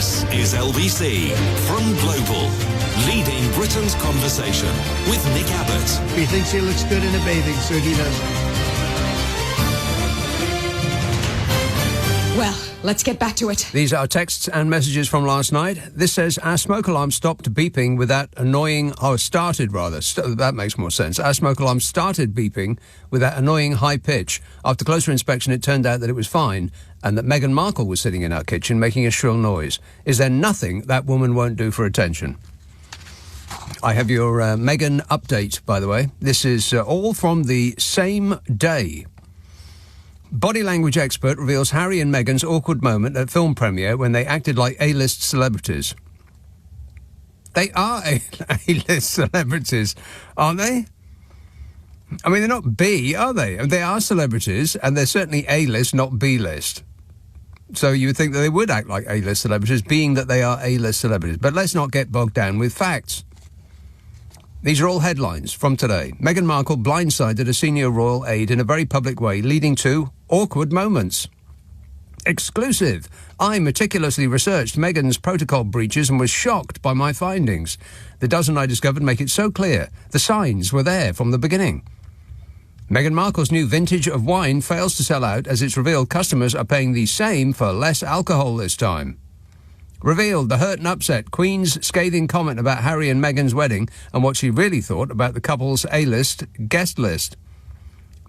This is LBC from Global, leading Britain's conversation with Nick Abbot. He thinks he looks good in a bathing suit, he doesn't. Well, let's get back to it. These are texts and messages from last night. This says, our smoke alarm stopped beeping with that annoying... started rather. That makes more sense. Our smoke alarm started beeping with that annoying high pitch. After closer inspection, it turned out that it was fine and that Meghan Markle was sitting in our kitchen making a shrill noise. Is there nothing that woman won't do for attention? I have your Meghan update, by the way. This is all from the same day. Body language expert reveals Harry and Meghan's awkward moment at film premiere when they acted like A-list celebrities. They are A-list celebrities, aren't they? I mean, they're not B, are they? They are celebrities, and they're certainly A-list, not B-list. So you would think that they would act like A-list celebrities, being that they are A-list celebrities. But let's not get bogged down with facts. These are all headlines from today. Meghan Markle blindsided a senior royal aide in a very public way, leading to awkward moments. Exclusive. I meticulously researched Meghan's protocol breaches and was shocked by my findings. The dozen I discovered make it so clear. The signs were there from the beginning. Meghan Markle's new vintage of wine fails to sell out as it's revealed customers are paying the same for less alcohol this time. Revealed the hurt and upset Queen's scathing comment about Harry and Meghan's wedding and what she really thought about the couple's A-list guest list.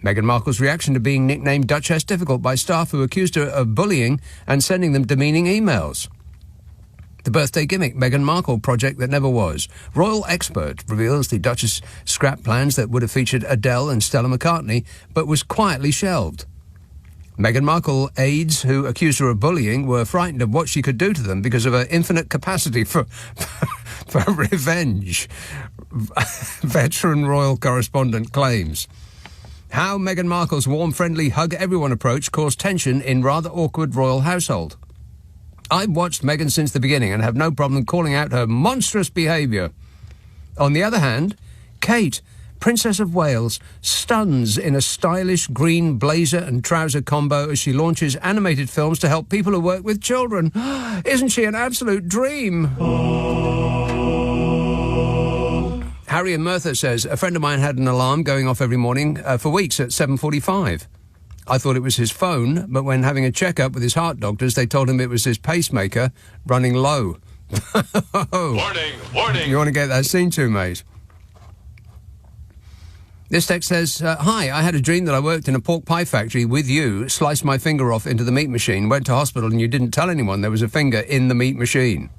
Meghan Markle's reaction to being nicknamed Duchess difficult by staff who accused her of bullying and sending them demeaning emails. The birthday gimmick Meghan Markle project that never was. Royal expert reveals the Duchess scrapped plans that would have featured Adele and Stella McCartney but was quietly shelved. Meghan Markle aides who accused her of bullying were frightened of what she could do to them because of her infinite capacity for revenge. Veteran royal correspondent claims. How Meghan Markle's warm, friendly, hug-everyone approach caused tension in rather awkward royal household. I've watched Meghan since the beginning and have no problem calling out her monstrous behaviour. On the other hand, Kate, Princess of Wales, stuns in a stylish green blazer and trouser combo as she launches animated films to help people who work with children. Isn't she an absolute dream? Harry and Merthyr says, a friend of mine had an alarm going off every morning for weeks at 7:45. I thought it was his phone, but when having a checkup with his heart doctors, they told him it was his pacemaker running low. Warning! You want to get that scene too, mate? This text says, hi, I had a dream that I worked in a pork pie factory with you, sliced my finger off into the meat machine, went to hospital and you didn't tell anyone there was a finger in the meat machine.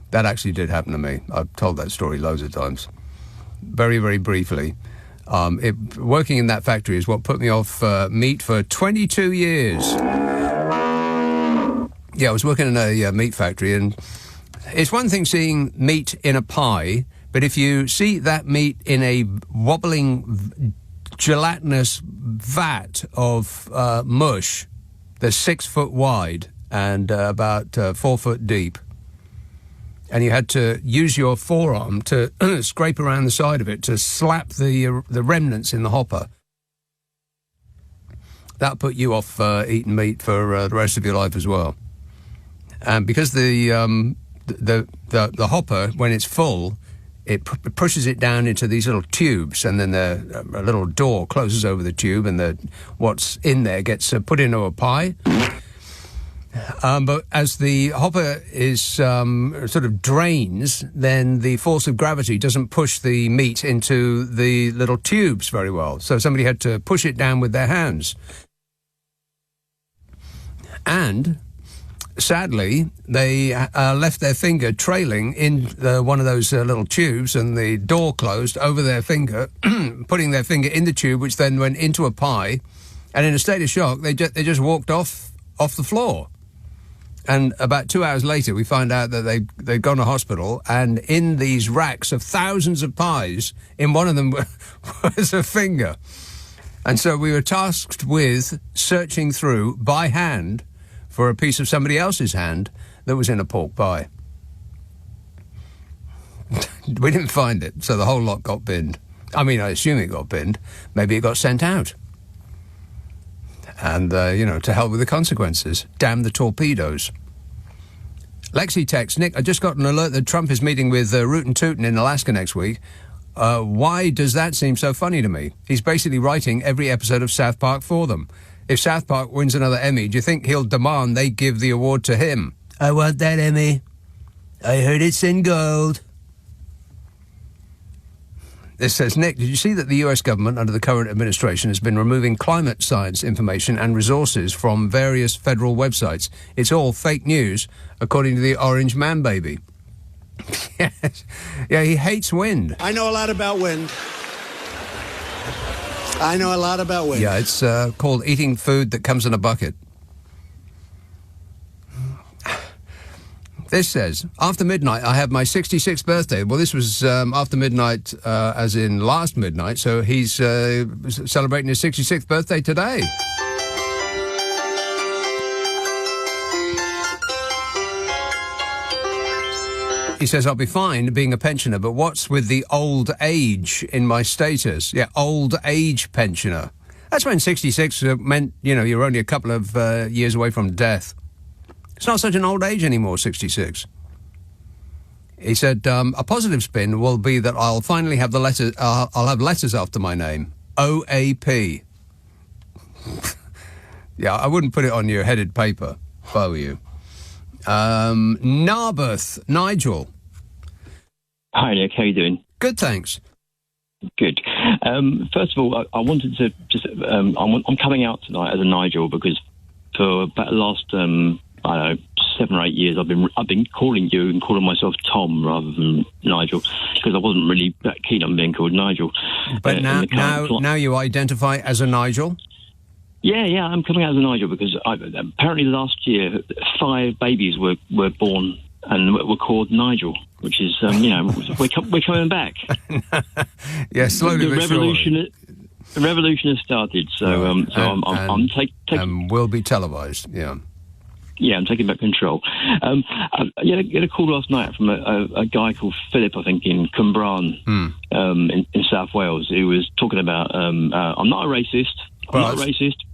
That actually did happen to me. I've told that story loads of times. Very, very briefly. Working in that factory is what put me off meat for 22 years. Yeah, I was working in a meat factory, and it's one thing seeing meat in a pie, but if you see that meat in a wobbling, gelatinous vat of mush that's 6 foot wide and about 4 foot deep, and you had to use your forearm to scrape around the side of it to slap the remnants in the hopper, that put you off eating meat for the rest of your life as well. And because the hopper, when it's full, it pushes it down into these little tubes, and then a little door closes over the tube, and what's in there gets put into a pie. But as the hopper is sort of drains, then the force of gravity doesn't push the meat into the little tubes very well. So somebody had to push it down with their hands. And sadly, they left their finger trailing in one of those little tubes, and the door closed over their finger, putting their finger in the tube, which then went into a pie. And in a state of shock, they just walked off the floor. And about 2 hours later, we find out that they'd gone to hospital, and in these racks of thousands of pies, in one of them was a finger. And so we were tasked with searching through, by hand, for a piece of somebody else's hand that was in a pork pie. We didn't find it, so the whole lot got binned. I mean, I assume it got binned. Maybe it got sent out. And, to hell with the consequences. Damn the torpedoes. Lexi texts, Nick, I just got an alert that Trump is meeting with Rootin' Tootin' in Alaska next week. Why does that seem so funny to me? He's basically writing every episode of South Park for them. If South Park wins another Emmy, do you think he'll demand they give the award to him? I want that Emmy. I heard it's in gold. This says, Nick, did you see that the US government under the current administration has been removing climate science information and resources from various federal websites? It's all fake news, according to the Orange Man Baby. Yes. Yeah, he hates wind. I know a lot about wind. Yeah, it's called eating food that comes in a bucket. This says, after midnight, I have my 66th birthday. Well, this was after midnight, as in last midnight, so he's celebrating his 66th birthday today. He says, I'll be fine being a pensioner, but what's with the old age in my status? Yeah, old age pensioner. That's when 66 meant, you're only a couple of years away from death. It's not such an old age anymore, 66. He said, a positive spin will be that I'll finally have the letter. I'll have letters after my name. OAP. Yeah, I wouldn't put it on your headed paper, if I were you. Narberth, Nigel. Hi, Nick. How you doing? Good, thanks. Good. First of all, I wanted to just... I'm coming out tonight as a Nigel because for about the last... I don't know, 7 or 8 years, I've been calling you and calling myself Tom rather than Nigel because I wasn't really that keen on being called Nigel. But now you identify as a Nigel? Yeah, I'm coming out as a Nigel because apparently last year 5 babies were born and were called Nigel, which is we're coming back. Yeah, slowly but surely. The revolution has started, so I'm taking. Will be televised. Yeah. Yeah, I'm taking back control. You had a call last night from a guy called Philip, I think, in Cwmbran, in South Wales, who was talking about, I'm not a racist,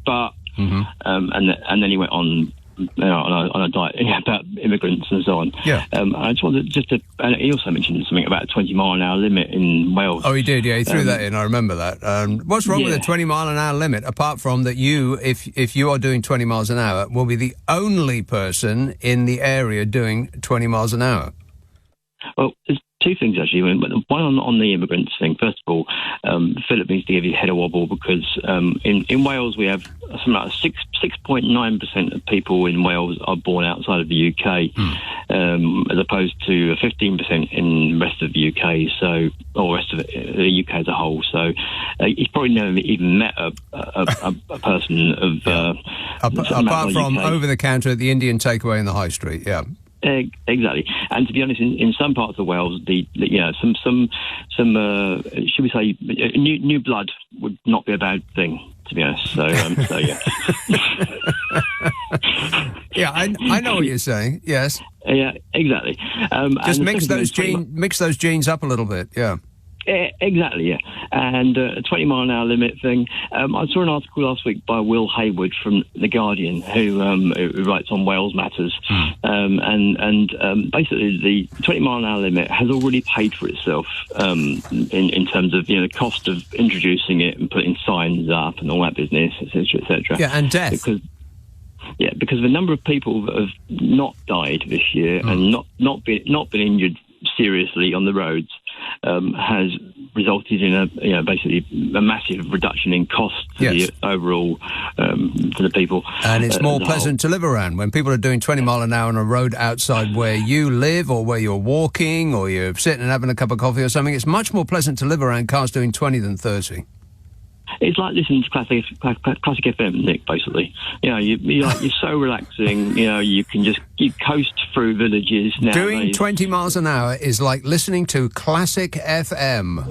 but... and then he went on a diet about immigrants and so on. Yeah. I just wanted and he also mentioned something about a 20-mile-an-hour limit in Wales. Oh, he did, yeah, he threw that in, I remember that. What's wrong with a 20-mile-an-hour limit, apart from that you, if you are doing 20 miles an hour, will be the only person in the area doing 20 miles an hour? Well, there's 2 things, actually. One on the immigrants thing. First of all, Philip needs to give his head a wobble because in Wales we have something like 6.9% of people in Wales are born outside of the UK, as opposed to 15% in the rest of the UK, or rest of the UK as a whole. So he's probably never even met a person of... apart from over the counter at the Indian takeaway in the high street, yeah. Exactly, and to be honest, in some parts of Wales, some should we say, new blood would not be a bad thing, to be honest. So yeah. Yeah, I know what you're saying. Yes. Yeah, exactly. Just mix those genes up a little bit. Yeah. Exactly, yeah. And a 20-mile-an-hour limit thing. I saw an article last week by Will Hayward from The Guardian, who writes on Wales matters. And basically the 20-mile-an-hour limit has already paid for itself in terms of the cost of introducing it and putting signs up and all that business, etc., etc. Yeah, and death. Because the number of people that have not died this year and not been injured seriously on the roads has resulted in basically a massive reduction in costs to the overall to the people. And it's more pleasant to live around when people are doing 20 mile an hour on a road outside where you live or where you're walking or you're sitting and having a cup of coffee or something. It's much more pleasant to live around cars doing 20 than 30. It's like listening to classic FM, Nick. Basically, you're so relaxing. You can you coast through villages. Nowadays. Doing 20 miles an hour is like listening to classic FM.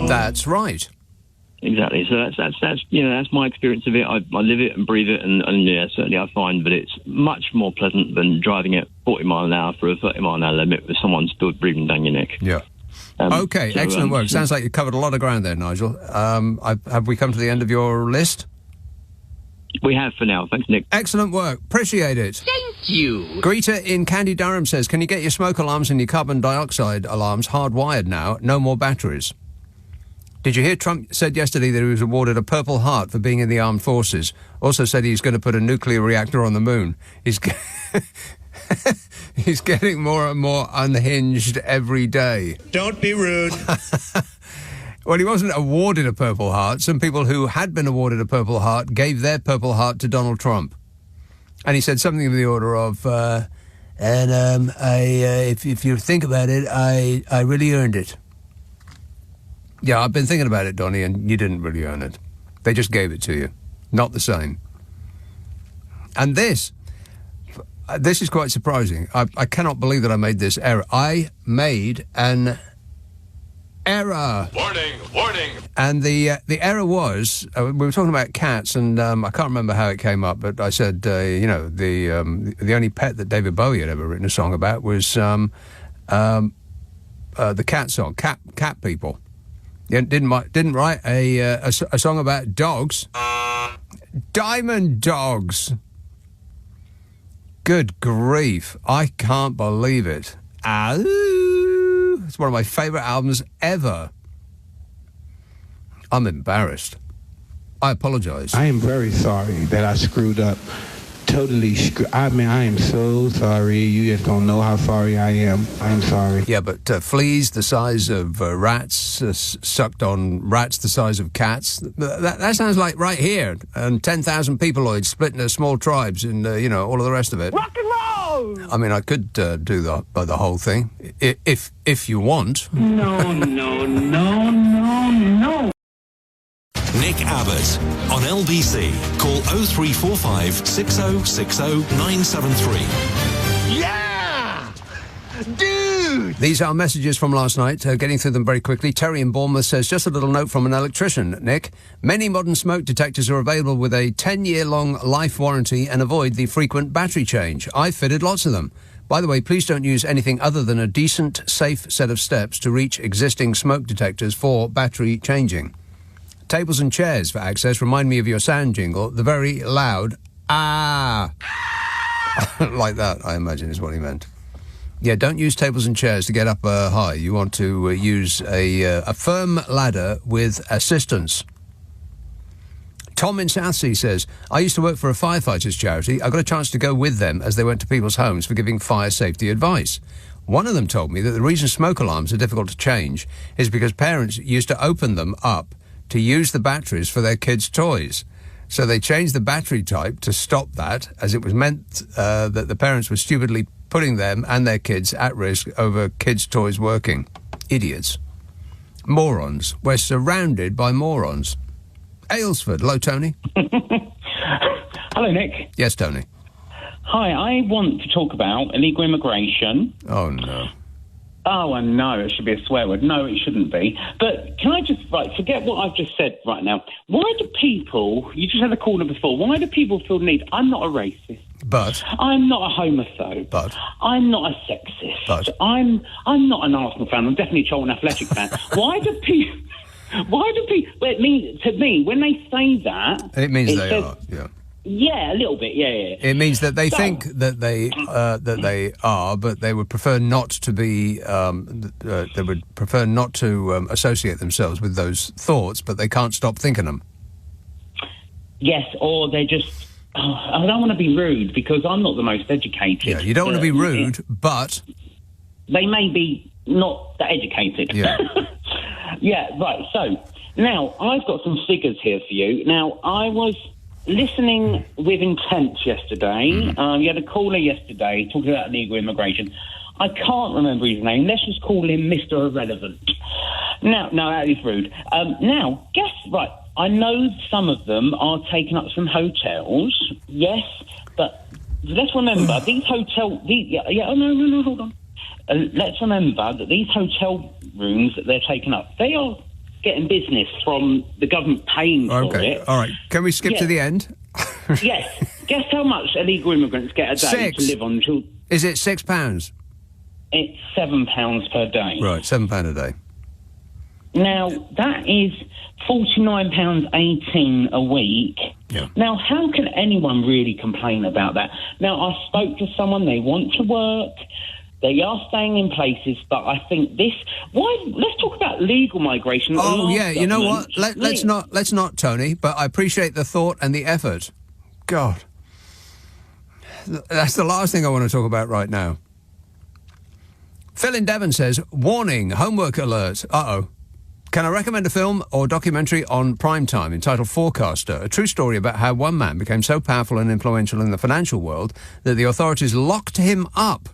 That's right. Exactly. So that's my experience of it. I live it and breathe it, and certainly I find that it's much more pleasant than driving at 40 mile an hour for a 30 mile an hour limit with someone still breathing down your neck. Yeah. Excellent work. Sounds like you've covered a lot of ground there, Nigel. Have we come to the end of your list? We have for now. Thanks, Nick. Excellent work. Appreciate it. you. Greta in Candy Durham says, can you get your smoke alarms and your carbon dioxide alarms hardwired now? No more batteries. Did you hear Trump said yesterday that he was awarded a Purple Heart for being in the armed forces? Also said he's going to put a nuclear reactor on the moon. He's getting more and more unhinged every day. Don't be rude. Well, he wasn't awarded a Purple Heart. Some people who had been awarded a Purple Heart gave their Purple Heart to Donald Trump. And he said something of the order of, if you think about it, I really earned it. Yeah, I've been thinking about it, Donnie, and you didn't really earn it. They just gave it to you. Not the same. And this is quite surprising. I cannot believe that I made this error. I made an error. Warning. And the error was, we were talking about cats, and I can't remember how it came up, but I said, the only pet that David Bowie had ever written a song about was the cat song, Cat People. He didn't write a song about dogs. Diamond Dogs. Good grief. I can't believe it. It's one of my favourite albums ever. I'm embarrassed. I apologise. I am very sorry that I screwed up. Totally I am so sorry. You just don't know how sorry I am. I'm sorry. Yeah, but fleas the size of rats, sucked on rats the size of cats. That sounds like right here. And 10,000 peopleoids split into small tribes and, all of the rest of it. Rock and roll! I mean, I could do the whole thing, if you want. No. Nick Abbott on LBC. Call 0345 6060 973. Yeah! Dude! These are messages from last night, getting through them very quickly. Terry in Bournemouth says, just a little note from an electrician, Nick. Many modern smoke detectors are available with a 10-year-long life warranty and avoid the frequent battery change. I've fitted lots of them. By the way, please don't use anything other than a decent, safe set of steps to reach existing smoke detectors for battery changing. Tables and chairs for access remind me of your sound jingle, the very loud ah. Like that, I imagine, is what he meant. Yeah, don't use tables and chairs to get up high. You want to use a firm ladder with assistance. Tom in Southsea says, I used to work for a firefighters charity. I got a chance to go with them as they went to people's homes for giving fire safety advice. One of them told me that the reason smoke alarms are difficult to change is because parents used to open them up to use the batteries for their kids' toys. So they changed the battery type to stop that, as it was meant that the parents were stupidly putting them and their kids at risk over kids' toys working. Idiots. Morons. We're surrounded by morons. Aylesford. Hello, Tony. Hello, Nick. Yes, Tony. Hi, I want to talk about illegal immigration. Oh, no. Oh, and no, it should be a swear word. No, it shouldn't be. But can I just, forget what I've just said right now. Why do people, you just had a caller before, why do people feel the need? I'm not a racist. But? I'm not a homophobe. But? I'm not a sexist. But? I'm not an Arsenal fan. I'm definitely a Charlton Athletic fan. Why do people, well, it means, to me, when they say that... It means they are, yeah. Yeah, a little bit, yeah. It means that they think that they are, but they would prefer not to be. They would prefer not to associate themselves with those thoughts, but they can't stop thinking them. Yes, or they just. I don't want to be rude because I'm not the most educated. Yeah, you don't want to be rude, but they may be not that educated. Yeah. Yeah. Right. So now I've got some figures here for you. Now I was listening with intent yesterday. You had a caller yesterday talking about illegal immigration. I can't remember his name. Let's just call him Mr. Irrelevant. No, that is rude. Now, guess, right, I know some of them are taken up from hotels, yes, but let's remember, these hotel... No, hold on. Let's remember that these hotel rooms that they're taking up, they are getting business from the government paying for it. All right. Can we skip to the end? Yes. Guess how much illegal immigrants get a day to live on? Is it £6? It's £7 per day. Right, £7 a day. Now, that is £49.18 a week. Yeah. Now, how can anyone really complain about that? Now, I spoke to someone, they want to work, they are staying in places, but I think this... Let's talk about legal migration. Oh, yeah, you know what? Let's not, Tony, but I appreciate the thought and the effort. God. That's the last thing I want to talk about right now. Phil in Devon says, warning, homework alert. Uh-oh. Can I recommend a film or documentary on prime time entitled Forecaster, a true story about how one man became so powerful and influential in the financial world that the authorities locked him up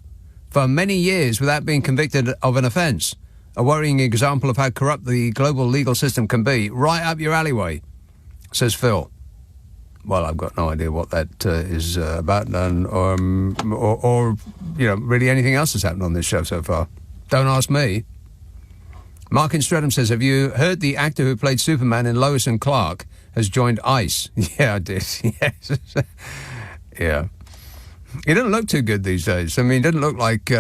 for many years without being convicted of an offence? A worrying example of how corrupt the global legal system can be. Right up your alleyway, says Phil. Well, I've got no idea what that is about, or really anything else that's happened on this show so far. Don't ask me. Mark in Streatham says, have you heard the actor who played Superman in Lois and Clark has joined ICE? Yeah, I did. Yes. Yeah. He doesn't look too good these days. I mean, he doesn't look like...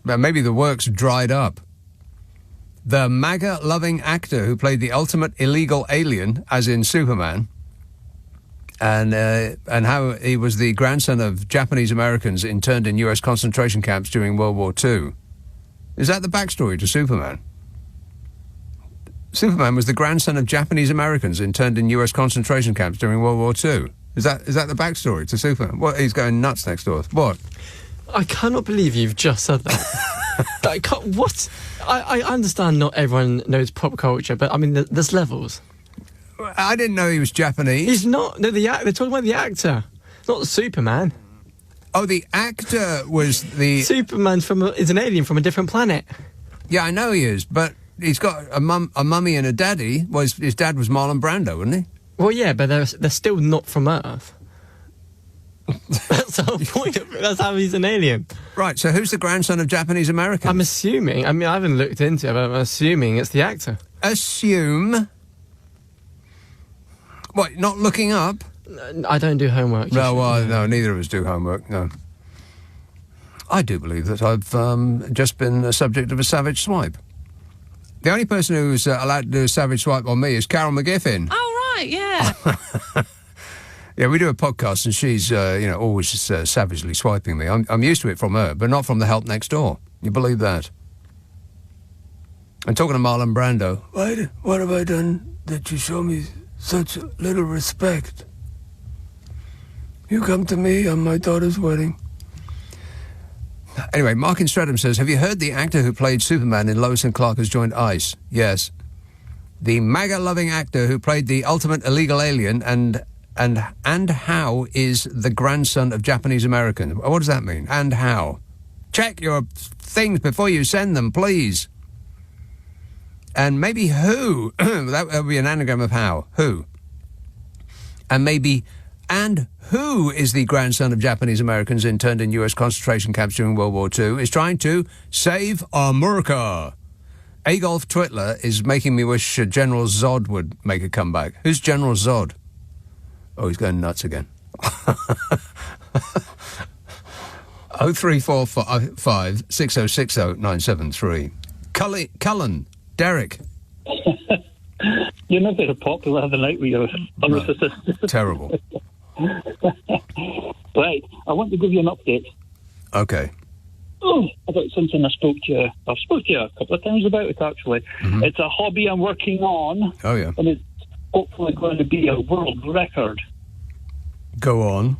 maybe the work's dried up. The MAGA-loving actor who played the ultimate illegal alien, as in Superman, and how he was the grandson of Japanese Americans interned in US concentration camps during World War II. Is that the backstory to Superman? Superman was the grandson of Japanese Americans interned in US concentration camps during World War II. Is that the backstory to Superman? What, he's going nuts next door. What? I cannot believe you've just said that. What? I understand not everyone knows pop culture, but I mean, there's levels. I didn't know he was Japanese. He's not. No, they're talking about the actor, not Superman. Oh, the actor was the... Superman is an alien from a different planet. Yeah, I know he is, but he's got a mummy and a daddy. Well, his dad was Marlon Brando, wasn't he? Well, yeah, but they're still not from Earth. That's the whole point of it. That's how he's an alien. Right, so who's the grandson of Japanese Americans? I'm assuming. I mean, I haven't looked into it, but I'm assuming it's the actor. Assume? What, not looking up? I don't do homework. No, neither of us do homework, no. I do believe that I've just been the subject of a savage swipe. The only person who's allowed to do a savage swipe on me is Carol McGiffin. Oh, right, yeah. Yeah, we do a podcast and she's, always just savagely swiping me. I'm used to it from her, but not from the help next door. You believe that? And talking to Marlon Brando, what have I done that you show me such little respect? You come to me on my daughter's wedding. Anyway, Mark in Streatham says, have you heard the actor who played Superman in Lois and Clark has joined ICE? Yes. The MAGA-loving actor who played the ultimate illegal alien and how is the grandson of Japanese Americans. What does that mean? And how? Check your things before you send them, please. And maybe who? That would be an anagram of how. Who? And maybe... And who is the grandson of Japanese Americans interned in US concentration camps during World War II is trying to save America. Agolf Twitler is making me wish General Zod would make a comeback. Who's General Zod? Oh, he's going nuts again. 0345 6060 973. Cullen, Derek. You're not very popular the night with your other sister. Terrible. Right, I want to give you an update. Okay. Oh, about something I've spoke to you a couple of times about it, actually. Mm-hmm. It's a hobby I'm working on. Oh, yeah. And it's hopefully going to be a world record. Go on.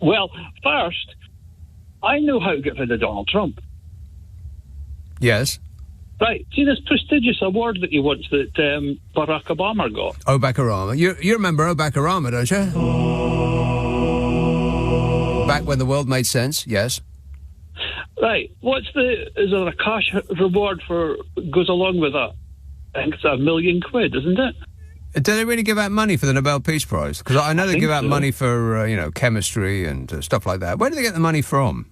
Well, first, I know how to get rid of Donald Trump. Yes. Right, see this prestigious award that he wants that Barack Obama got? Obama. You remember Obama, don't you? Back when the world made sense, yes. Right, is there a cash reward goes along with that? I think it's £1 million, isn't it? Do they really give out money for the Nobel Peace Prize? Because I know they give out money for, chemistry and stuff like that. Where do they get the money from?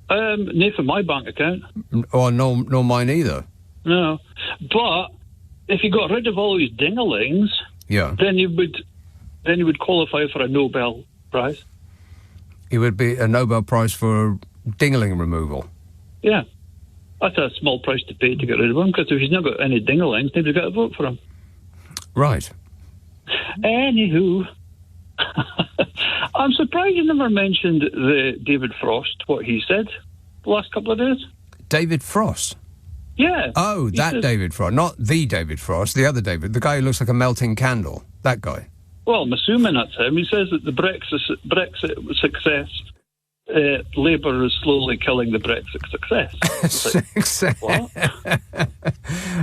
No, from my bank account. Or nor mine either. No, but if you got rid of all these dinglings, yeah, then you would qualify for a Nobel Prize. It would be a Nobel Prize for dingling removal. Yeah. That's a small price to pay to get rid of him, because if he's not got any ding-a-lings, nobody's got to vote for him. Right. Anywho, I'm surprised you never mentioned the David Frost, what he said the last couple of days. David Frost? Yeah. Oh, that David Frost. Not the David Frost, the other David. The guy who looks like a melting candle. That guy. Well, I'm assuming that's him. He says that the Brexit success, Labour is slowly killing the Brexit success. Success. What?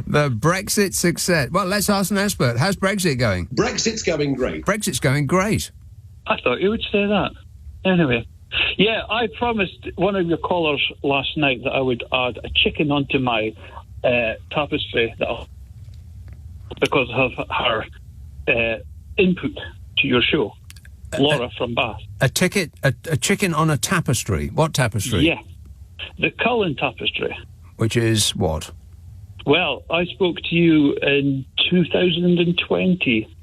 The Brexit success. Well, let's ask an expert. How's Brexit going? Brexit's going great. Brexit's going great. I thought you would say that. Anyway. Yeah, I promised one of your callers last night that I would add a chicken onto my tapestry because of her input to your show. Laura from Bath. A chicken on a tapestry. What tapestry? Yeah. The Cullen tapestry. Which is what? Well, I spoke to you in 2020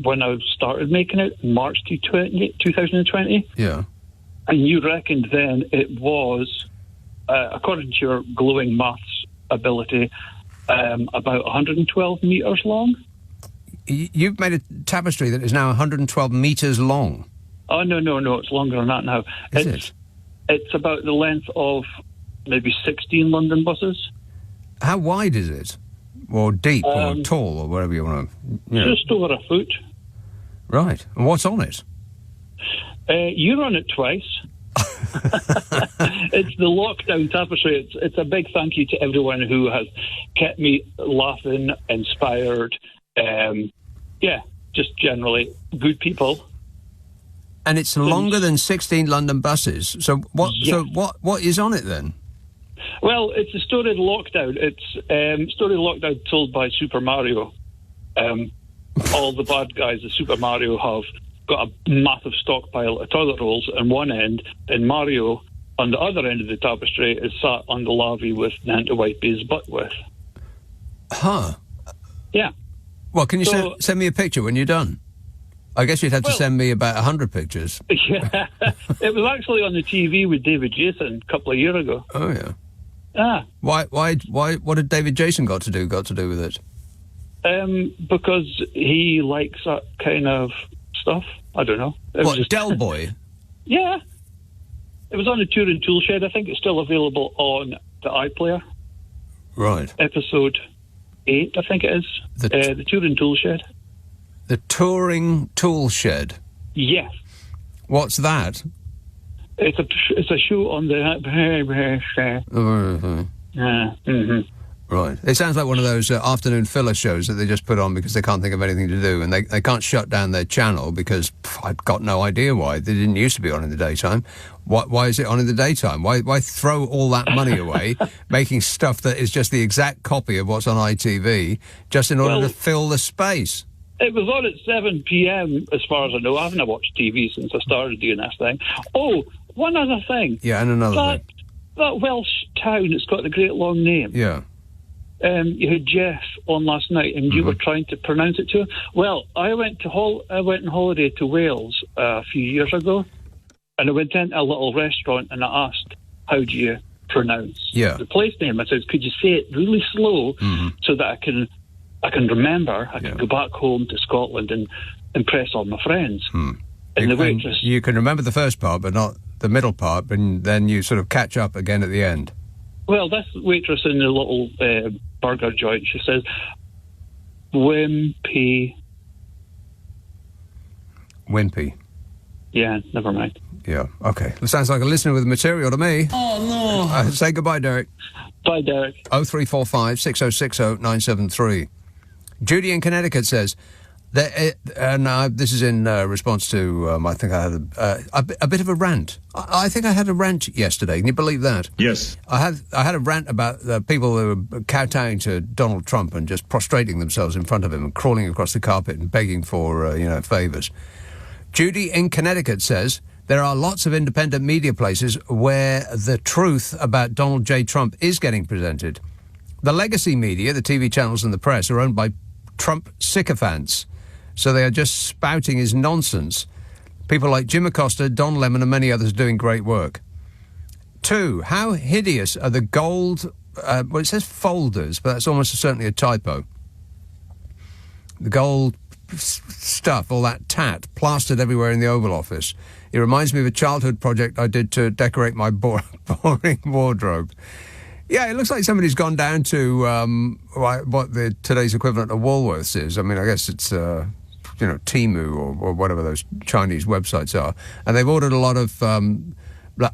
when I started making it, March 2020. Yeah. And you reckoned then it was, according to your glowing maths ability, about 112 metres long. You've made a tapestry that is now 112 metres long. Oh, no, it's longer than that now. Is it? It's about the length of maybe 16 London buses. How wide is it? Or deep, or tall, or whatever you want to... Just over a foot. Right. And what's on it? You run it twice. It's the lockdown tapestry. It's a big thank you to everyone who has kept me laughing, inspired. Just generally good people. And it's longer than 16 London buses. So what? Yes. So what is on it then? Well, it's a story of lockdown. It's story of lockdown told by Super Mario. All the bad guys of Super Mario have got a massive stockpile of toilet rolls on one end, and Mario, on the other end of the tapestry, is sat on the lavvy with nothing to wipe his butt with. Huh. Yeah. Well, can you send me a picture when you're done? I guess you'd have to send me about 100 pictures. Yeah. It was actually on the TV with David Jason a couple of years ago. Oh, yeah. Ah. Why, what had David Jason got to do with it? Because he likes that kind of stuff. I don't know. Del Boy? Yeah. It was on the Touring Tool Shed. I think it's still available on the iPlayer. Right. Episode 8, I think it is. The Touring Tool Shed. The Touring Tool Shed? Yes. What's that? It's a show on the... Right. It sounds like one of those afternoon filler shows that they just put on because they can't think of anything to do, and they can't shut down their channel because I've got no idea why. They didn't used to be on in the daytime. Why is it on in the daytime? Why throw all that money away making stuff that is just the exact copy of what's on ITV just in order to fill the space? It was on at 7 p.m, as far as I know. I haven't watched TV since I started doing this thing. Oh, one other thing. Yeah, and another thing. That Welsh town, it's got the great long name. Yeah. You had Jeff on last night, and you were trying to pronounce it to him. Well, I went on holiday to Wales a few years ago, and I went into a little restaurant, and I asked, how do you pronounce the place name? I said, could you say it really slow so that I can remember, I can go back home to Scotland and impress all my friends. And the waitress... You can remember the first part, but not the middle part, and then you sort of catch up again at the end. Well, this waitress in the little burger joint, she says, Wimpy. Wimpy. Yeah, never mind. Yeah, okay. It sounds like a listener with material to me. Oh, no. Say goodbye, Derek. Bye, Derek. 0345 6060 973. Judy in Connecticut says, this is in response to, I think I had a bit of a rant. I think I had a rant yesterday. Can you believe that? Yes. I had a rant about the people who were kowtowing to Donald Trump and just prostrating themselves in front of him and crawling across the carpet and begging for, favours. Judy in Connecticut says, there are lots of independent media places where the truth about Donald J. Trump is getting presented. The legacy media, the TV channels and the press, are owned by Trump sycophants. So they are just spouting his nonsense. People like Jim Acosta, Don Lemon and many others are doing great work. 2, how hideous are the gold... well, it says folders, but that's almost certainly a typo. The gold stuff, all that tat, plastered everywhere in the Oval Office. It reminds me of a childhood project I did to decorate my boring wardrobe. Yeah, it looks like somebody's gone down to what today's equivalent of Woolworths is. I mean, I guess it's, Temu or whatever those Chinese websites are. And they've ordered a lot of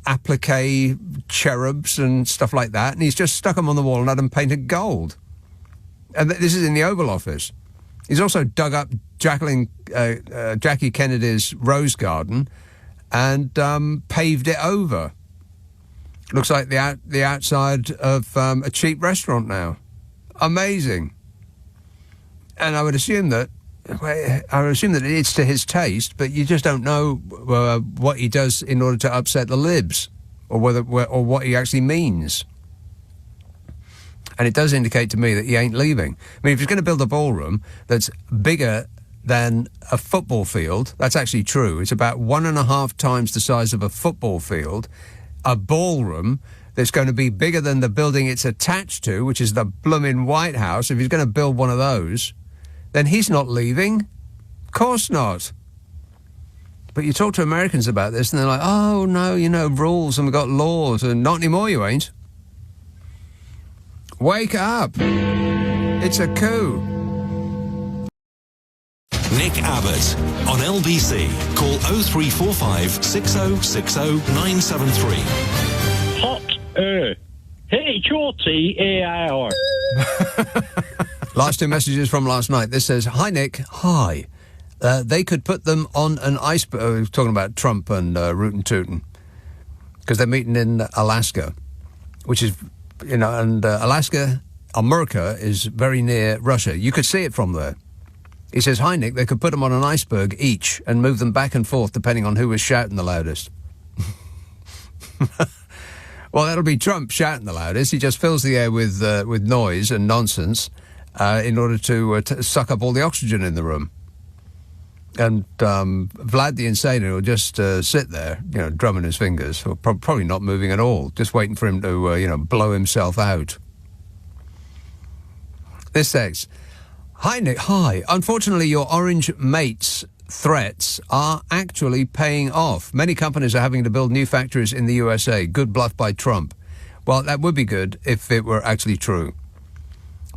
applique cherubs and stuff like that. And he's just stuck them on the wall and had them painted gold. And this is in the Oval Office. He's also dug up Jackie Kennedy's rose garden and paved it over. Looks like the outside of a cheap restaurant now. Amazing. And I would assume that it's to his taste, but you just don't know what he does in order to upset the libs, or what he actually means. And it does indicate to me that he ain't leaving. I mean, if he's going to build a ballroom that's bigger than a football field, that's actually true. It's about 1.5 times the size of a football field. A ballroom that's going to be bigger than the building it's attached to, which is the blooming White House. If he's going to build one of those, then he's not leaving. Of course not. But you talk to Americans about this and they're like, oh, no, rules and we've got laws. And not anymore, you ain't. Wake up. It's a coup. Nick Abbott on LBC. Call 0345 6060 973. Hot H-O-T-A-I-R. Last 2 messages from last night. This says, hi, Nick. Hi. They could put them on an iceberg. Talking about Trump and Rootin' Tootin'. Because they're meeting in Alaska, which is, and Alaska, America, is very near Russia. You could see it from there. He says, hi, Nick, they could put them on an iceberg each and move them back and forth depending on who was shouting the loudest. Well, that'll be Trump shouting the loudest. He just fills the air with noise and nonsense in order to suck up all the oxygen in the room. And Vlad the Insane will just sit there, drumming his fingers, or probably not moving at all, just waiting for him to, blow himself out. This says, hi, Nick. Hi. Unfortunately, your orange mate's threats are actually paying off. Many companies are having to build new factories in the USA. Good bluff by Trump. Well, that would be good if it were actually true.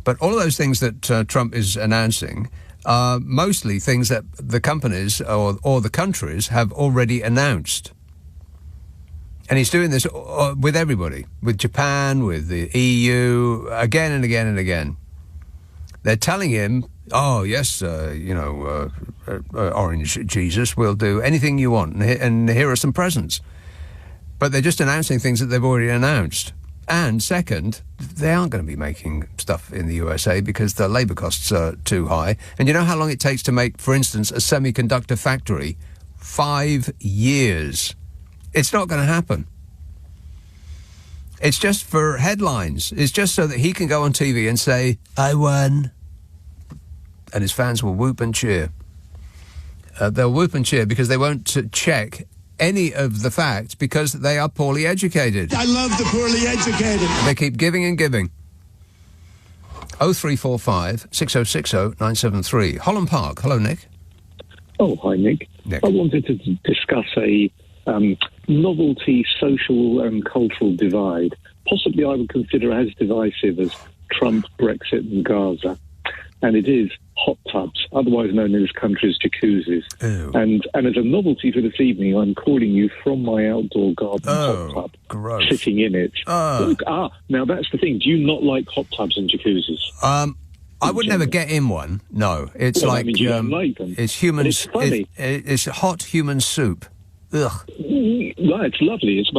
But all of those things that Trump is announcing are mostly things that the companies or the countries have already announced. And he's doing this with everybody, with Japan, with the EU, again and again and again. They're telling him, oh, yes, Orange Jesus, we'll do anything you want, and here are some presents. But they're just announcing things that they've already announced. And second, they aren't going to be making stuff in the USA because the labour costs are too high. And you know how long it takes to make, for instance, a semiconductor factory? 5 years. It's not going to happen. It's just for headlines. It's just so that he can go on TV and say, I won. And his fans will whoop and cheer. They'll whoop and cheer because they won't check any of the facts because they are poorly educated. I love the poorly educated. They keep giving and giving. 0345 6060 973. Holland Park. Hello, Nick. Oh, hi, Nick. I wanted to discuss a novelty social and cultural divide. Possibly I would consider as divisive as Trump, Brexit and Gaza. And it is hot tubs, otherwise known in this country as jacuzzis. And as a novelty for this evening, I'm calling you from my outdoor garden hot tub, sitting in it. Now that's the thing. Do you not like hot tubs and jacuzzis? I would never get in one. No, it's like you don't like them. It's human. It's funny. It's hot human soup. Ugh. No, it's lovely. It's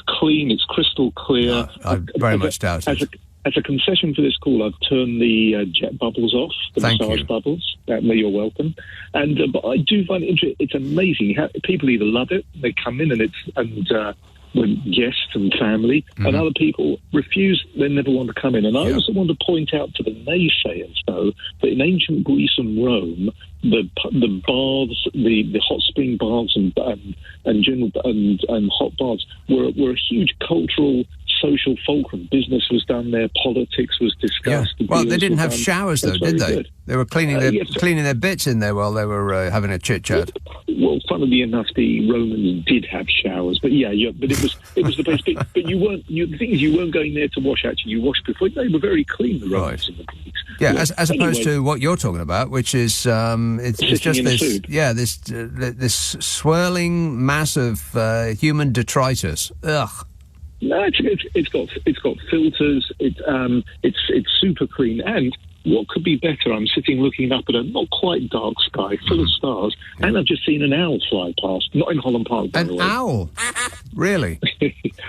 clean. It's crystal clear. I very much doubt it. As a concession for this call, I've turned the jet bubbles off, the massage bubbles. You're welcome. And but I do find it's amazing. People either love it, they come in, and when guests and family, and other people refuse, they never want to come in. And I also want to point out to the naysayers, though, that in ancient Greece and Rome, the baths, the hot spring baths and general and hot baths were a huge cultural, social fulcrum. Business was done there, politics was discussed. Yeah. Well, they didn't have showers, though, did they? Good. They were cleaning their bits in there while they were having a chit-chat. Well, funnily enough, the Romans did have showers, but but it was the best bit. But the thing is, you weren't going there to wash. Actually, you washed before. They were very clean, the Romans and the Greeks. Yeah, as opposed to what you're talking about, which is it's just this swirling mass of human detritus. Ugh. No, it's got filters. It's super clean. And what could be better? I'm sitting looking up at a not quite dark sky, full of stars, and I've just seen an owl fly past. Not in Holland Park, by the way. An owl? Really?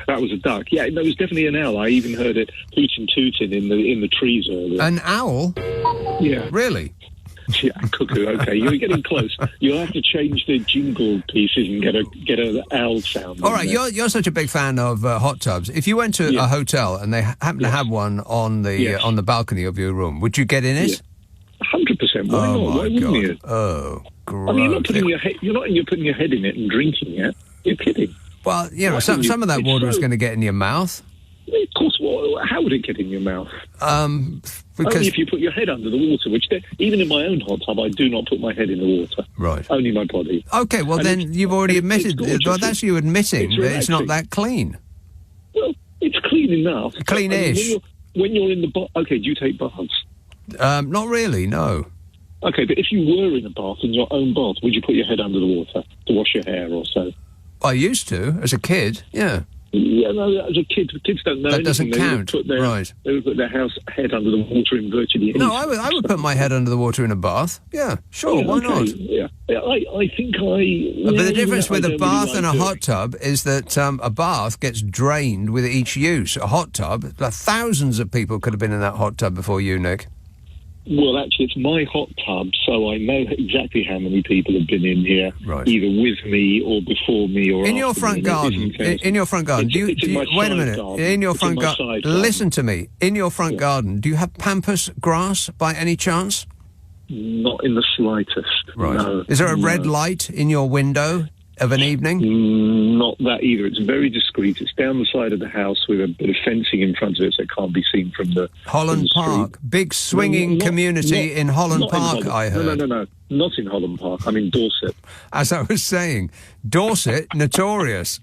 That was a duck. Yeah, that was definitely an owl. I even heard it hooting tooting in the trees earlier. An owl? Yeah. Really? Yeah, cuckoo. Okay, you're getting close. You'll have to change the jingle pieces and get an owl sound. All right, you're such a big fan of hot tubs. If you went to a hotel and they happen to have one on the balcony of your room, would you get in it? 100%. Why not? Why wouldn't you? Oh, gross. I mean, you're not putting your head in it and drinking it. You're kidding. Well, some of that water is going to get in your mouth. Of course. How would it get in your mouth? Because only if you put your head under the water, which even in my own hot tub, I do not put my head in the water. Right. Only my body. Okay, well, then you've already admitted. Well, that's you admitting that it's not that clean. Well, it's clean enough. Clean-ish. When you're in the bath... Okay, do you take baths? Not really, no. Okay, but if you were in a bath, in your own bath, would you put your head under the water to wash your hair or so? I used to, as a kid, yeah. Yeah, no, as a kid, kids don't know that anything. Doesn't count, right. They would put their head under the water in virtually any... No, I would put my head under the water in a bath. Yeah, sure, why not? Yeah, I think But the difference with a bath and a hot tub is that a bath gets drained with each use. A hot tub, thousands of people could have been in that hot tub before you, Nick. Well, actually, it's my hot tub, so I know exactly how many people have been in here, either with me or before me or in your front garden. In your front garden, wait a minute. In your front garden, listen to me. In your front garden, do you have pampas grass by any chance? Not in the slightest. Right. No, is there a red light in your window of an evening? Not that either. It's very discreet. It's down the side of the house with a bit of fencing in front of it, so it can't be seen from the Holland Park. Big swinging community in Holland Park, I heard. No. Not in Holland Park. I mean Dorset. As I was saying, Dorset, notorious.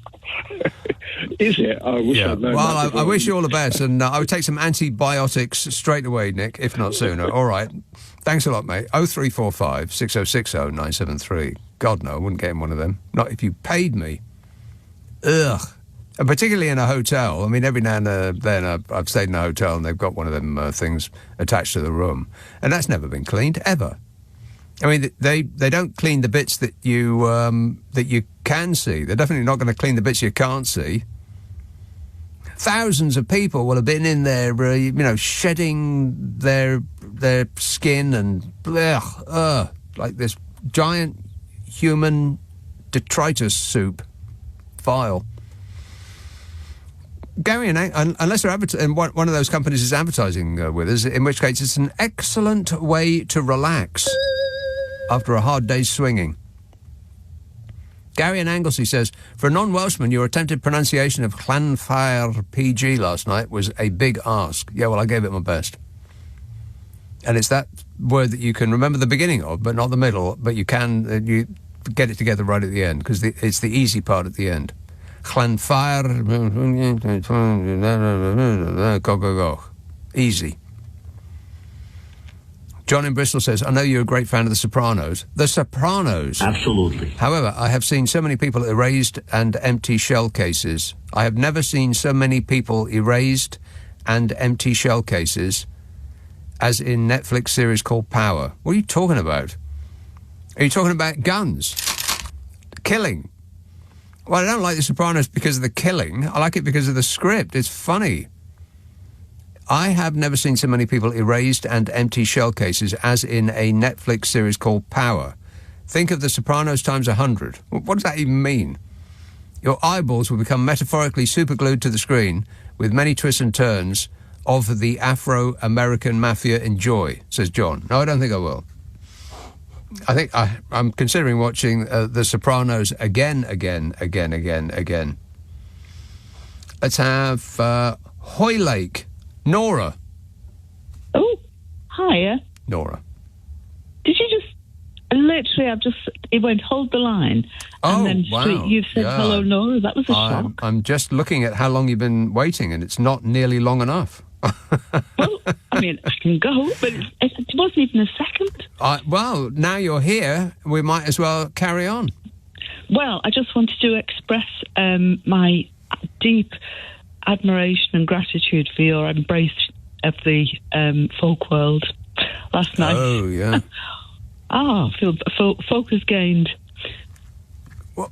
Is it? I wish I'd known. Well, I wish you all the best, and I would take some antibiotics straight away, Nick, if not sooner. All right. Thanks a lot, mate. 0345 6060 973. God, no, I wouldn't get in one of them. Not if you paid me. Ugh. And particularly in a hotel. I mean, every now and then I've stayed in a hotel and they've got one of them things attached to the room. And that's never been cleaned, ever. I mean, they don't clean the bits that you can see. They're definitely not going to clean the bits you can't see. Thousands of people will have been in there, shedding their skin and like this giant human detritus soup file. Gary, unless they're and one of those companies is advertising with us, in which case it's an excellent way to relax after a hard day's swinging. Gary in Anglesey says, for a non-Welshman, your attempted pronunciation of Llanfair PG last night was a big ask. Yeah, well, I gave it my best. And it's that word that you can remember the beginning of, but not the middle, but you can get it together right at the end, because it's the easy part at the end. Llanfair, go. Easy. John in Bristol says, I know you're a great fan of The Sopranos. The Sopranos? Absolutely. However, I have seen so many people erased and empty shell cases. I have never seen so many people erased and empty shell cases as in Netflix series called Power. What are you talking about? Are you talking about guns? Killing? Well, I don't like The Sopranos because of the killing. I like it because of the script. It's funny. I have never seen so many people erased and empty shell cases as in a Netflix series called Power. Think of The Sopranos times 100. What does that even mean? Your eyeballs will become metaphorically superglued to the screen with many twists and turns of the Afro-American mafia enjoy, says John. No, I don't think I will. I think I'm considering watching The Sopranos again. Let's have Hoylake. Nora. Oh, hiya. Nora. Did you just... Literally, it went, hold the line. Oh, and then wow. You've said, hello, Nora. That was a shock. I'm just looking at how long you've been waiting, and it's not nearly long enough. Well, I mean, I can go, but it wasn't even a second. Well, now you're here, we might as well carry on. Well, I just wanted to express my deep admiration and gratitude for your embrace of the folk world last night. Oh, yeah. I feel focus gained.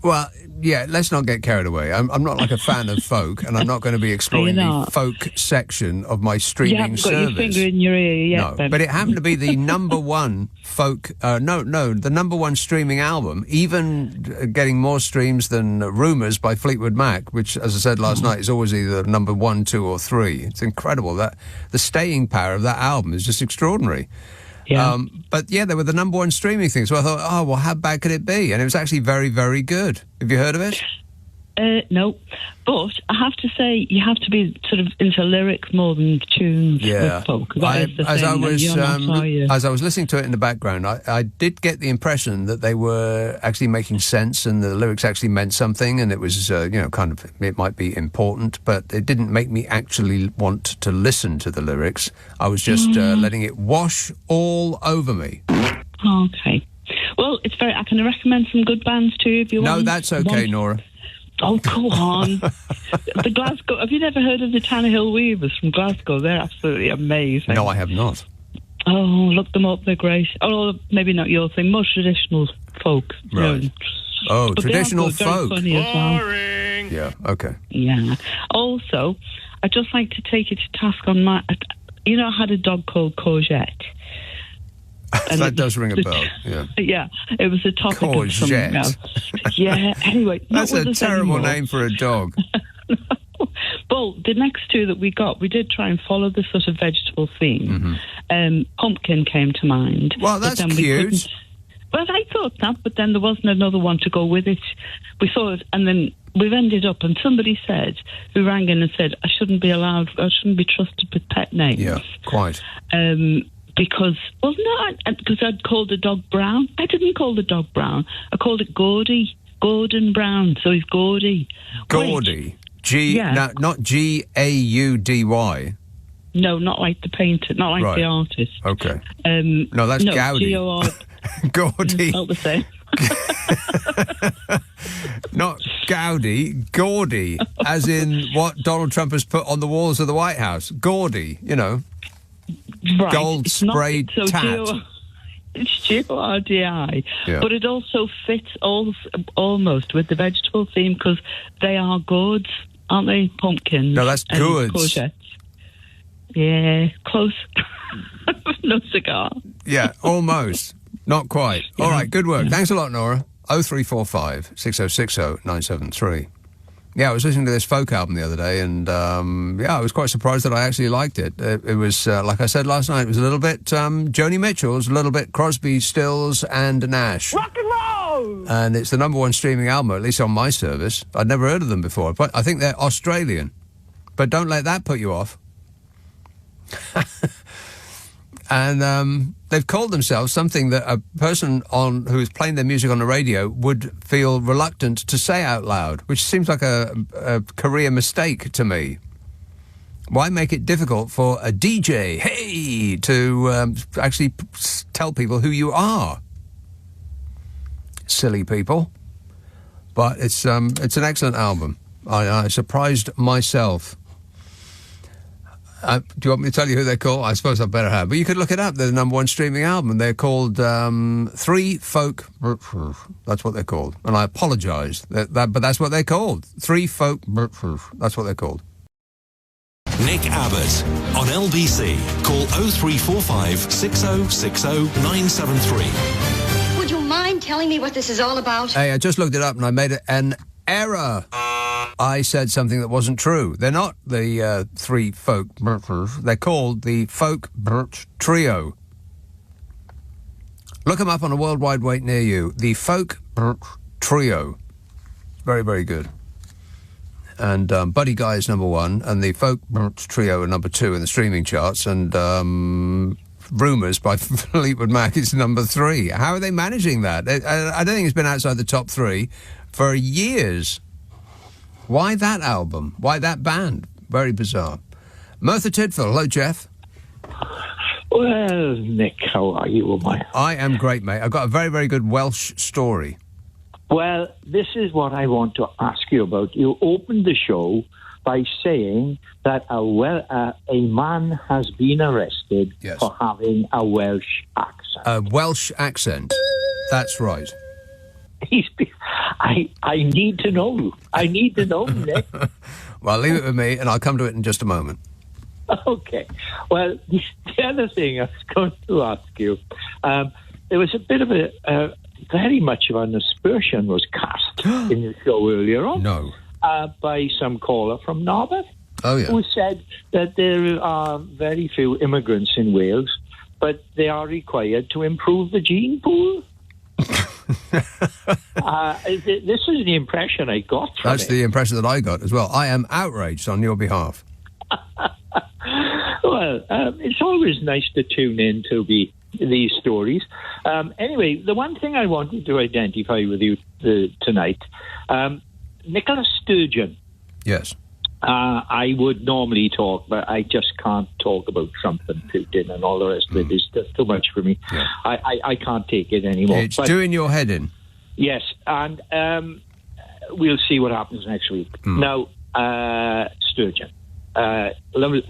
Well, yeah, let's not get carried away. I'm not like a fan of folk, and I'm not going to be exploring the folk section of my streaming service. You haven't got your finger in your ear yet, no, then. But it happened to be the number one folk... the number one streaming album, even getting more streams than Rumours by Fleetwood Mac, which, as I said last night, is always either number 1, 2 or 3. It's incredible. That the staying power of that album is just extraordinary. Yeah. But yeah, they were the number one streaming thing. So I thought, oh, well, how bad could it be? And it was actually very, very good. Have you heard of it? No. But I have to say, you have to be sort of into lyrics more than tunes with folk. As I was listening to it in the background, I did get the impression that they were actually making sense and the lyrics actually meant something, and it was, it might be important, but it didn't make me actually want to listen to the lyrics. I was just letting it wash all over me. Okay. Well, I can recommend some good bands to you if you want. No, that's okay, Nora. Oh, come on. The Glasgow... Have you never heard of the Tannehill Weavers from Glasgow? They're absolutely amazing. No, I have not. Oh, look them up. They're great. Oh, maybe not your thing. More traditional folk. Right. Oh, but traditional they are folk. very funny as well. Boring. Yeah, okay. Yeah. Also, I'd just like to take you to task on my... I had a dog called Courgette. That does ring a bell, yeah. Yeah, it was a topic of something else. Yeah, anyway. That's a terrible name for a dog. Well, the next two that we got, we did try and follow the sort of vegetable theme. Mm-hmm. Pumpkin came to mind. Well, that's cute. Well, I thought that, but then there wasn't another one to go with it. We saw it, and then we've ended up, and somebody who rang in and said, I shouldn't be trusted with pet names. Yeah, quite. Because I'd called the dog Brown. I didn't call the dog Brown. I called it Gordie. Gordon Brown. So he's Gordie. Gordie. Not Gaudy. No, not like the painter, not like the artist. Okay. No, that's Gaudi. Gordie. Not the same. Not Gaudi, Gordie, as in what Donald Trump has put on the walls of the White House. Gordie, Right. Gold sprayed tat. It's Gordi, yeah. But it also fits almost with the vegetable theme because they are gourds, aren't they? Pumpkins. No, that's gourds. Courgettes. Yeah, close. No cigar. Yeah, almost. Not quite. Yeah. All right, good work. Thanks a lot, Nora. 0345 6060 973. Yeah, I was listening to this folk album the other day, and I was quite surprised that I actually liked it. It was, like I said last night, it was a little bit Joni Mitchell's, a little bit Crosby, Stills, and Nash. Rock and roll! And it's the number one streaming album, at least on my service. I'd never heard of them before, but I think they're Australian. But don't let that put you off. And they've called themselves something that a person who is playing their music on the radio would feel reluctant to say out loud, which seems like a career mistake to me. Why make it difficult for a DJ, to actually tell people who you are? Silly people. But it's an excellent album. I surprised myself. Do you want me to tell you who they're called? I suppose I better have. But you could look it up. They're the number one streaming album. They're called Three Folk... That's what they're called. And I apologise. But that's what they're called. Three Folk... That's what they're called. Nick Abbot on LBC. Call 0345 6060 973. Would you mind telling me what this is all about? Hey, I just looked it up and I made an Error. I said something that wasn't true. They're not the three folk birches. They're called the folk birch trio. Look them up on a worldwide weight near you. The folk birch trio. Very, very good. And Buddy Guy is number 1, and the folk birch trio are number 2 in the streaming charts, and Rumours by Fleetwood Mac is number 3. How are they managing that? I don't think it's been outside the top 3 for years. Why that album? Why that band? Very bizarre. Merthyr Tydfil. Hello, Jeff. Well, Nick, how are you, mate? I am great, mate. I've got a very, very good Welsh story. Well, this is what I want to ask you about. You opened the show by saying that a man has been arrested for having a Welsh accent. A Welsh accent. That's right. I need to know. I need to know, Nick. Well, leave it with me, and I'll come to it in just a moment. Okay. Well, the other thing I was going to ask you, there was a bit of very much of an aspersion was cast in the show earlier on. No. By some caller from Narberth. Oh, yeah. Who said that there are very few immigrants in Wales, but they are required to improve the gene pool. This is the impression I got from That's the impression that I got as well. I am outraged on your behalf. Well, it's always nice to tune in to these stories. Anyway, the one thing I wanted to identify with you tonight, Nicola Sturgeon. Yes. I would normally talk, but I just can't talk about Trump and Putin and all the rest of it. It's just too much for me. Yeah. I can't take it anymore. It's doing your head in. Yes, and we'll see what happens next week. Now, Sturgeon. Lovely.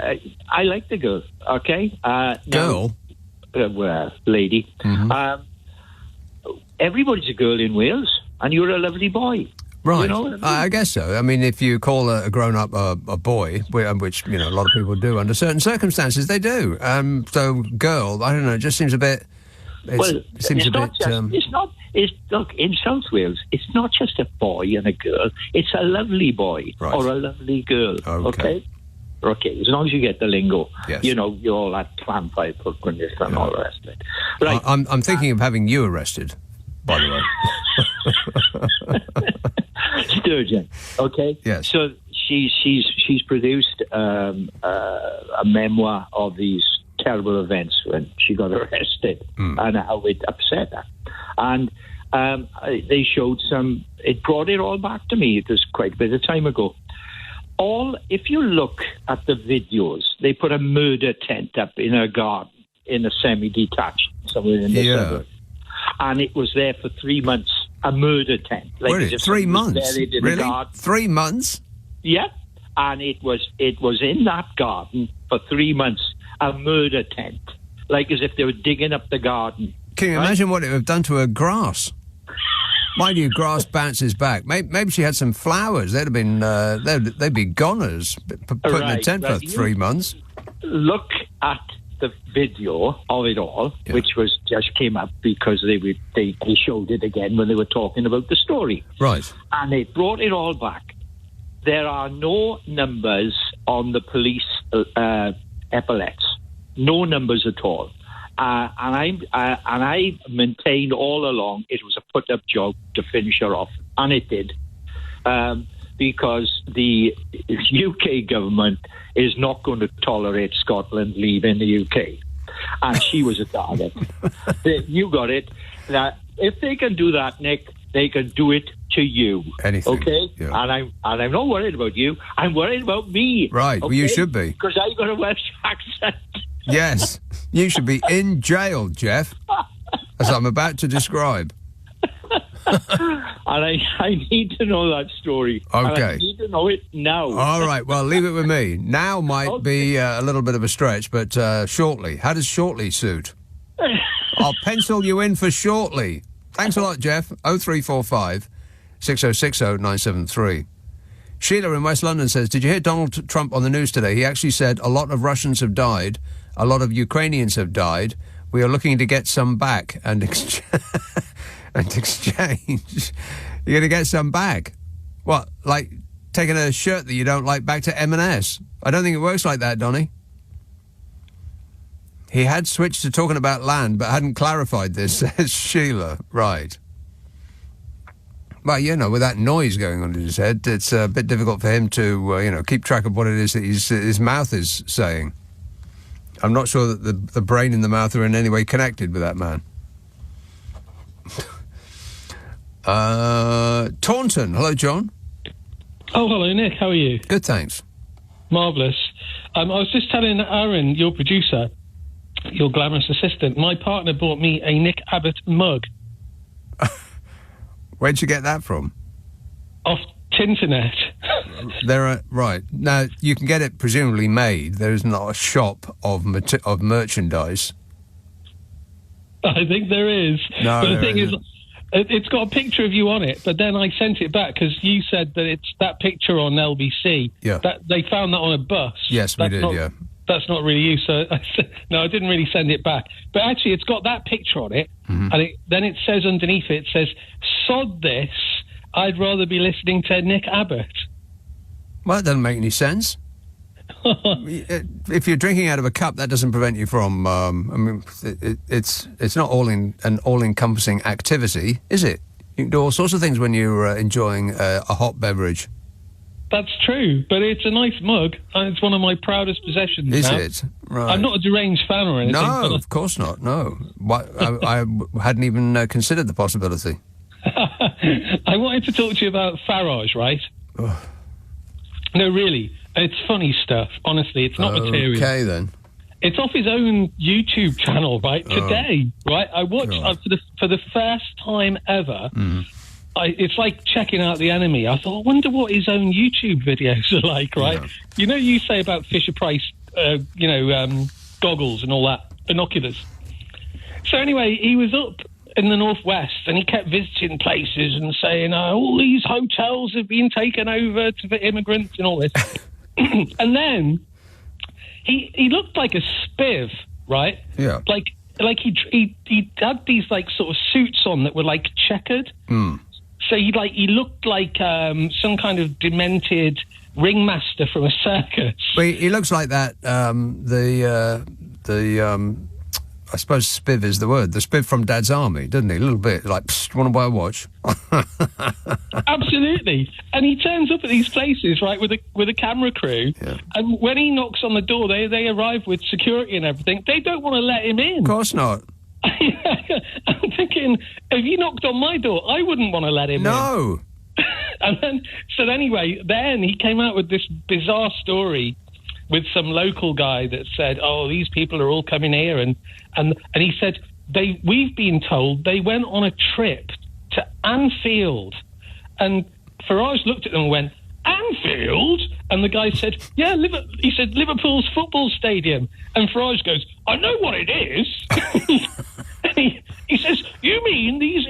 I like the girl, okay? Girl? Well, lady. Mm-hmm. Everybody's a girl in Wales, and you're a lovely boy. Right. You know what I mean? I guess so. I mean, if you call a grown-up a boy, which, a lot of people do under certain circumstances, they do. So, girl, I don't know, it just seems a bit... Look, in South Wales, it's not just a boy and a girl. It's a lovely boy or a lovely girl, okay? Okay, as long as you get the lingo. Yes. You're all that clan fight and all the rest of it. Right. I'm thinking of having you arrested, by the way. Sturgeon, okay? Yes. So she's produced a memoir of these terrible events when she got arrested and how it upset her. And they showed it brought it all back to me. It was quite a bit of time ago. If you look at the videos, they put a murder tent up in her garden in a semi-detached somewhere in the suburbs. And it was there for 3 months, a murder tent. Like 3 months? Really? 3 months? Yeah. And it was in that garden for 3 months, a murder tent. Like as if they were digging up the garden. Can you imagine what it would have done to her grass? Mind you, grass bounces back. Maybe she had some flowers. They'd have been, they'd be goners, putting a tent for 3 months. Look at the video of it all, which just came up because they showed it again when they were talking about the story. Right. And it brought it all back. There are no numbers on the police epaulets. No numbers at all. And I maintained all along it was a put-up job to finish her off, and it did, because the UK government is not going to tolerate Scotland leaving the UK, and she was a target. You got it. Now, if they can do that, Nick, they can do it to you. Anything. Okay? Yeah. And I'm not worried about you. I'm worried about me. Right. Okay? Well, you should be. Because I got a Welsh accent. Yes. You should be in jail, Jeff, as I'm about to describe. And I need to know that story. Okay. And I need to know it now. All right. Well, leave it with me. Now might be a little bit of a stretch, but shortly. How does shortly suit? I'll pencil you in for shortly. Thanks a lot, Jeff. 0345 6060 973. Sheila in West London says, did you hear Donald Trump on the news today? He actually said a lot of Russians have died. A lot of Ukrainians have died. We are looking to get some back and exchange. You're going to get some back. What, like taking a shirt that you don't like back to M&S? I don't think it works like that, Donny. He had switched to talking about land, but hadn't clarified this, says Sheila. Right. Well, with that noise going on in his head, it's a bit difficult for him to, keep track of what it is that his mouth is saying. I'm not sure that the brain and the mouth are in any way connected with that man. Taunton. Hello, John. Oh, hello, Nick. How are you? Good, thanks. Marvellous. I was just telling Aaron, your producer, your glamorous assistant, my partner bought me a Nick Abbot mug. Where'd you get that from? Off Tinternet. Right. Now, you can get it presumably made. There is not a shop of merchandise. I think there is. No, but the thing is, it's got a picture of you on it, but then I sent it back because you said that it's that picture on LBC. Yeah. That they found that on a bus. Yes, we did, yeah. That's not really you, so I didn't really send it back. But actually, it's got that picture on it, and then it says underneath it says, "Sod this, I'd rather be listening to Nick Abbot." Well, that doesn't make any sense. If you're drinking out of a cup, that doesn't prevent you from. It's not an all-encompassing activity, is it? You can do all sorts of things when you're enjoying a hot beverage. That's true, but it's a nice mug. It's one of my proudest possessions. Is now. it? Right. I'm not a deranged fan or anything. No, of course not. No, I hadn't even considered the possibility. I wanted to talk to you about Farage, right? No, really. It's funny stuff. Honestly, it's not material. Okay, then. It's off his own YouTube channel, right? Today, right? I watched for the first time ever. It's like checking out the enemy. I thought, I wonder what his own YouTube videos are like, right? Yeah. You say about Fisher-Price, goggles and all that, binoculars. So anyway, he was up in the northwest and he kept visiting places and saying, all these hotels have been taken over for immigrants and all this. And then he looked like a spiv, right? Yeah. Like he had these like sort of suits on that were like checkered. So he looked like some kind of demented ringmaster from a circus. Well, he looks like that. I suppose spiv is the word. The spiv from Dad's Army, doesn't he? A little bit like, want to buy a watch? Absolutely. And he turns up at these places, right, with a camera crew. Yeah. And when he knocks on the door, they arrive with security and everything. They don't want to let him in. Of course not. I'm thinking, if he knocked on my door, I wouldn't want to let him in. No. And then he came out with this bizarre story with some local guy that said, these people are all coming here. And he said, we've been told they went on a trip to Anfield. And Farage looked at them and went, Anfield? And the guy said, yeah, he said, Liverpool's football stadium. And Farage goes, I know what it is. He says, you mean these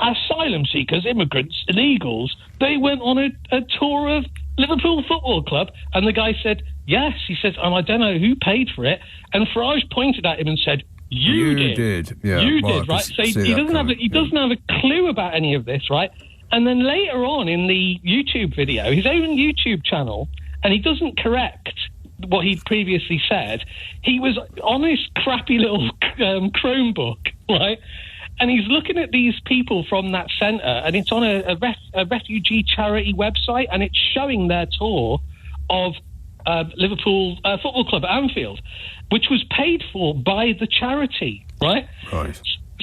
asylum seekers, immigrants, illegals, they went on a tour of Liverpool Football Club? And the guy said, yes. He says, and I don't know who paid for it. And Farage pointed at him and said, you did. Yeah, you did, right? So he doesn't have a clue about any of this, right? And then later on in the YouTube video, his own YouTube channel, and he doesn't correct what he'd previously said, he was on this crappy little Chromebook, right? And he's looking at these people from that centre, and it's on a refugee charity website, and it's showing their tour of Liverpool Football Club at Anfield, which was paid for by the charity, right? Right.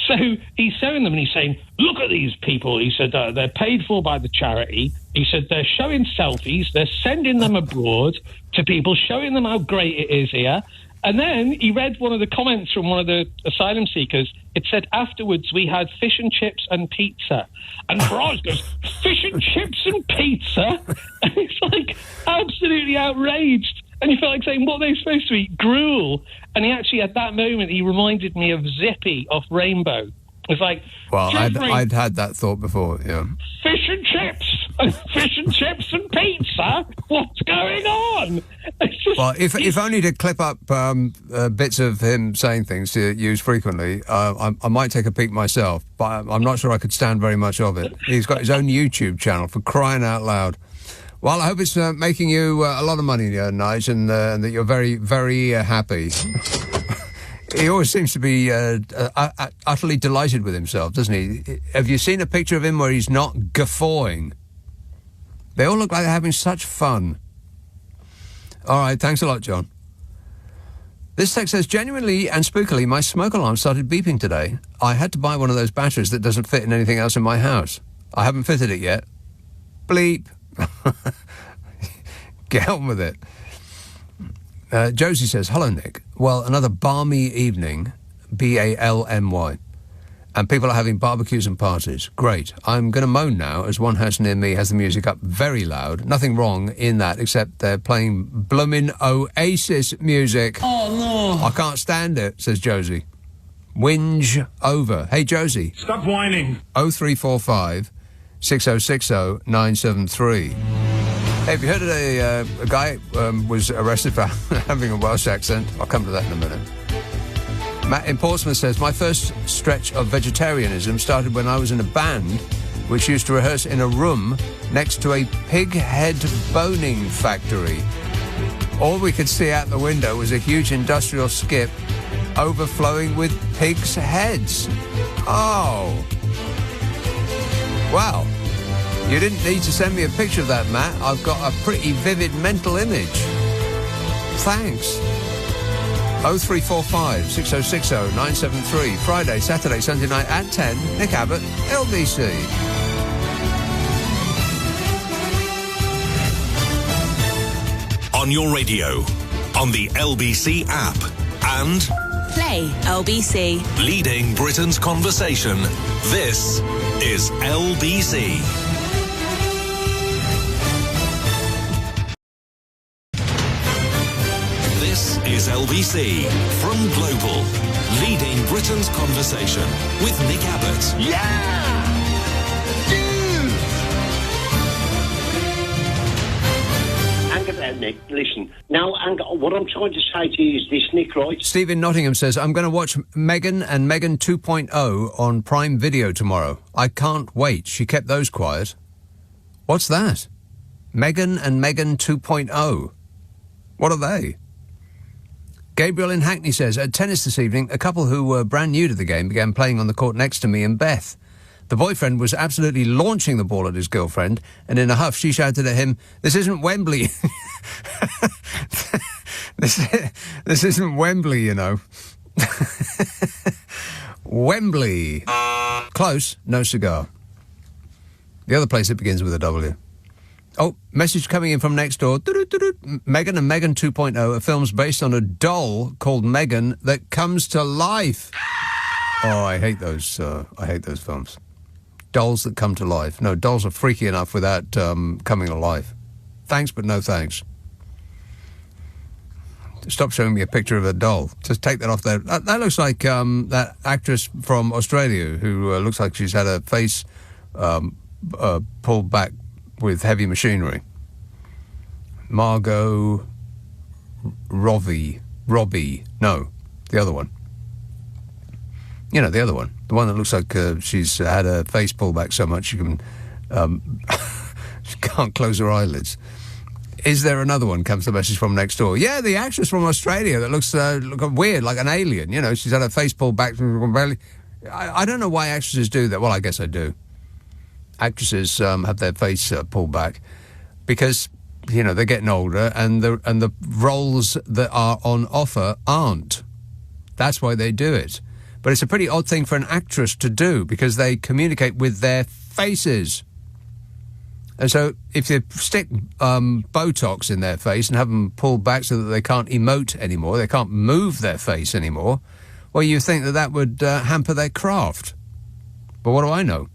So he's showing them and he's saying, look at these people. He said, they're paid for by the charity. He said, they're showing selfies. They're sending them abroad to people, showing them how great it is here. And then he read one of the comments from one of the asylum seekers. It said, afterwards, we had fish and chips and pizza. And Farage goes, fish and chips and pizza? And it's like absolutely outraged. And he felt like saying, what are they supposed to eat? Gruel. And he actually, at that moment, he reminded me of Zippy off Rainbow. It's like... Well, I'd had that thought before, yeah. Fish and chips and pizza? What's going on? It's just Well, if only to clip up bits of him saying things to use frequently, I might take a peek myself, but I'm not sure I could stand very much of it. He's got his own YouTube channel, for crying out loud. Well, I hope it's making you a lot of money, Nigel, and that you're very, very happy. He always seems to be utterly delighted with himself, doesn't he? Have you seen a picture of him where he's not guffawing? They all look like they're having such fun. All right, thanks a lot, John. This text says, genuinely and spookily, my smoke alarm started beeping today. I had to buy one of those batteries that doesn't fit in anything else in my house. I haven't fitted it yet. Bleep. Get on with it. Josie says, hello, Nick. Well, another balmy evening, B-A-L-M-Y. And people are having barbecues and parties. Great. I'm going to moan now, as one house near me has the music up very loud. Nothing wrong in that, except they're playing bloomin' Oasis music. Oh, no. I can't stand it, says Josie. Whinge over. Hey, Josie. Stop whining. 0345 6060 973. Hey, have you heard of a guy was arrested for having a Welsh accent? I'll come to that in a minute. Matt in Portsmouth says, my first stretch of vegetarianism started when I was in a band which used to rehearse in a room next to a pig head boning factory. All we could see out the window was a huge industrial skip overflowing with pigs' heads. Oh. Wow. You didn't need to send me a picture of that, Matt. I've got a pretty vivid mental image. Thanks. 0345 6060 973. Friday, Saturday, Sunday night at 10. Nick Abbot, LBC. On your radio, on the LBC app, and Play LBC. leading Britain's conversation. This is LBC. This is LBC from Global, leading Britain's conversation with Nick Abbot. Yeah! Dude! Hang about, Nick. Listen. Now, what I'm trying to say to you is this, Nick, right? Steve in Nottingham says, I'm going to watch Meghan and Meghan 2.0 on Prime Video tomorrow. I can't wait. She kept those quiet. What's that? Meghan and Meghan 2.0. What are they? Gabriel in Hackney says, at tennis this evening, a couple who were brand new to the game began playing on the court next to me and Beth. The boyfriend was absolutely launching the ball at his girlfriend, and in a huff she shouted at him, this isn't Wembley. This isn't Wembley, you know. Wembley. Close, no cigar. The other place that begins with a W. Oh, message coming in from next door. Meghan and Meghan 2.0 are films based on a doll called Meghan that comes to life. Oh, I hate those. I hate those films. Dolls that come to life. No, dolls are freaky enough without coming to life. Thanks, but no thanks. Stop showing me a picture of a doll. Just take that off there. That looks like that actress from Australia who looks like she's had her face pulled back with heavy machinery. Margot Robbie. No, the other one. You know, the other one. The one that looks like she's had her face pulled back so much she can she can't close her eyelids. Is there another one? Comes the message from next door. Yeah, the actress from Australia that looks weird, like an alien. You know, she's had her face pulled back. I don't know why actresses do that. Well, I guess I do. Actresses have their face pulled back because, you know, they're getting older and the roles that are on offer aren't. That's why they do it. But it's a pretty odd thing for an actress to do because they communicate with their faces. And so if you stick Botox in their face and have them pulled back so that they can't emote anymore, they can't move their face anymore, well, you think that would hamper their craft. But what do I know?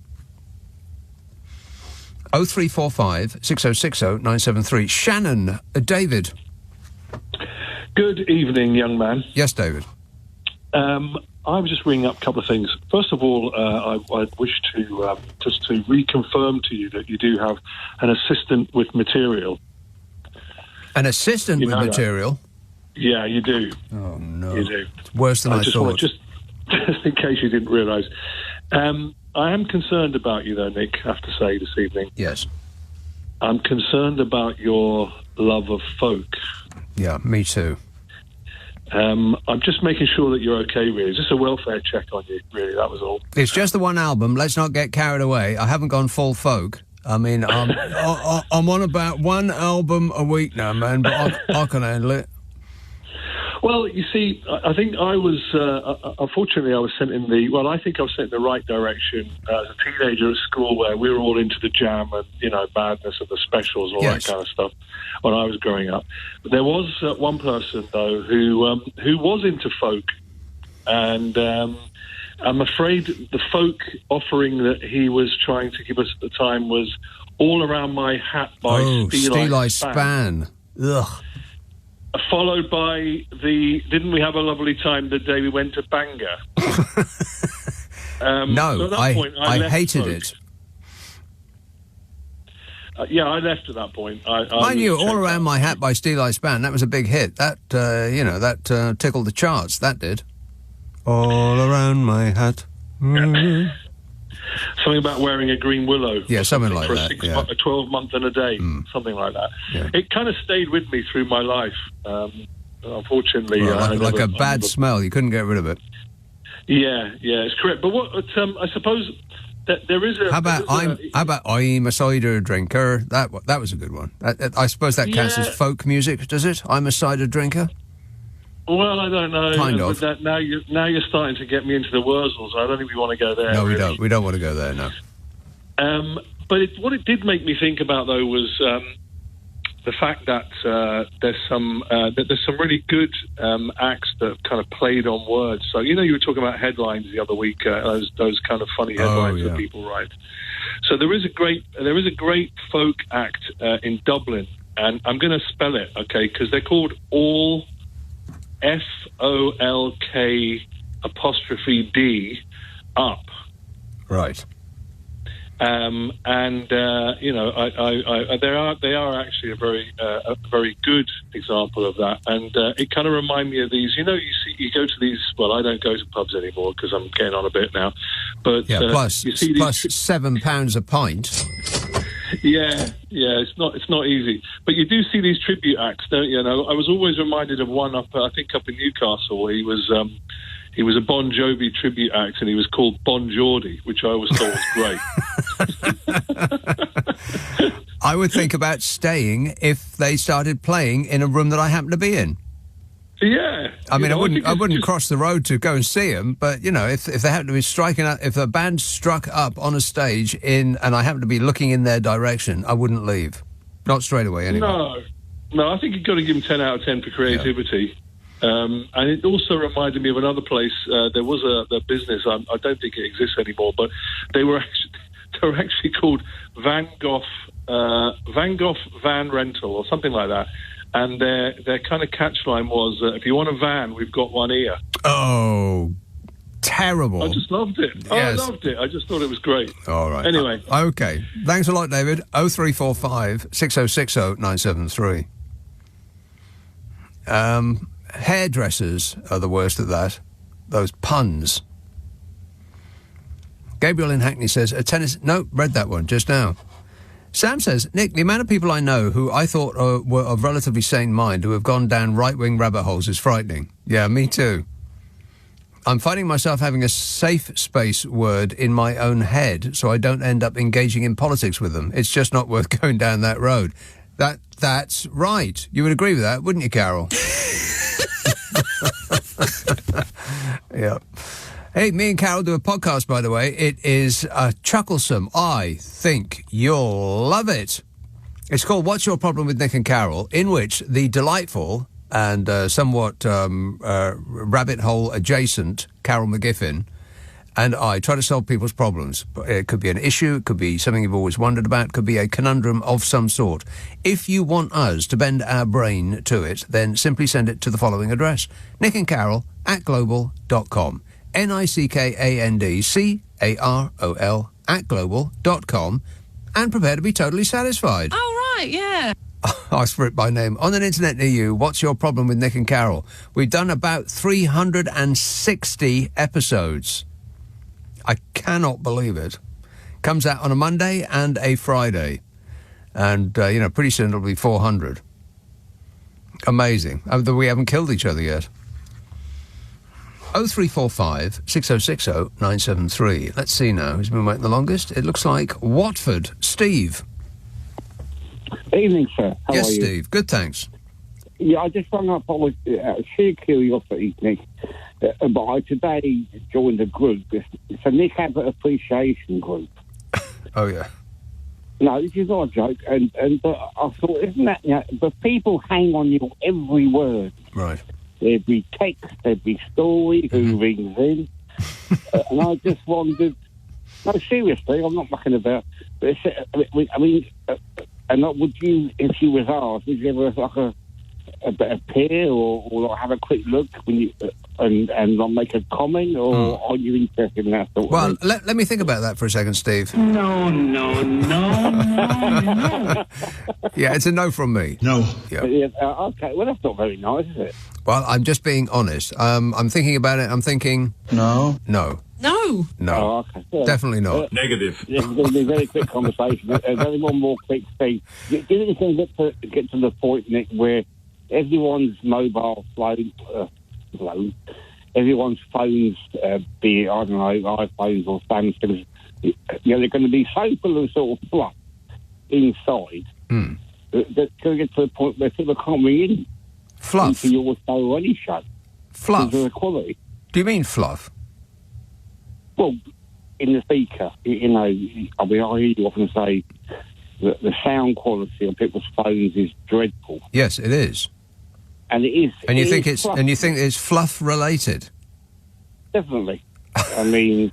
0345 6060 973. Shannon, David. Good evening, young man. Yes, David. I was just ringing up a couple of things. First of all, I wish to just to reconfirm to you that you do have an assistant with material. An assistant with material? Yeah, you do. Oh, no. You do. It's worse than I thought. Just in case you didn't realise. I am concerned about you, though, Nick, I have to say, this evening. Yes. I'm concerned about your love of folk. Yeah, me too. I'm just making sure that you're okay, really. It's just a welfare check on you, really, that was all. It's just the one album. Let's not get carried away. I haven't gone full folk. I mean, I'm on about one album a week now, man, but I can handle it. Well, you see, I think I was, unfortunately, I was sent in the, I think I was sent in the right direction as a teenager at school where we were all into the Jam and, madness and the specials and all that kind of stuff when I was growing up. But there was one person, though, who was into folk. And I'm afraid the folk offering that he was trying to give us at the time was All Around My Hat by Steeleye Span. Ugh. Followed by Didn't We Have a Lovely Time the Day We Went to Bangor? No, so I hated it. I left at that point. Mind you, All Around My Hat by Steeleye Span, that was a big hit. That, that tickled the charts. That did. All Around My Hat. Something about wearing a green willow. Yeah, something like for that. A 12-month and a day, something like that. Yeah. It kind of stayed with me through my life. Unfortunately, like a bad smell. You couldn't get rid of it. Yeah, it's correct. But what I suppose that there is a. How about I'm a cider drinker? That was a good one. I suppose that counts as folk music, does it? I'm a cider drinker. Well, I don't know. Kind of. But now you're starting to get me into the Wurzels. I don't think we want to go there. No, we really. don't. We don't want to go there, no. But what it did make me think about, though, was the fact that there's some really good acts that kind of played on words. So you were talking about headlines the other week, those kind of funny headlines that people write. So there is a great folk act in Dublin, and I'm going to spell it, okay, because they're called All. FOLK''D up. Right. They are actually a very good example of that, and it kind of reminds me of these. You go to these. Well, I don't go to pubs anymore because I'm getting on a bit now. But plus you see plus £7 a pint. Yeah, it's not easy. But you do see these tribute acts, don't you? And I was always reminded of one up in Newcastle where he was a Bon Jovi tribute act, and he was called Bon Jordi, which I always thought was great. I would think about staying if they started playing in a room that I happen to be in. Yeah. I mean, I wouldn't cross the road to go and see them, but, if they happen to be striking up, if the band struck up on a stage and I happen to be looking in their direction, I wouldn't leave. Not straight away, anyway. No, I think you've got to give them 10 out of 10 for creativity. Yeah. And it also reminded me of another place. There was a business, I don't think it exists anymore, but they were actually called Van Gogh Van Rental or something like that. And their kind of catchline was, if you want a van, we've got one here. Oh, terrible. I just loved it. Yes. I loved it. I just thought it was great. All right. Anyway. Okay. Thanks a lot, David. 0345 6060 973. Hairdressers are the worst at that. Those puns. Gabriel in Hackney says, read that one just now. Sam says, Nick, the amount of people I know who I thought were of relatively sane mind who have gone down right-wing rabbit holes is frightening. Yeah, me too. I'm finding myself having a safe space word in my own head so I don't end up engaging in politics with them. It's just not worth going down that road. That's right. You would agree with that, wouldn't you, Carol? Yeah. Hey, me and Carol do a podcast, by the way. It is chucklesome. I think you'll love it. It's called What's Your Problem with Nick and Carol, in which the delightful and somewhat rabbit hole adjacent Carol McGiffin and I try to solve people's problems. It could be an issue, it could be something you've always wondered about, it could be a conundrum of some sort. If you want us to bend our brain to it, then simply send it to the following address, nickandcarol@global.com. nickandcarol@global.com, and prepare to be totally satisfied. Oh, right, yeah. Ask for it by name. On an internet near you, what's your problem with Nick and Carol? We've done about 360 episodes. I cannot believe it. Comes out on a Monday and a Friday. And, pretty soon it'll be 400. Amazing. We haven't killed each other yet. 0345 6060 973. Let's see now who's been waiting the longest. It looks like Watford. Steve. Evening, sir. How yes, are you? Steve. Good, thanks. Yeah, I just rang up with sheer curiosity, Nick. But I today joined a group. It's a Nick Abbot appreciation group. Oh, yeah. No, this is not a joke. And I thought, isn't that... but people hang on your every word. Right. Every text, every story, who rings in. And I just wondered... No, seriously, I'm not mucking about. But would you, if you was asked, would you ever like a peer or like have a quick look when you and not make a comment, or are you interested in that sort of thing? Let me think about that for a second, Steve. No. Yeah, it's a no from me. No. Yeah. Okay, well, that's not very nice, is it? Well, I'm just being honest. I'm thinking about it. I'm thinking... No. No. Oh, okay. Yeah. Definitely not. Negative. Yeah, it's going to be a very quick conversation. Only one more quick thing. Do you think it's going to get to the point, Nick, where everyone's mobile phone, everyone's phones, be it, I don't know, iPhones or Samsungs, they're going to be so full of sort of fluff inside that it's going to get to the point where people can't ring in. Fluff? Into your show or any show. Fluff? Because of the quality. Do you mean fluff? Well, in the speaker, I hear you often say that the sound quality on people's phones is dreadful. Yes, it is. And it is. And you think it's fluff related? Definitely. I mean.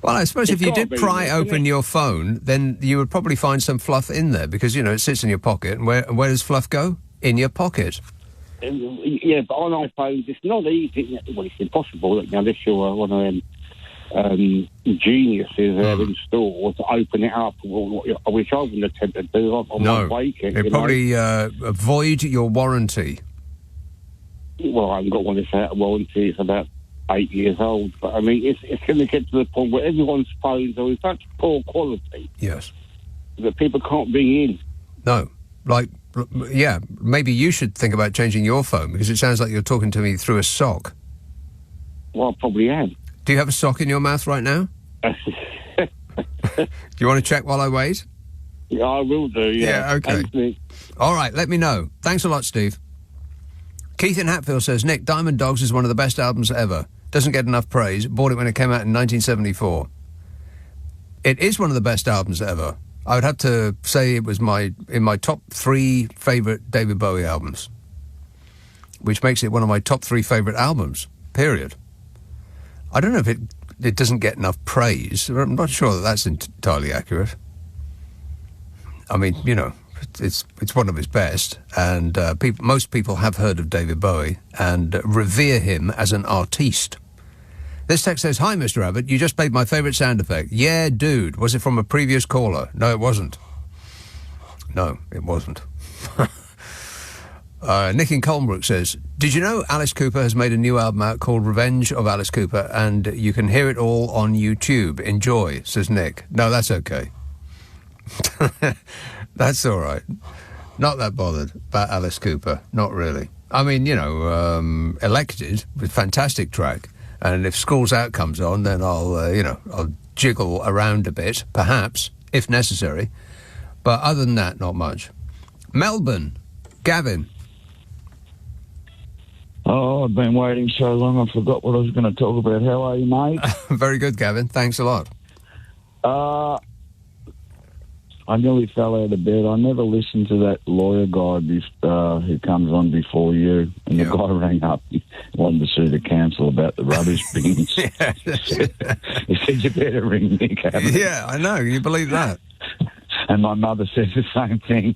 Well, I suppose if you did pry open your phone, then you would probably find some fluff in there because it sits in your pocket. And where does fluff go? In your pocket. Yeah, but on iPhones, it's not easy. Well, it's impossible unless you're one of them geniuses there in store to open it up, which I wouldn't attempt to do. I might break it. It'd probably void your warranty. Well, I haven't got one that's out of warranty. It's about 8 years old. But, I mean, it's going to get to the point where everyone's phones are in such poor quality. Yes. That people can't ring in. No. Maybe you should think about changing your phone because it sounds like you're talking to me through a sock. Well, I probably am. Do you have a sock in your mouth right now? Do you want to check while I wait? Yeah, I will do, yeah. Okay. Thanks, all right, let me know. Thanks a lot, Steve. Keith in Hatfield says, Nick, Diamond Dogs is one of the best albums ever. Doesn't get enough praise. Bought it when it came out in 1974. It is one of the best albums ever. I would have to say it was in my top 3 favourite David Bowie albums, which makes it one of my top 3 favourite albums, period. I don't know if it doesn't get enough praise. I'm not sure that that's entirely accurate. I mean, it's one of his best, and most people have heard of David Bowie and revere him as an artiste. This text says, "Hi, Mr. Abbott, you just played my favourite sound effect. Yeah, dude. Was it from a previous caller? No, it wasn't. No, it wasn't." Nick in Colnbrook says, "Did you know Alice Cooper has made a new album out called Revenge of Alice Cooper, and you can hear it all on YouTube. Enjoy," says Nick. No, that's okay. That's all right. Not that bothered about Alice Cooper. Not really. I mean, Elected, with fantastic track. And if School's Out comes on, then I'll jiggle around a bit, perhaps, if necessary. But other than that, not much. Melbourne, Gavin. Oh, I've been waiting so long I forgot what I was going to talk about. How are you, mate? Very good, Gavin. Thanks a lot. I nearly fell out of bed. I never listened to that lawyer guy who comes on before you. And the guy rang up. He wanted to sue the council about the rubbish bins. He said, you better ring Nick Abbott. Yeah, I know. Can you believe that? And my mother said the same thing.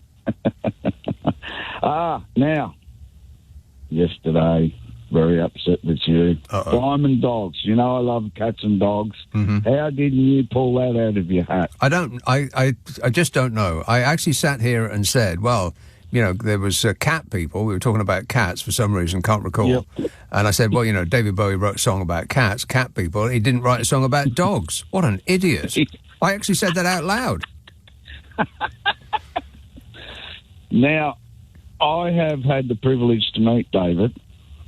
Now, yesterday, very upset with you. Uh-oh. Diamond dogs. You know I love cats and dogs. How didn't you pull that out of your hat? I just don't know. I actually sat here and said, well, you know, there was cat people. We were talking about cats for some reason, can't recall. Yep. And I said, well, you know, David Bowie wrote a song about cats, cat people. He didn't write a song about dogs. What an idiot. I actually said that out loud. Now, I have had the privilege to meet David.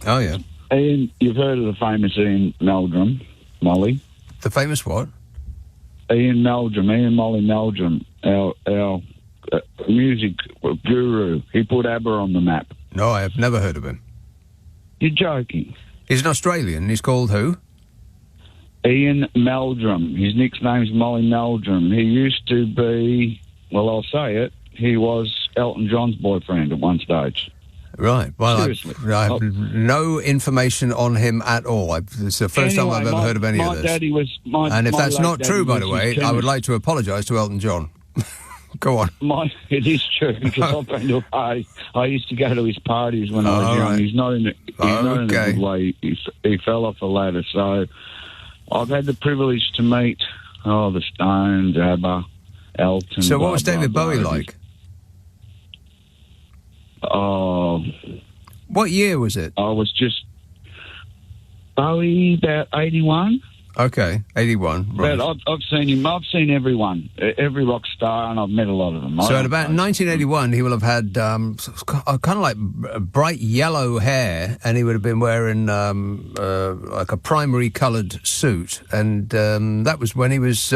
Oh, yeah. Ian, you've heard of the famous Ian Meldrum, Molly? The famous what? Ian Molly Meldrum, our music guru. He put Abbot on the map. No, I have never heard of him. You're joking. He's an Australian. He's called who? Ian Meldrum. His nickname's Molly Meldrum. He used to be, well, I'll say it, he was Elton John's boyfriend at one stage. Right. Well, Seriously. I have no information on him at all. It's the first time I've ever heard of any of this. Daddy was, and if my that's late not daddy true, by was the his way, I tenant. would like to apologise to Elton John. Go on. It is true, because I've been to I used to go to his parties when I was young. Right. He's not in a good way. He fell off a ladder. So I've had the privilege to meet, the Stones, ABBA, Elton. So what was David Bowie like? What year was it? I was just Bowie, about 81. Okay, 81. Right. But I've seen him. I've seen everyone, every rock star, and I've met a lot of them. So at about 1981, he will have had kind of like bright yellow hair, and he would have been wearing like a primary coloured suit, and that was when he was.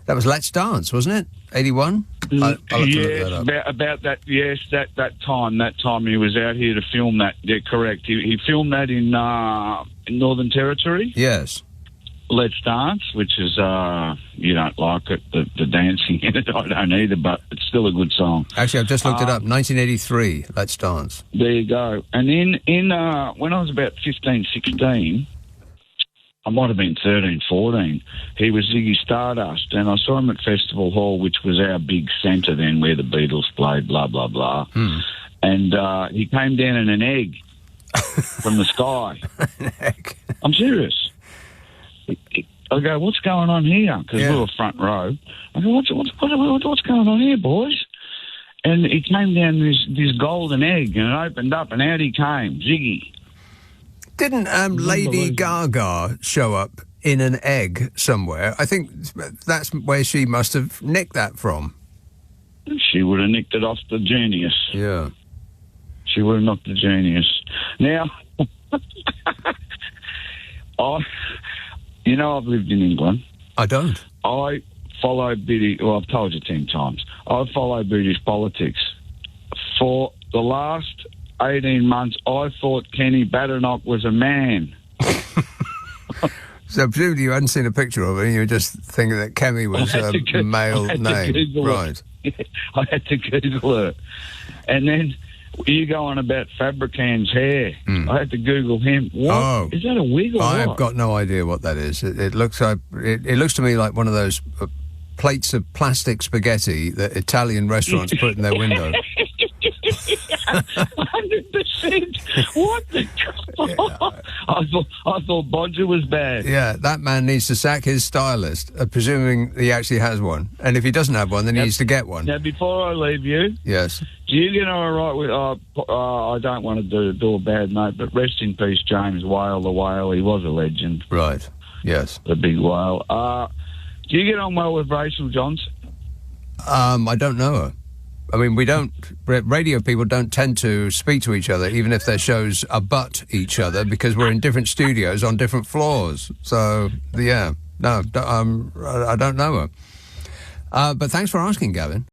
That was Let's Dance, wasn't it? 81. I'll have to look that up. About that. Yes, that time. That time he was out here to film that. Yeah, correct. He filmed that in Northern Territory. Yes. Let's Dance, which is you don't like it, the dancing in it. I don't either, but it's still a good song. Actually, I've just looked it up. 1983. Let's Dance. There you go. And in when I was about 15, 16. I might have been 13, 14. He was Ziggy Stardust, and I saw him at Festival Hall, which was our big centre then, where the Beatles played, blah, blah, blah. And he came down in an egg from the sky. An egg? I'm serious. I go, what's going on here? Because we were front row. I go, what's going on here, boys? And he came down this golden egg, and it opened up, and out he came, Ziggy. Didn't Lady Gaga show up in an egg somewhere? I think that's where she must have nicked that from. She would have nicked it off the Genius. Yeah. She would have knocked the Genius. Now, I've lived in England. I don't. I follow British... Well, I've told you 10 times. I follow British politics. For the last 18 months, I thought Kenny Badenoch was a man. So presumably you hadn't seen a picture of it, you were just thinking that Kemi was a male name. Right. I had to Google it. And then you go on about Fabricant's hair. I had to Google him. What? Oh. Is that a wig or I've what? got no idea what that is. It looks like it looks to me like one of those plates of plastic spaghetti that Italian restaurants put in their window. 100%. What the? I thought Bodger was bad. Yeah, that man needs to sack his stylist, presuming he actually has one. And if he doesn't have one, then he needs to get one. Now, before I leave you, yes, do you get all right with? I don't want to do a bad note, but rest in peace, James Whale, the whale. He was a legend. Right. Yes. The big whale. Do you get on well with Rachel Johns? I don't know her. I mean, we don't... Radio people don't tend to speak to each other, even if their shows abut each other, because we're in different studios on different floors. So, yeah. No, I don't know her. But thanks for asking, Gavin.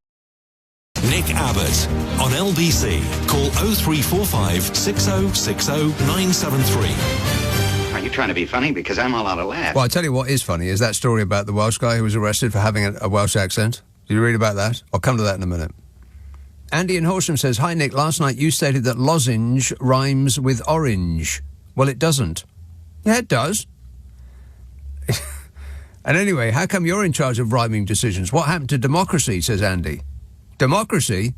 Nick Abbott on LBC. Call 0345 6060 973. Are you trying to be funny? Because I'm all out of laughs. Well, I tell you what is funny is that story about the Welsh guy who was arrested for having a Welsh accent. Did you read about that? I'll come to that in a minute. Andy in Horsham says, "Hi, Nick. Last night you stated that lozenge rhymes with orange. Well, it doesn't." Yeah, it does. And anyway, how come you're in charge of rhyming decisions? What happened to democracy, says Andy. Democracy?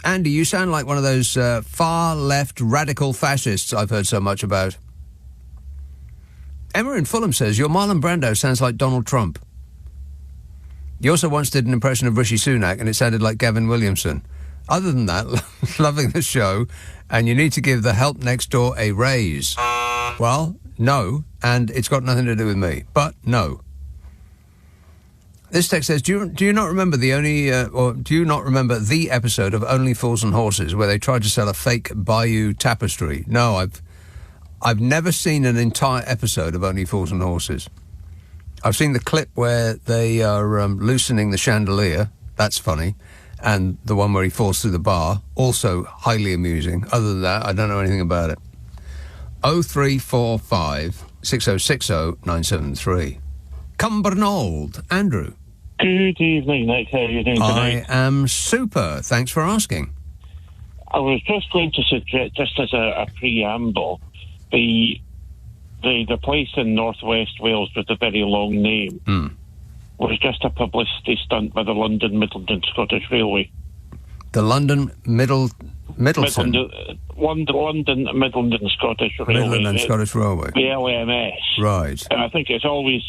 Andy, you sound like one of those far-left radical fascists I've heard so much about. Emma in Fulham says, your Marlon Brando sounds like Donald Trump. You also once did an impression of Rishi Sunak, and it sounded like Gavin Williamson. Other than that, loving the show, and you need to give the help next door a raise. Well, no, and it's got nothing to do with me, but no. This text says, do you not remember the episode of Only Fools and Horses where they tried to sell a fake Bayeux tapestry? No, I've never seen an entire episode of Only Fools and Horses. I've seen the clip where they are loosening the chandelier. That's funny. And the one where he falls through the bar, also highly amusing. Other than that, I don't know anything about it. 0345 6060 973. Cumbernauld. Andrew. Good evening, Nick. How are you doing tonight? I am super. Thanks for asking. I was just going to suggest, just as a preamble, the place in northwest Wales with a very long name was just a publicity stunt by the London Midland Scottish Railway. The London Middleton? London Midland and Scottish Railway. Midland and Scottish Railway. The LMS. Right. And I think it's always,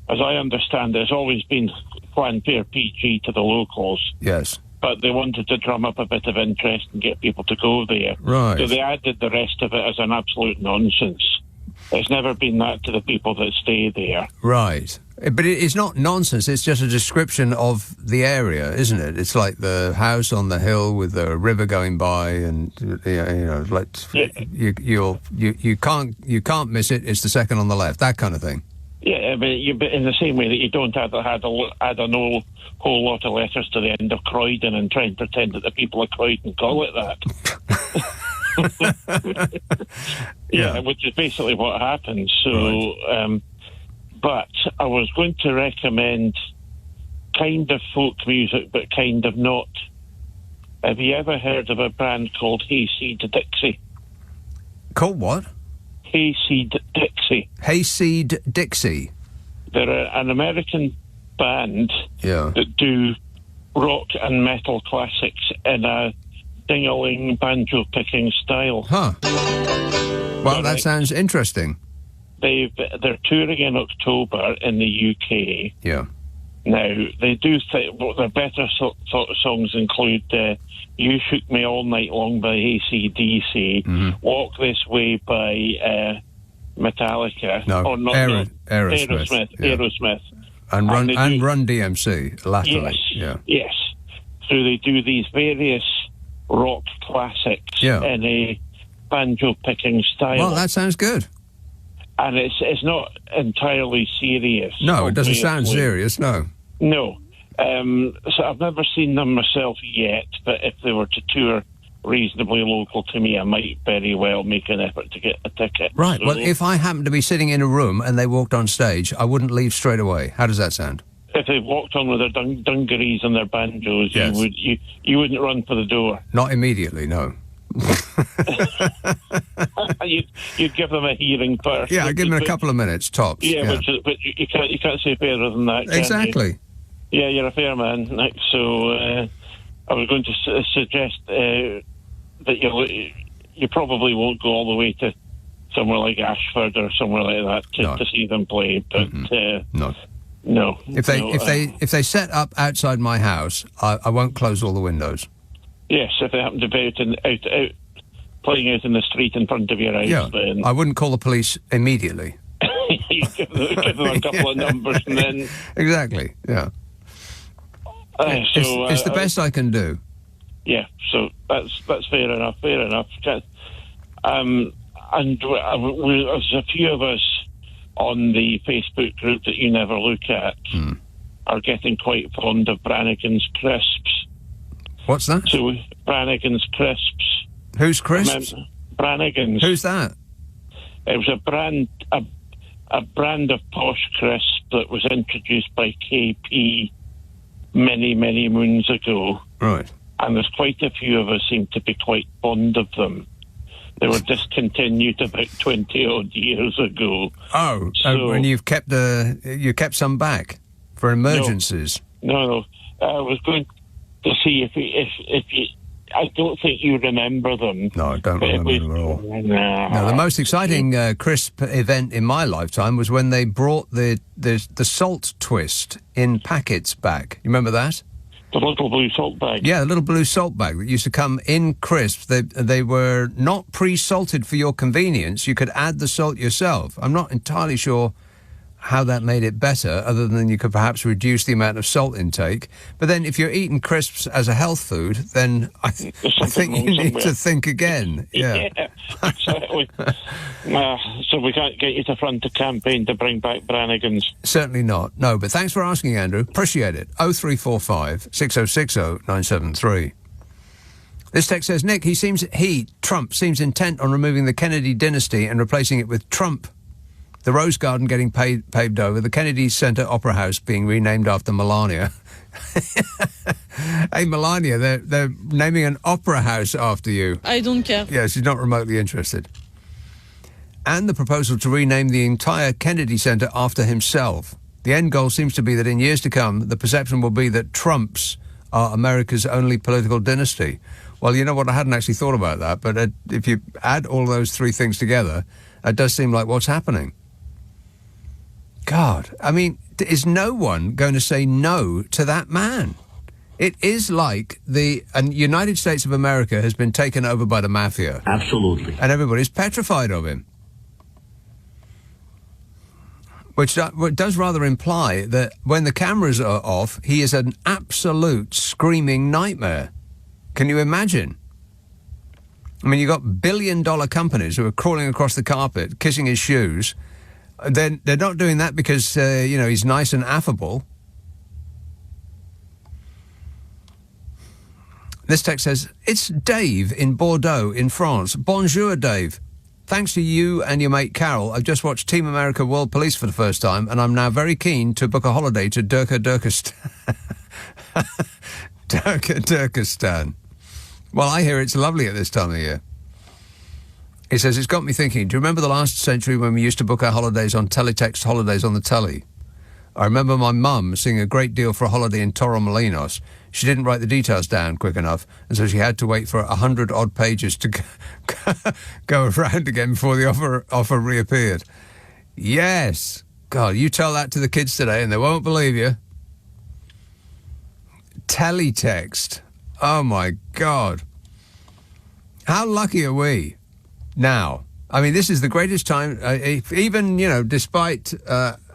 as I understand it, it's always been fanfare PG to the locals. Yes. But they wanted to drum up a bit of interest and get people to go there. Right. So they added the rest of it as an absolute nonsense. It's never been that to the people that stay there. Right. But it's not nonsense, it's just a description of the area, isn't it? It's like the house on the hill with the river going by and, like, you can't miss it, it's the second on the left, that kind of thing. Yeah, but in the same way that you don't add a whole lot of letters to the end of Croydon and try and pretend that the people of Croydon call it that. Yeah, which is basically what happens. So, right. But I was going to recommend kind of folk music, but kind of not. Have you ever heard of a band called Hayseed Dixie? Called what? Hayseed Dixie. Hayseed Dixie. They're an American band that do rock and metal classics in a ding-a-ling banjo-picking style. Huh. Well, that sounds interesting. They're touring in October in the UK. Yeah. Now, they do their better sort of songs include You Shook Me All Night Long by AC/DC, Walk This Way by Metallica. Aerosmith. Aerosmith. And Run DMC, latterly. Yes. So they do these various rock classics in a banjo-picking style. Well, that sounds good. And it's not entirely serious. No, it doesn't sound serious, no. No. So I've never seen them myself yet, but if they were to tour reasonably local to me, I might very well make an effort to get a ticket. Right, So well, if I happened to be sitting in a room and they walked on stage, I wouldn't leave straight away. How does that sound? If they walked on with their dungarees and their banjos, you wouldn't run for the door. Not immediately, no. You'd give them a hearing first. Yeah, I'd give them a couple of minutes, tops. Yeah. But you can't say fairer than that, can exactly. you? Yeah, you're a fair man, Nick. So I was going to suggest that you probably won't go all the way to somewhere like Ashford or somewhere like that to see them play. But no. If they set up outside my house, I won't close all the windows. Yes, if they happen to be out playing out in the street in front of your house, then I wouldn't call the police immediately. You give them a couple of numbers and then exactly. Yeah. It's the best I can do. Yeah, so that's fair enough. And there's a few of us on the Facebook group that you never look at are getting quite fond of Brannigan's crisps. What's that? So Brannigan's crisps. Whose crisps? Brannigan's. Who's that? It was a brand of posh crisp that was introduced by KP many, many moons ago. Right. And there's quite a few of us seem to be quite fond of them. They were discontinued about 20 odd years ago. Oh, and you kept some back for emergencies. No. I was going to see if you I don't think you remember them. No, I don't remember them at all. No, the most exciting crisp event in my lifetime was when they brought the salt twist in packets back. You remember that? The little blue salt bag. Yeah, the little blue salt bag that used to come in crisps. They were not pre-salted for your convenience. You could add the salt yourself. I'm not entirely sure how that made it better, other than you could perhaps reduce the amount of salt intake. But then if you're eating crisps as a health food, then I think you need to think again. Yeah. Exactly. So we can't get you to front a campaign to bring back Brannigan's. Certainly not. No, but thanks for asking, Andrew. Appreciate it. 0345 6060 973. This text says, Nick, Trump seems intent on removing the Kennedy dynasty and replacing it with Trump. The Rose Garden getting paved over, the Kennedy Center Opera House being renamed after Melania. Hey, Melania, they're naming an opera house after you. I don't care. Yeah, she's not remotely interested. And the proposal to rename the entire Kennedy Center after himself. The end goal seems to be that in years to come, the perception will be that Trumps are America's only political dynasty. Well, you know what? I hadn't actually thought about that, but if you add all those three things together, it does seem like what's happening. God, I mean, is no one going to say no to that man? It is like the United States of America has been taken over by the mafia. Absolutely. And everybody's petrified of him. Which does rather imply that when the cameras are off, he is an absolute screaming nightmare. Can you imagine? I mean, you've got billion-dollar companies who are crawling across the carpet, kissing his shoes. They're not doing that because, he's nice and affable. This text says, it's Dave in Bordeaux in France. Bonjour, Dave. Thanks to you and your mate Carol, I've just watched Team America World Police for the first time, and I'm now very keen to book a holiday to Turkestan. Well, I hear it's lovely at this time of year. He says, it's got me thinking, do you remember the last century when we used to book our holidays on teletext holidays on the telly? I remember my mum seeing a great deal for a holiday in Torremolinos. She didn't write the details down quick enough, and so she had to wait for 100-odd pages to go around again before the offer reappeared. Yes. God, you tell that to the kids today and they won't believe you. Teletext. Oh, my God. How lucky are we now? I mean, this is the greatest time, even, despite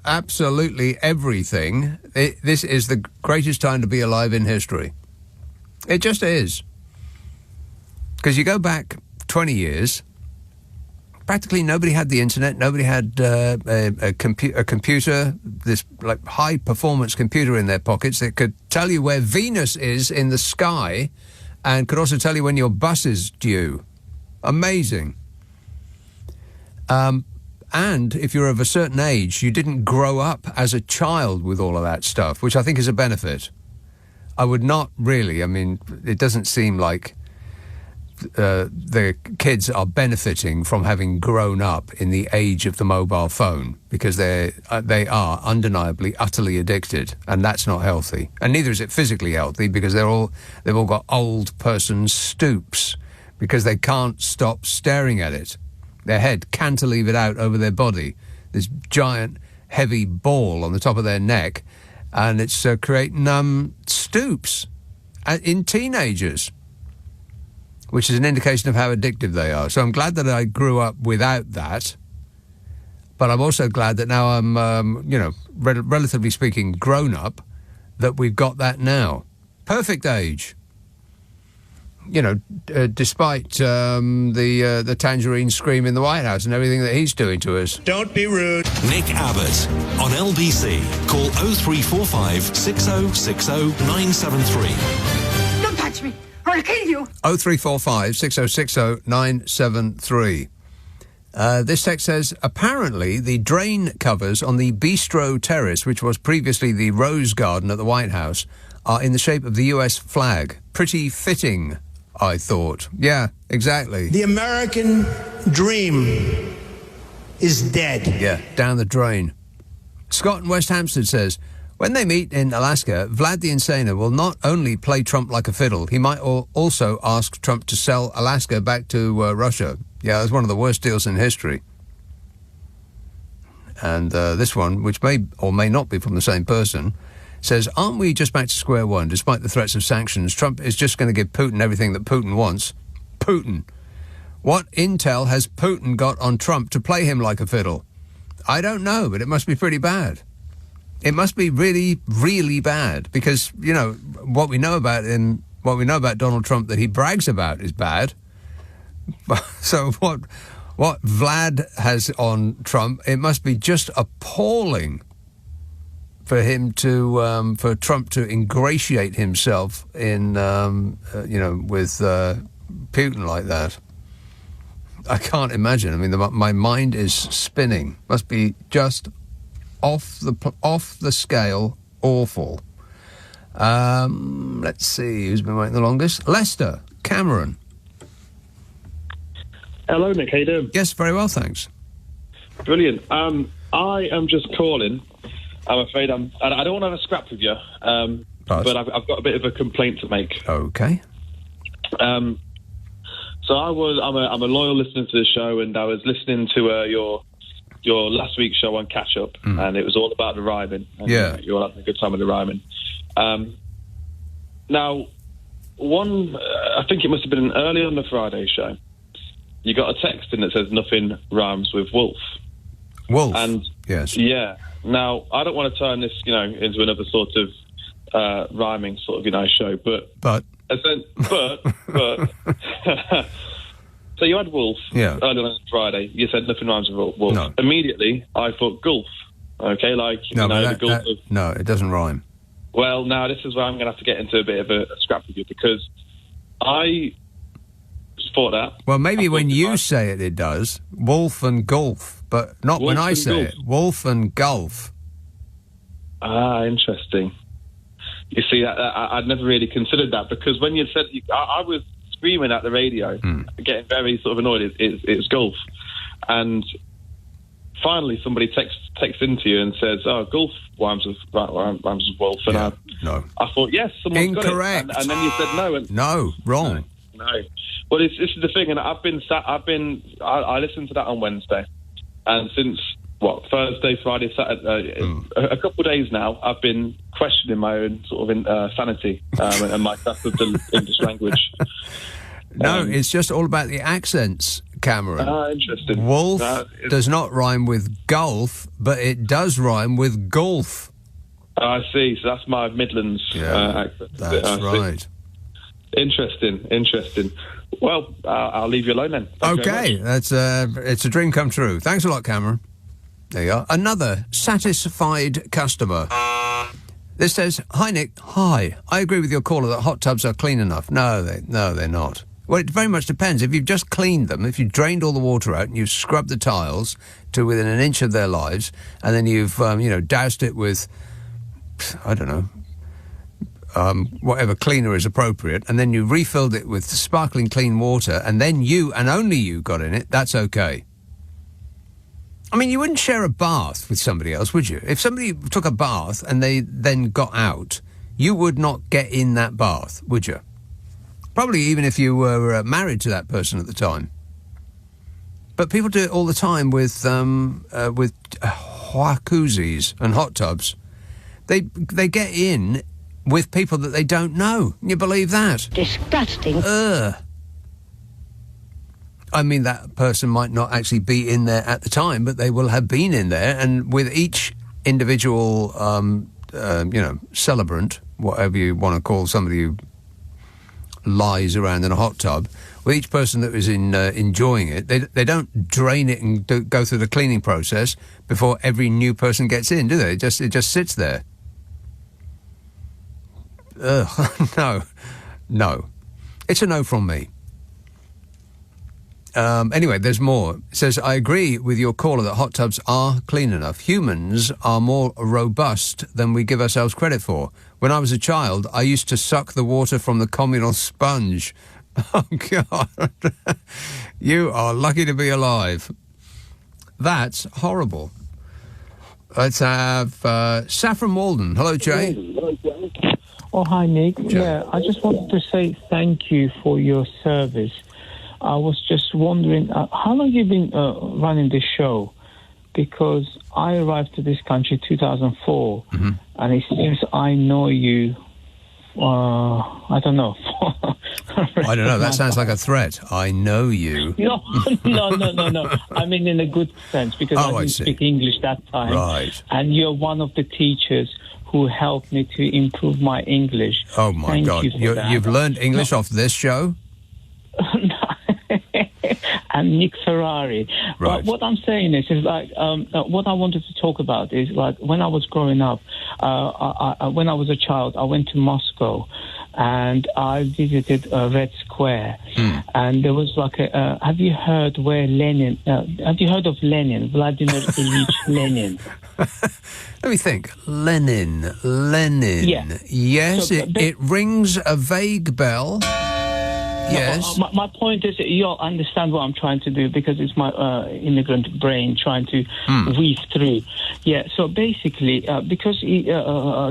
absolutely everything, this is the greatest time to be alive in history. It just is. Because you go back 20 years, practically nobody had the internet, nobody had a computer, this like high-performance computer in their pockets that could tell you where Venus is in the sky and could also tell you when your bus is due. Amazing. And if you're of a certain age, you didn't grow up as a child with all of that stuff, which I think is a benefit. I would not really, I mean, it doesn't seem like the kids are benefiting from having grown up in the age of the mobile phone, because they are undeniably utterly addicted, and that's not healthy. And neither is it physically healthy, because they've all got old person stoops because they can't stop staring at it. Their head cantilevered out over their body, this giant heavy ball on the top of their neck, and it's creating stoops in teenagers, which is an indication of how addictive they are. So I'm glad that I grew up without that, but I'm also glad that now I'm, relatively speaking, grown up, that we've got that now. Perfect age. Despite the tangerine scream in the White House and everything that he's doing to us. Don't be rude. Nick Abbot on LBC. Call 0345 6060 973. Don't touch me, or I'll kill you. 0345 6060 973. This text says, apparently the drain covers on the Bistro Terrace, which was previously the Rose Garden at the White House, are in the shape of the US flag. Pretty fitting, I thought. Yeah, exactly. The American dream is dead. Yeah, down the drain. Scott in West Hampstead says, When they meet in Alaska, Vlad the Insaner will not only play Trump like a fiddle, he might also ask Trump to sell Alaska back to Russia. Yeah, it's one of the worst deals in history. And this one, which may or may not be from the same person, says, aren't we just back to square one? Despite the threats of sanctions, Trump is just going to give Putin everything that Putin wants. Putin. What intel has Putin got on Trump to play him like a fiddle? I don't know, but it must be pretty bad. It must be really, really bad, because, you know, what we know about him, what we know about Donald Trump that he brags about is bad. So what Vlad has on Trump, it must be just appalling for him to, for Trump to ingratiate himself in, with Putin like that. I can't imagine. I mean, my mind is spinning. Must be just off the scale, awful. Let's see who's been waiting the longest. Lester Cameron. Hello, Nick. How you doing? Yes, very well, thanks. Brilliant. I am just calling. I'm afraid I don't want to have a scrap with you, but I've got a bit of a complaint to make. Okay. So I'm a loyal listener to the show, and I was listening to your last week's show on Catch Up, and it was all about the rhyming. And you all having a good time with the rhyming. Now, I think it must have been early on the Friday show. You got a text in that says nothing rhymes with wolf. Wolf. And yes. Yeah. Now, I don't want to turn this, into another sort of rhyming sort of, show, but. So you had wolf earlier on Friday. You said nothing rhymes with wolf. No. Immediately, I thought gulf. Okay, the gulf of... No, it doesn't rhyme. Well, now this is where I'm going to have to get into a bit of a scrap with you, because I thought that. Well, maybe when you say it, it does. Wolf and golf, but not when I say it. Wolf and golf. Ah, interesting. You see, I'd never really considered that, because when you said... I was screaming at the radio, getting very sort of annoyed. It's golf. And finally somebody texts into you and says, oh, golf rhymes with wolf. And I thought, yes, someone's Incorrect. got it. And then you said no. No, wrong. No. Well, this is the thing, and I listened to that on Wednesday. And since... Thursday, Friday, Saturday, a couple of days now, I've been questioning my own sort of sanity and my grasp of the English language. No, it's just all about the accents, Cameron. Interesting. Wolf does not rhyme with golf, but it does rhyme with golf. I see. So that's my Midlands accent. That's right. Interesting. Well, I'll leave you alone then. Okay, it's a dream come true. Thanks a lot, Cameron. There you are. Another satisfied customer. This says, hi, Nick. Hi. I agree with your caller that hot tubs are clean enough. No, they're not. Well, it very much depends. If you've just cleaned them, if you've drained all the water out and you've scrubbed the tiles to within an inch of their lives, and then you've, doused it with, I don't know, whatever cleaner is appropriate, and then you refilled it with sparkling clean water, and then you and only you got in it, that's okay. I mean, you wouldn't share a bath with somebody else, would you? If somebody took a bath and they then got out, you would not get in that bath, would you? Probably even if you were married to that person at the time. But people do it all the time with jacuzzis and hot tubs. They get in with people that they don't know. Can you believe that? Disgusting. I mean, that person might not actually be in there at the time, but they will have been in there. And with each individual, celebrant, whatever you want to call somebody who lies around in a hot tub, with each person that is enjoying it, they don't drain it and go through the cleaning process before every new person gets in, do they? It just sits there. No. It's a no from me. Anyway, there's more. It says, I agree with your caller that hot tubs are clean enough. Humans are more robust than we give ourselves credit for. When I was a child, I used to suck the water from the communal sponge. Oh, God. You are lucky to be alive. That's horrible. Let's have Saffron Walden. Hello, Jay. Oh, hi, Nick. Jay. Yeah, I just wanted to say thank you for your service. I was just wondering, how long have you been running this show? Because I arrived to this country 2004, and it seems I know you, I don't know. I don't know. That sounds like a threat. I know you. No. I mean in a good sense, because I didn't speak English that time. Right. And you're one of the teachers who helped me to improve my English. Oh, my Thank God. you for that. You've learned English off this show? And Nick Ferrari. Right. But what I'm saying is like, what I wanted to talk about is like when I was growing up, when I was a child, I went to Moscow and I visited Red Square. And there was like have you heard of Lenin, Vladimir Ilyich Lenin? Let me think. Lenin. Yeah. Yes, So, it rings a vague bell. Yes. My point is you'll understand what I'm trying to do because it's my immigrant brain trying to weave through. Yeah, so basically, because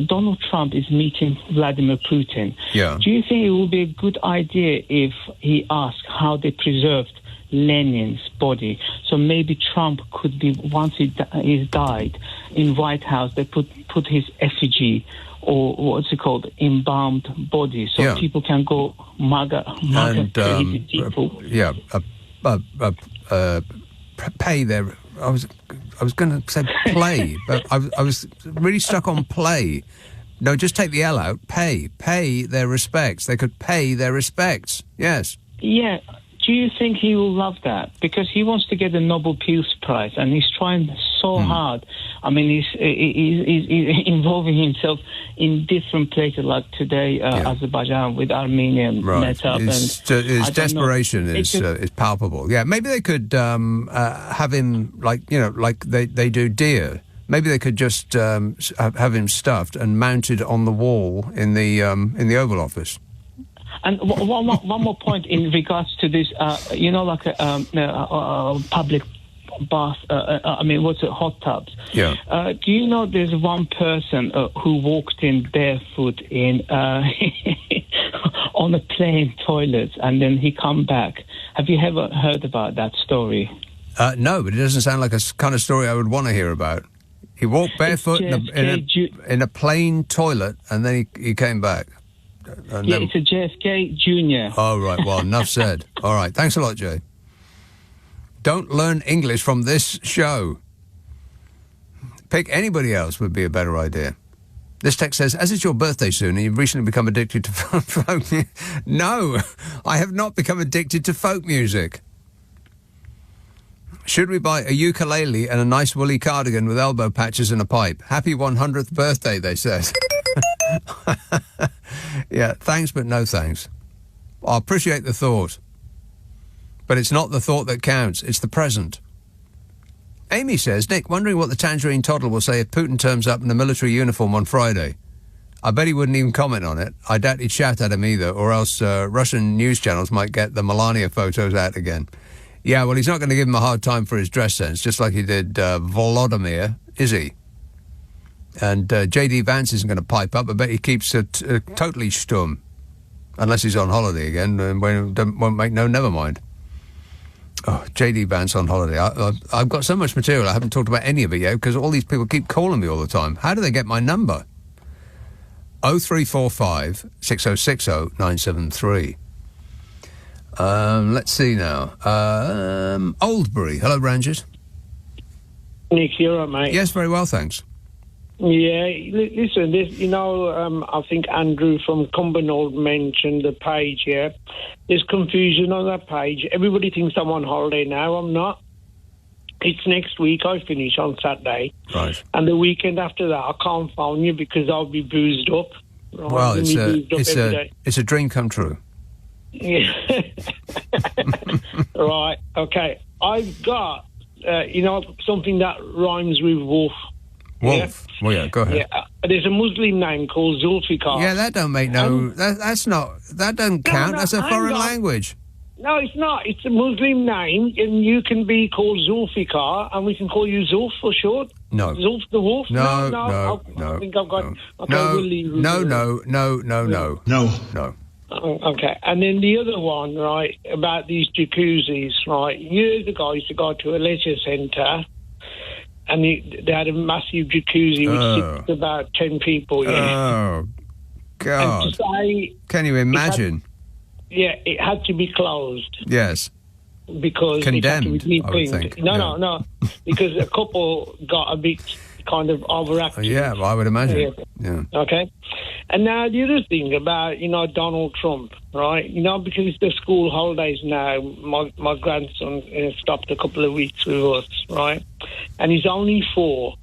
Donald Trump is meeting Vladimir Putin, do you think it would be a good idea if he asked how they preserved Lenin's body? So maybe Trump could be, once he's died, in White House, they put his effigy or what's it called, embalmed body, so people can go MAGA crazy people. Pay their. I was going to say play, but I was really stuck on play. No, just take the L out. Pay their respects. They could pay their respects. Yes. Yeah. Do you think he will love that? Because he wants to get the Nobel Peace Prize, and he's trying so hard. I mean, he's involving himself in different places, like today, Azerbaijan with Armenia met up. His desperation is palpable. Yeah, maybe they could have him like they do deer. Maybe they could just have him stuffed and mounted on the wall in the Oval Office. And one more point in regards to this, like a public bath, hot tubs. Yeah. Do you know there's one person who walked in barefoot in on a plane toilet and then he come back? Have you ever heard about that story? No, but it doesn't sound like a kind of story I would want to hear about. He walked barefoot in a plane toilet and then he came back. It's a JFK Jr. Oh, right. Well, enough said. All right. Thanks a lot, Jay. Don't learn English from this show. Pick anybody else would be a better idea. This text says, as it's your birthday soon and you've recently become addicted to folk music. No, I have not become addicted to folk music. Should we buy a ukulele and a nice woolly cardigan with elbow patches and a pipe? Happy 100th birthday, they said. Yeah, thanks, but no thanks. I appreciate the thought. But it's not the thought that counts, it's the present. Amy says, Nick, wondering what the tangerine toddler will say if Putin turns up in a military uniform on Friday. I bet he wouldn't even comment on it. I doubt he'd shout at him either, or else Russian news channels might get the Melania photos out again. Yeah, well, he's not going to give him a hard time for his dress sense, just like he did Volodymyr, is he? And J.D. Vance isn't going to pipe up. I bet he keeps it totally stum. Unless he's on holiday again, and won't make never mind. Oh, J.D. Vance on holiday. I've got so much material, I haven't talked about any of it yet, because all these people keep calling me all the time. How do they get my number? 0345 6060 973. Let's see now. Oldbury. Hello, Rangers. Nick, you're right, mate. Yes, very well, thanks. Yeah, listen, I think Andrew from Cumbernauld mentioned the page, yeah? There's confusion on that page. Everybody thinks I'm on holiday now. I'm not. It's next week. I finish on Saturday. Right. And the weekend after that, I can't phone you because I'll be boozed up. Right? Well, it's a dream come true. Yeah. Right, okay. I've got, something that rhymes with wolf. Wolf. Yeah? Well, yeah, go ahead. Yeah, there's a Muslim name called Zulfikar. Yeah, that don't make no... that doesn't count. That's a foreign language. No, it's not. It's a Muslim name, and you can be called Zulfikar, and we can call you Zulf for short. No. Wolf the Wolf? No. I think I've got... No. Okay, No. we'll leave it. No. Okay, and then the other one, right, about these jacuzzis, right? Years ago, I used to go to a leisure centre, and they had a massive jacuzzi which sits about 10 people. Yeah. Oh, God. And to say, can you imagine? It had to be closed. Yes. Because condemned, it had to be I would think. No. Because a couple got a bit kind of overactive. Yeah, well, I would imagine. Yeah. Okay. And now the other thing about, Donald Trump, right? Because it's the school holidays now, my grandson stopped a couple of weeks with us, right? And he's only 4.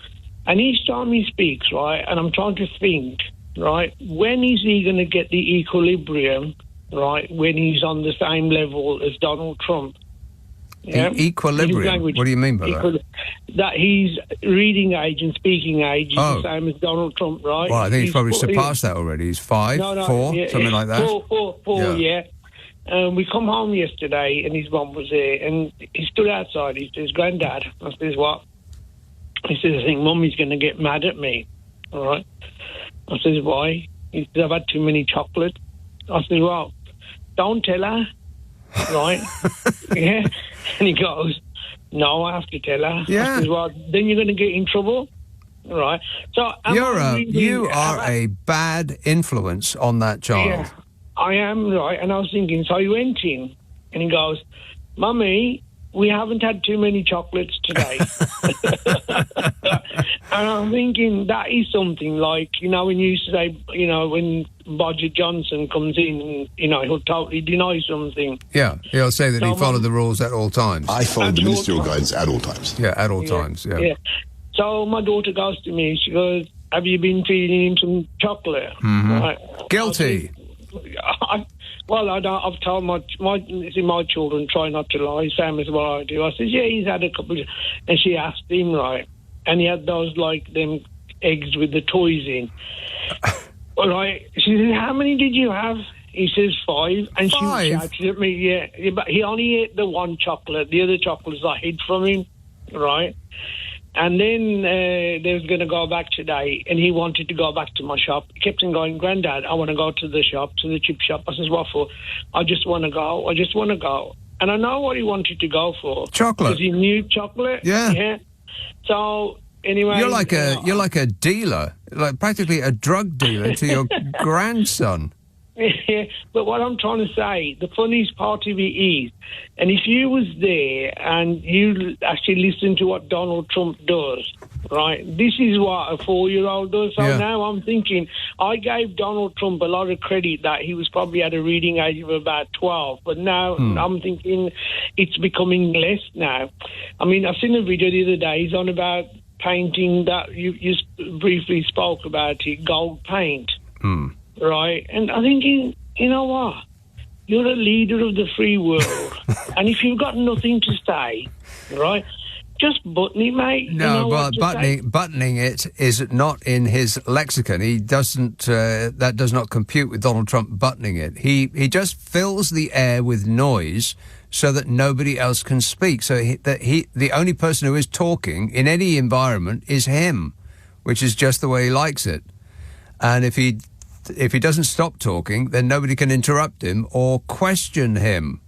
And each time he speaks, right, and I'm trying to think, right, when is he going to get the equilibrium, right, when he's on the same level as Donald Trump? Yeah? Equilibrium? What do you mean by that? That his reading age and speaking age is the same as Donald Trump, right? Well, I think he's probably surpassed that already. He's 5, 4, something like that. 4, yeah. We come home yesterday and his mum was there and he stood outside. He says, Granddad. I says, what? He says, I think Mummy's going to get mad at me. All right. I says, why? He says, I've had too many chocolates. I says, well, don't tell her. Right? Yeah. And he goes, no, I have to tell her. Yeah. I says, well, then you're going to get in trouble. Right. So you are a bad influence on that child. Yeah, I am, right. And I was thinking, so he went in and he goes, Mummy, we haven't had too many chocolates today. And I'm thinking that is something like, when you used to say, when Bodger Johnson comes in and, he'll totally deny something. Yeah, he'll say that he followed the rules at all times. I followed the ministerial guidance at all times. Yeah, at all times, yeah. So my daughter goes to me, she goes, have you been feeding him some chocolate? Mm-hmm. Right. Guilty. I've told my children try not to lie, same as what I do. I said, yeah, he's had a couple of... And she asked him, right, and he had those, them eggs with the toys in. All right. She said, how many did you have? He says 5. And 5? She shouted at me, yeah, but he only ate the one chocolate. The other chocolates I hid from him, right? And then they was going to go back today, and he wanted to go back to my shop. He kept on going, Granddad, I want to go to the shop, to the chip shop. I says, what for? I just want to go. And I know what he wanted to go for. Chocolate. Because he knew chocolate. Yeah. So, anyway... You're like a dealer, like practically a drug dealer to your grandson. Yeah, but what I'm trying to say, the funniest part of it is, and if you was there and you actually listen to what Donald Trump does, right, this is what a 4-year-old does. So now I'm thinking, I gave Donald Trump a lot of credit that he was probably at a reading age of about 12, but now I'm thinking it's becoming less now. I mean, I've seen a video the other day, he's on about painting that you briefly spoke about it, gold paint. Right, and I'm thinking, you know what? You're a leader of the free world, and if you've got nothing to say, right, just button it, mate. No, but buttoning it is not in his lexicon. He doesn't. That does not compute with Donald Trump buttoning it. He just fills the air with noise so that nobody else can speak. So the only person who is talking in any environment is him, which is just the way he likes it. And if he doesn't stop talking, then nobody can interrupt him or question him.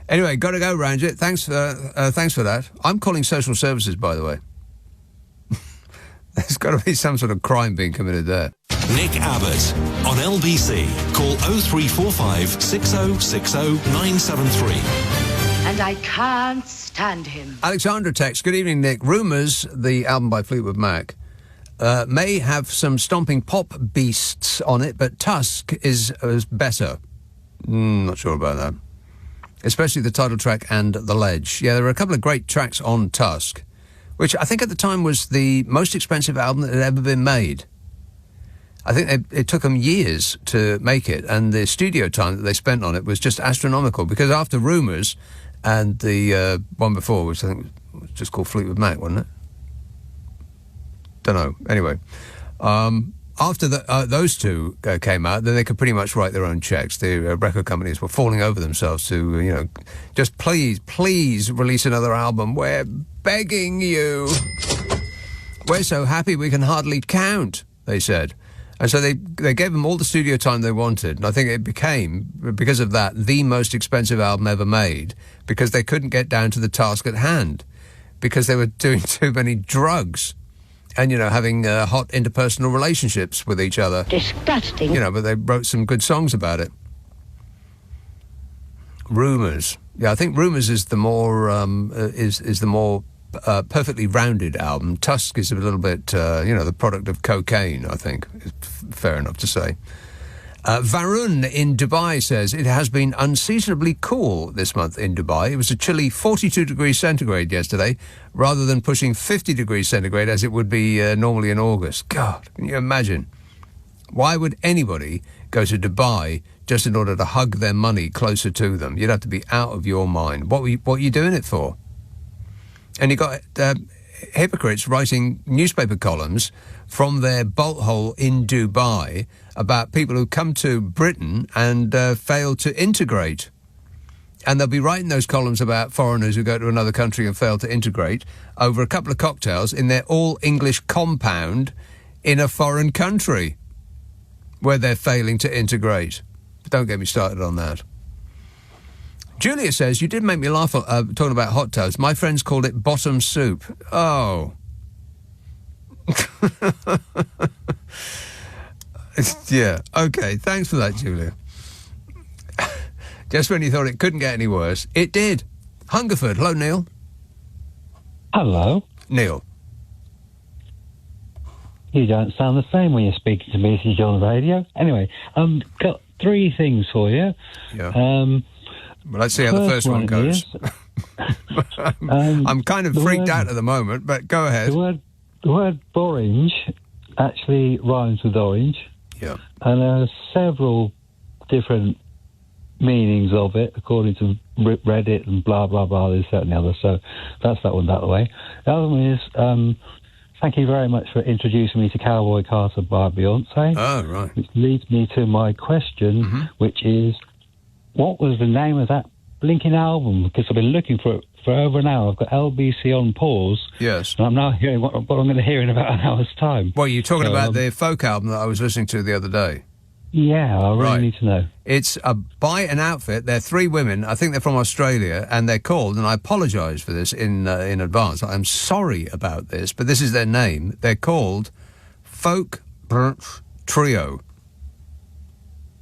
Anyway, got to go, Ranger. Thanks for that. I'm calling social services, by the way. There's got to be some sort of crime being committed there. Nick Abbott on LBC. Call 0345 6060 973. And I can't stand him. Alexandra texts, good evening, Nick. Rumours, the album by Fleetwood Mac, may have some stomping pop beasts on it, but Tusk is better. Not sure about that. Especially the title track and The Ledge. Yeah, there were a couple of great tracks on Tusk, which I think at the time was the most expensive album that had ever been made. I think it took them years to make it, and the studio time that they spent on it was just astronomical, because after Rumours and the one before, which I think was just called Fleetwood Mac, wasn't it? Don't know. Anyway, after those two came out, then they could pretty much write their own checks. The record companies were falling over themselves to, just please release another album. We're begging you. We're so happy we can hardly count, they said. And so they gave them all the studio time they wanted. And I think it became, because of that, the most expensive album ever made, because they couldn't get down to the task at hand, because they were doing too many drugs and, having hot interpersonal relationships with each other. Disgusting. But they wrote some good songs about it. Rumours. Yeah, I think Rumours is the more perfectly rounded album. Tusk is a little bit, the product of cocaine, I think. Fair enough to say. Varun in Dubai says, it has been unseasonably cool this month in Dubai. It was a chilly 42 degrees centigrade yesterday, rather than pushing 50 degrees centigrade as it would be normally in August. God, can you imagine? Why would anybody go to Dubai just in order to hug their money closer to them? You'd have to be out of your mind. What are you doing it for? And you got hypocrites writing newspaper columns from their bolt hole in Dubai about people who come to Britain and fail to integrate. And they'll be writing those columns about foreigners who go to another country and fail to integrate over a couple of cocktails in their all-English compound in a foreign country where they're failing to integrate. But don't get me started on that. Julia says, you did make me laugh talking about hot toast. My friends called it bottom soup. Oh. Yeah, OK, thanks for that, Julia. Just when you thought it couldn't get any worse, it did. Hungerford. Hello, Neil. Hello. Neil. You don't sound the same when you're speaking to me as you're on the radio. Anyway, got three things for you. Yeah. Well, let's see how the first one goes. I'm kind of freaked out at the moment, but go ahead. The word orange actually rhymes with orange. Yeah. And there are several different meanings of it, according to Reddit and blah, blah, blah, this, that and the other. So that's that one that way. The other one is, thank you very much for introducing me to Cowboy Carter by Beyonce. Oh, right. Which leads me to my question, which is, what was the name of that blinking album? Because I've been looking for it for over an hour. I've got LBC on pause. Yes. And I'm now hearing what I'm going to hear in about an hour's time. Well, you're talking about the folk album that I was listening to the other day. Yeah, I really need to know. It's by an outfit. They're three women. I think they're from Australia, and they're called, and I apologise for this in advance. I'm sorry about this, but this is their name. They're called Folk Trio.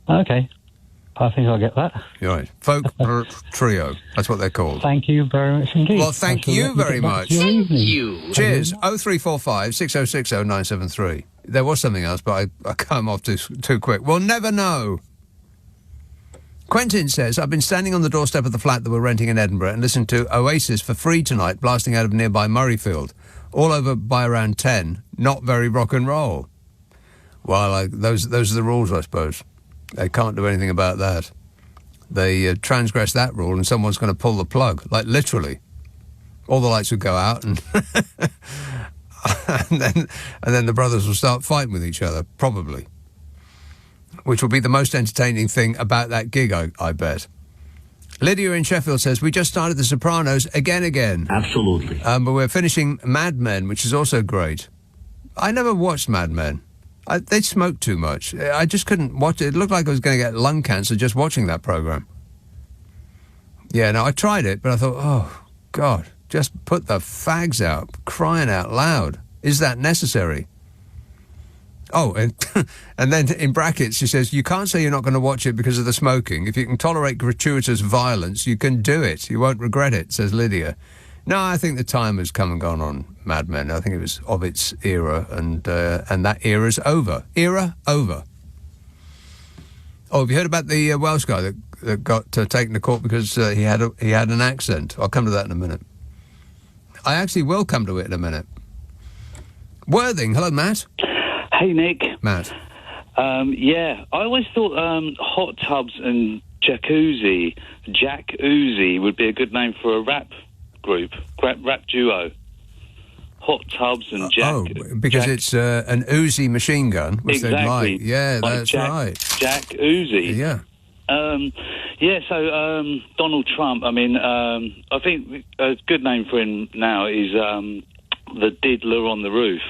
Okay. I think I'll get that. You're right. Folk Trio. That's what they're called. Thank you very much indeed. Well, thank you very much. Thank you. Cheers. 0345 6060 973. There was something else, but I came off too quick. We'll never know. Quentin says, I've been standing on the doorstep of the flat that we're renting in Edinburgh and listened to Oasis for free tonight, blasting out of nearby Murrayfield. All over by around 10. Not very rock and roll. Well, those are the rules, I suppose. They can't do anything about that. They transgress that rule and someone's going to pull the plug, like literally. All the lights would go out and and then the brothers will start fighting with each other, probably. Which will be the most entertaining thing about that gig, I bet. Lydia in Sheffield says, we just started The Sopranos again. Absolutely. But we're finishing Mad Men, which is also great. I never watched Mad Men. They smoked too much. I just couldn't watch it. It looked like I was going to get lung cancer just watching that programme. Yeah, no, I tried it, but I thought, oh, God, just put the fags out, crying out loud. Is that necessary? Oh, and then in brackets, she says, you can't say you're not going to watch it because of the smoking. If you can tolerate gratuitous violence, you can do it. You won't regret it, says Lydia. No, I think the time has come and gone on Mad Men. I think it was of its era, and that era's over. Era over. Oh, have you heard about the Welsh guy that got taken to court because he had an accent? I'll come to that in a minute. I actually will come to it in a minute. Worthing, hello, Matt. Hey, Nick. Matt. Yeah, I always thought hot tubs and jacuzzi would be a good name for a rap group, rap duo. Hot tubs and because it's an Uzi machine gun, which exactly. they like. Yeah, like that's right. Jack Uzi. Yeah. So Donald Trump, I mean, I think a good name for him now is the diddler on the roof.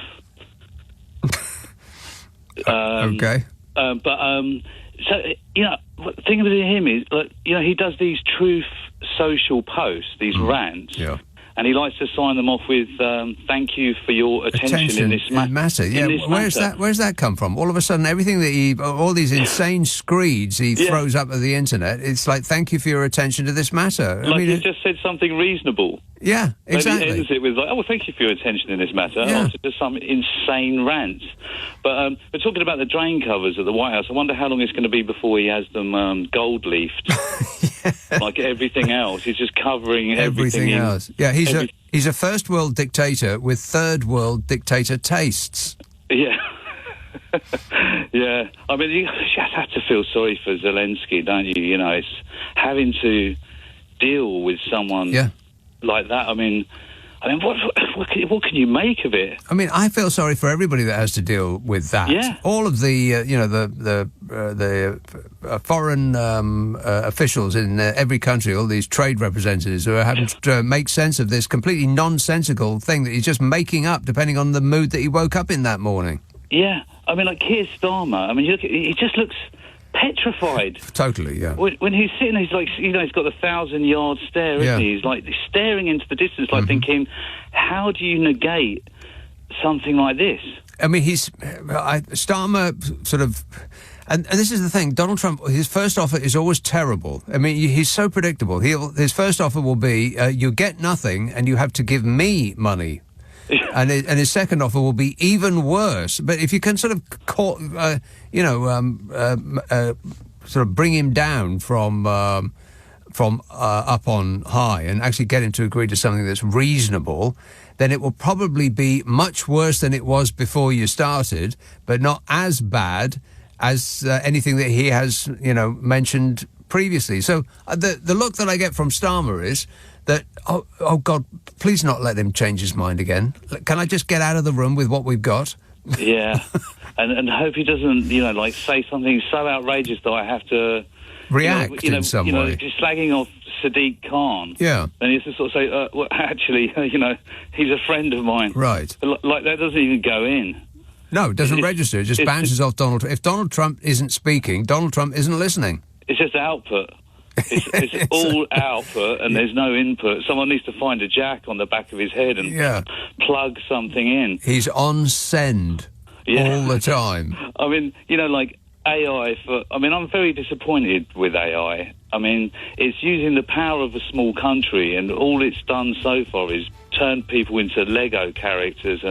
Okay. So, you know, the thing with him is, like, you know, he does these truth social posts, these rants, and he likes to sign them off with "Thank you for your attention in this matter." Yeah, where's that come from? All of a sudden, everything that all these insane screeds he throws up at the internet, it's like, "Thank you for your attention to this matter." Like, he just said something reasonable. Yeah, exactly. Maybe he ends it with like, "Oh, well, thank you for your attention in this matter." Yeah. Also, just some insane rants. But we're talking about the drain covers at the White House. I wonder how long it's going to be before he has them gold leafed. Like everything else, he's just covering everything else. Yeah, he's a first world dictator with third world dictator tastes. Yeah. Yeah. I mean, you just have to feel sorry for Zelensky, don't you? You know, it's having to deal with someone like that. I mean, what can you make of it? I mean, I feel sorry for everybody that has to deal with that. Yeah. All of the, foreign officials in every country, all these trade representatives who are having to make sense of this completely nonsensical thing that he's just making up depending on the mood that he woke up in that morning. Yeah. I mean, like Keir Starmer, I mean, he just looks petrified. Totally, yeah. When he's sitting, he's like, you know, he's got the 1,000-yard stare, isn't he? He's like staring into the distance, like thinking, how do you negate something like this? I mean, Starmer sort of... And this is the thing, Donald Trump, his first offer is always terrible. I mean, he's so predictable. His first offer will be, you get nothing and you have to give me money. And his second offer will be even worse. But if you can sort of sort of bring him down from up on high and actually get him to agree to something that's reasonable, then it will probably be much worse than it was before you started, but not as bad as anything that he has, mentioned previously. So the look that I get from Starmer is that, oh God, please not let him change his mind again. Can I just get out of the room with what we've got? Yeah, and hope he doesn't, say something so outrageous that I have to react in some way. Just slagging off Sadiq Khan. Yeah, and he has to sort of say, well, actually, he's a friend of mine. Right. Like that doesn't even go in. No, it doesn't register. It just bounces off Donald Trump. If Donald Trump isn't speaking, Donald Trump isn't listening. It's just output. It's all output and there's no input. Someone needs to find a jack on the back of his head and plug something in. He's on send all the time. I mean, like AI I'm very disappointed with AI. I mean, it's using the power of a small country, and all it's done so far is turn people into Lego characters.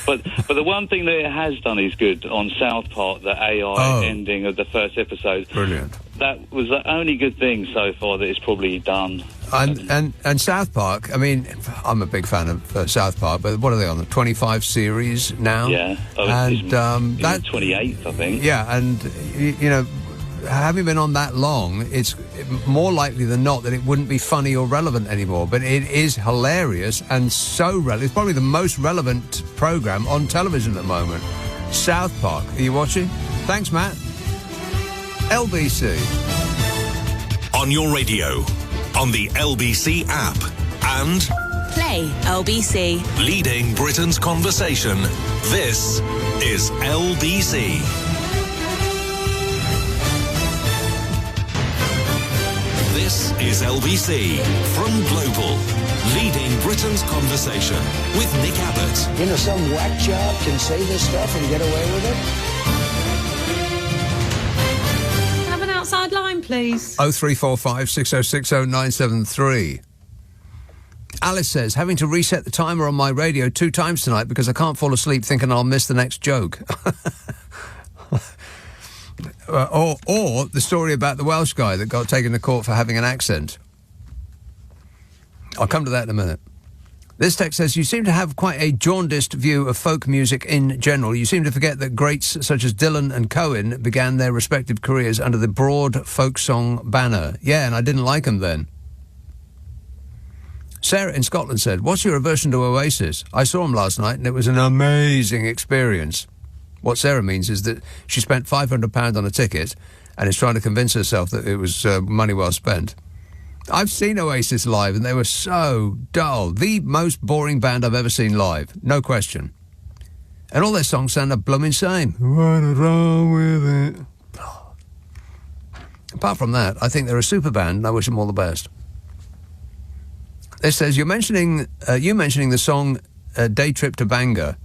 But the one thing that it has done is good on South Park, the AI ending of the first episode. Brilliant. That was the only good thing so far that it's probably done. And South Park, I mean, I'm a big fan of South Park, but what are they on, the 25 series now? Yeah. And that's 28th, I think. Yeah, and, having been on that long, it's more likely than not that it wouldn't be funny or relevant anymore, but it is hilarious and so relevant. It's probably the most relevant programme on television at the moment. South Park. Are you watching? Thanks, Matt. LBC. On your radio, on the LBC app, and Play LBC. Leading Britain's conversation. This is LBC. This is LBC from Global, leading Britain's conversation with Nick Abbott. Some whack job can say this stuff and get away with it? Have an outside line, please. 0345 6060 973. Alice says, having to reset the timer on my radio 2 times tonight because I can't fall asleep thinking I'll miss the next joke. Or the story about the Welsh guy that got taken to court for having an accent. I'll come to that in a minute. This text says, you seem to have quite a jaundiced view of folk music in general. You seem to forget that greats such as Dylan and Cohen began their respective careers under the broad folk song banner. Yeah, and I didn't like them then. Sarah in Scotland said, what's your aversion to Oasis? I saw them last night and it was an amazing experience. What Sarah means is that she spent £500 on a ticket and is trying to convince herself that it was money well spent. I've seen Oasis live, and they were so dull. The most boring band I've ever seen live, no question. And all their songs sound the blooming same. What is wrong with it? Apart from that, I think they're a super band, and I wish them all the best. This says, you mentioning the song Day Trip to Bangor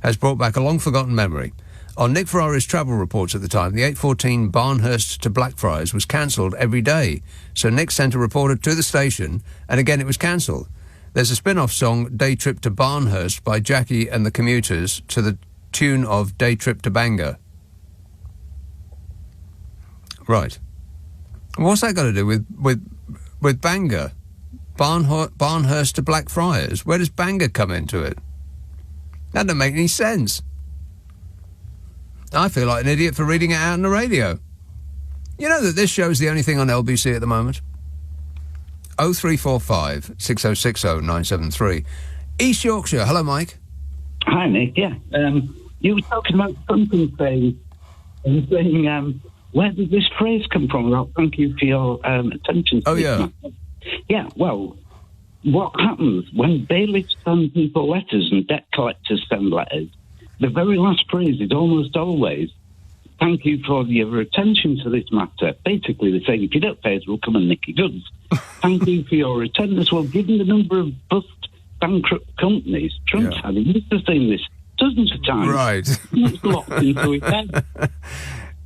has brought back a long-forgotten memory. On Nick Ferrari's travel reports at the time, the 8:14 Barnhurst to Blackfriars was cancelled every day. So Nick sent a reporter to the station, and again it was cancelled. There's a spin-off song, Day Trip to Barnhurst, by Jackie and the Commuters, to the tune of Day Trip to Bangor. Right. What's that got to do with Bangor? Barnhurst to Blackfriars? Where does Bangor come into it? That doesn't make any sense. I feel like an idiot for reading it out on the radio. You know that this show's the only thing on LBC at the moment? 0345 6060 973. East Yorkshire. Hello, Mike. Hi, Nick. Yeah. You were talking about something saying, where did this phrase come from? Well, thank you for your attention to this matter. Yeah, well, what happens when bailiffs send people letters and debt collectors send letters? The very last phrase is almost always, thank you for your attention to this matter. Basically, they're saying, if you don't pay us, we'll come and nick your goods. Thank you for your attendance. Well, given the number of bankrupt companies, Trump's had, he must have seen this dozens of times. Right. It's locked into his head.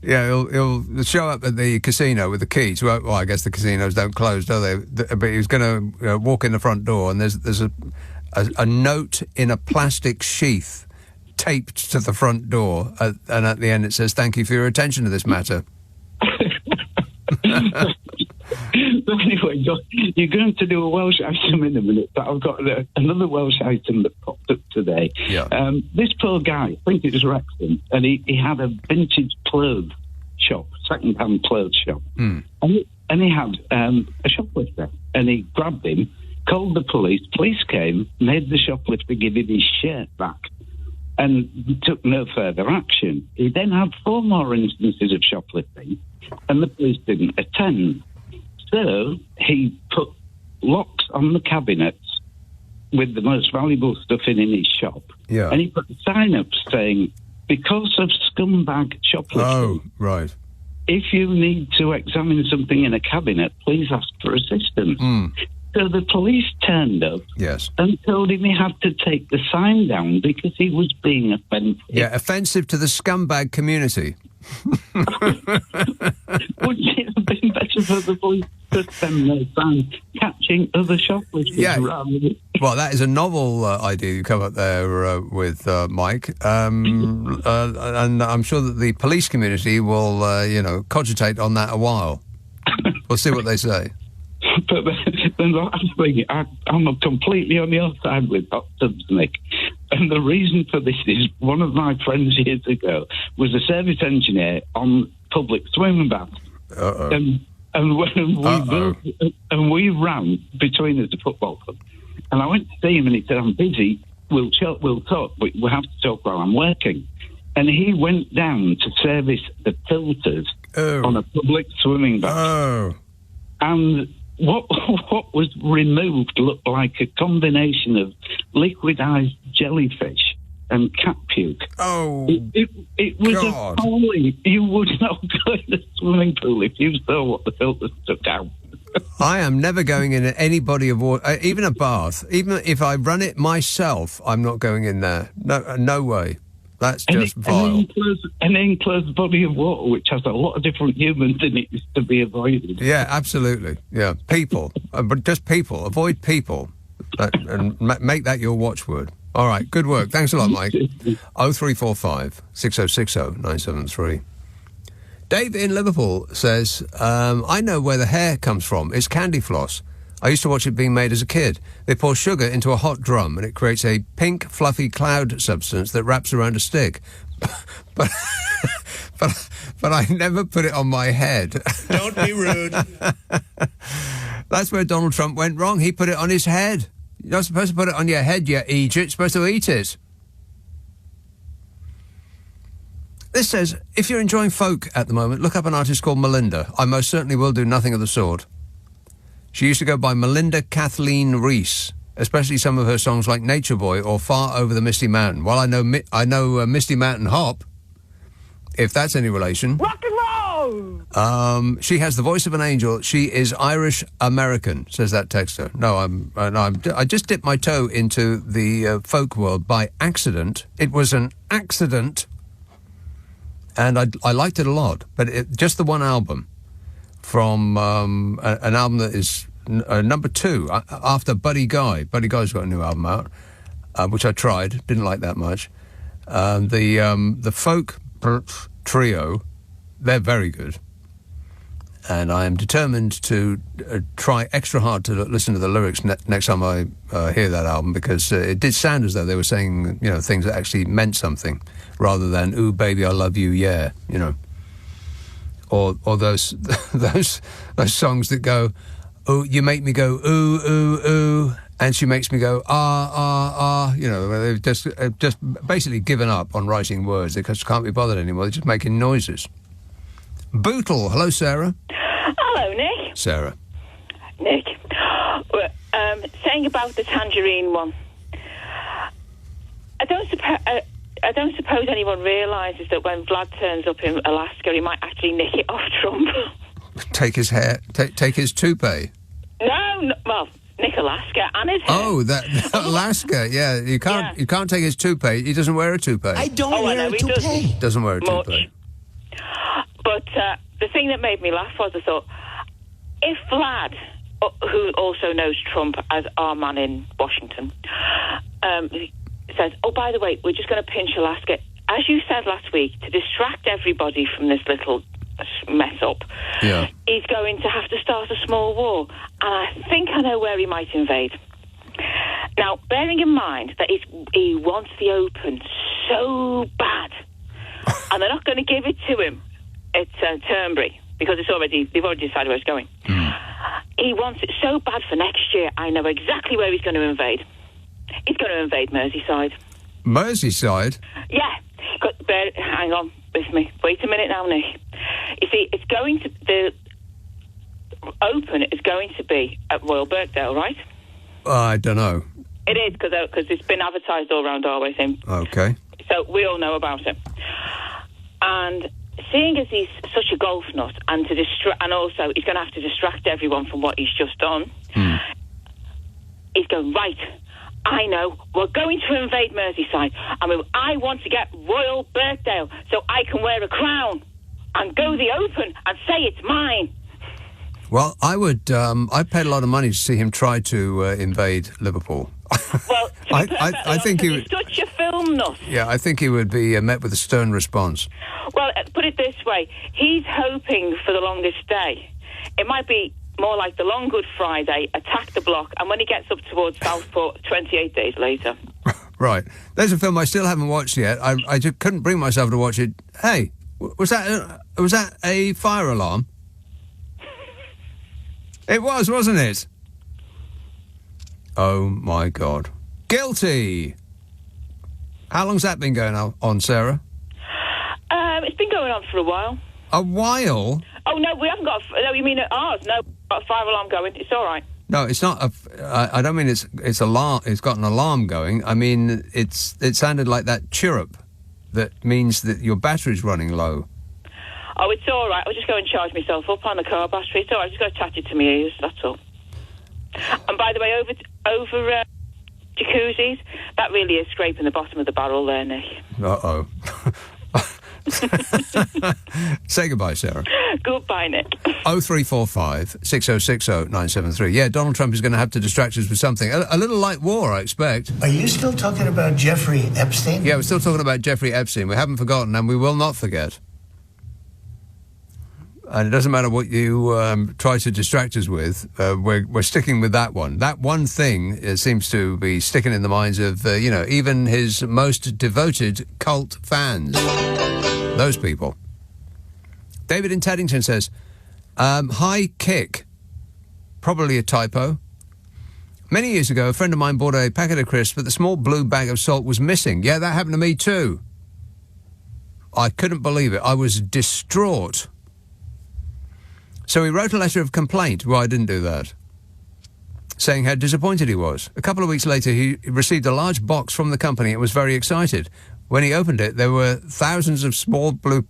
Yeah, he'll show up at the casino with the keys. Well, I guess the casinos don't close, do they? But he's going to walk in the front door, and there's a note in a plastic sheath taped to the front door, and at the end it says, thank you for your attention to this matter. Anyway, you're going to do a Welsh item in a minute, but I've got another Welsh item that popped up today. Yeah. This poor guy, I think it was Wrexham, and he had a vintage clothes shop, second-hand clothes shop. Mm. And he had a shoplifter, and he grabbed him, called the police. Police came, made the shoplifter give him his shirt back, and took no further action. He then had 4 more instances of shoplifting, and the police didn't attend. So he put locks on the cabinets with the most valuable stuff in his shop. Yeah. And he put a sign up saying, because of scumbag shoplifting. Oh, right. If you need to examine something in a cabinet, please ask for assistance. Mm. So the police turned up and told him he had to take the sign down because he was being offensive. Yeah, offensive to the scumbag community. Wouldn't it have been better for the police to send their sign catching other shoplifters? Yeah. Rather Well, that is a novel idea you come up there with, Mike. And I'm sure that the police community will, cogitate on that a while. We'll see what they say. But the last thing, I'm completely on your side with hot tubs, Nick. And the reason for this is one of my friends years ago was a service engineer on public swimming baths. And when we ran between us, the football club. And I went to see him and he said, I'm busy, we'll talk, but we'll have to talk while I'm working. And he went down to service the filters on a public swimming bath. And what was removed looked like a combination of liquidized jellyfish and cat puke. It was appalling. You would not go in the swimming pool if you saw what the filters took out. I am never going in any body of water, even a bath. Even if I run it myself, I'm not going in there. No way. That's just vile. An enclosed body of water which has a lot of different humans in it is to be avoided. Yeah, absolutely. Yeah, people. But just people. Avoid people. And make that your watchword. All right, good work. Thanks a lot, Mike. 0345 6060 973. Dave in Liverpool says, I know where the hair comes from. It's candy floss. I used to watch it being made as a kid. They pour sugar into a hot drum and it creates a pink, fluffy cloud substance that wraps around a stick. But I never put it on my head. Don't be rude. That's where Donald Trump went wrong. He put it on his head. You're not supposed to put it on your head, you idiot. You're supposed to eat it. This says, if you're enjoying folk at the moment, look up an artist called Melinda. I most certainly will do nothing of the sort. She used to go by Melinda Kathleen Reese, especially some of her songs like Nature Boy or Far Over the Misty Mountain. Well, I know Misty Mountain Hop, if that's any relation. Rock and roll! She has the voice of an angel. She is Irish American, says that texter. No, I just dipped my toe into the folk world by accident. It was an accident, and I liked it a lot. But just the one album from an album that is number 2 after Buddy Guy. Buddy Guy's got a new album out, which I tried. Didn't like that much. The folk trio, they're very good, and I am determined to try extra hard to listen to the lyrics next time I hear that album, because it did sound as though they were saying, you know, things that actually meant something, rather than "Ooh, baby, I love you, yeah," you know, or those those songs that go, "Oh, you make me go ooh ooh ooh," and she makes me go ah. You know, they've just basically given up on writing words. They just can't be bothered anymore. They're just making noises. Bootle, hello, Sarah. Hello, Nick. Sarah. Nick, saying about the tangerine one. I don't suppose anyone realises that when Vlad turns up in Alaska, he might actually nick it off Trump. Take his hair. Take his toupee. No, well, Nick Alaska and his hair. Oh, that Alaska. Yeah, you can't take his toupee. He doesn't wear a toupee. I don't wear a toupee. Doesn't wear a toupee. But the thing that made me laugh was I thought, if Vlad, who also knows Trump as our man in Washington, says, "Oh, by the way, we're just going to pinch Alaska," as you said last week, to distract everybody from this little mess up, he's going to have to start a small war, and I think I know where he might invade. Now, bearing in mind that he wants the open so bad, and they're not going to give it to him at Turnberry, because they've already decided where it's going. He wants it so bad for next year. I know exactly where he's going to invade. He's going to invade Merseyside. Merseyside? Yeah. Hang on with me. Wait a minute now, Nick. You see, the Open is going to be at Royal Birkdale, right? I don't know. It is, because it's been advertised all around our way. Okay. So we all know about it. And seeing as he's such a golf nut, and also he's going to have to distract everyone from what he's just done, he's going, right, I know, we're going to invade Merseyside. I want to get Royal Birkdale so I can wear a crown and go the Open and say it's mine. Well, I'd pay a lot of money to see him try to invade Liverpool. Well, I think he would. Such a film nut. Yeah, I think he would be met with a stern response. Well, put it this way: he's hoping for the longest day. It might be more like the Long Good Friday, attack the block, and when he gets up towards Southport, 28 days later. Right. There's a film I still haven't watched yet. I just couldn't bring myself to watch it. Hey, was that a fire alarm? It was, wasn't it? Oh, my God. Guilty! How long's that been going on, Sarah? It's been going on for a while. A while? Oh, no, we haven't got... No, you mean at ours? No, we've got a fire alarm going. It's all right. No, it's not I don't mean it's alarm. It's got an alarm going. I mean, it sounded like that chirrup that means that your battery's running low. Oh, it's all right. I'll just go and charge myself up on the car battery. It's all right. I've just got to attach it to my ears, that's all. And by the way, over jacuzzis, that really is scraping the bottom of the barrel there, Nick. Uh-oh. Say goodbye, Sarah. Goodbye, Nick. 0345 6060 973. Yeah, Donald Trump is going to have to distract us with something. A little like war, I expect. Are you still talking about Jeffrey Epstein? Yeah, we're still talking about Jeffrey Epstein. We haven't forgotten, and we will not forget. And it doesn't matter what you try to distract us with, we're sticking with that one. That one thing seems to be sticking in the minds of, even his most devoted cult fans. Those people. David in Teddington says, high kick. Probably a typo. Many years ago, a friend of mine bought a packet of crisps, but the small blue bag of salt was missing. Yeah, that happened to me too. I couldn't believe it. I was distraught. So he wrote a letter of complaint. Well, I didn't do that. saying how disappointed he was. A couple of weeks later, he received a large box from the company and was very excited. When he opened it, there were thousands of small blue...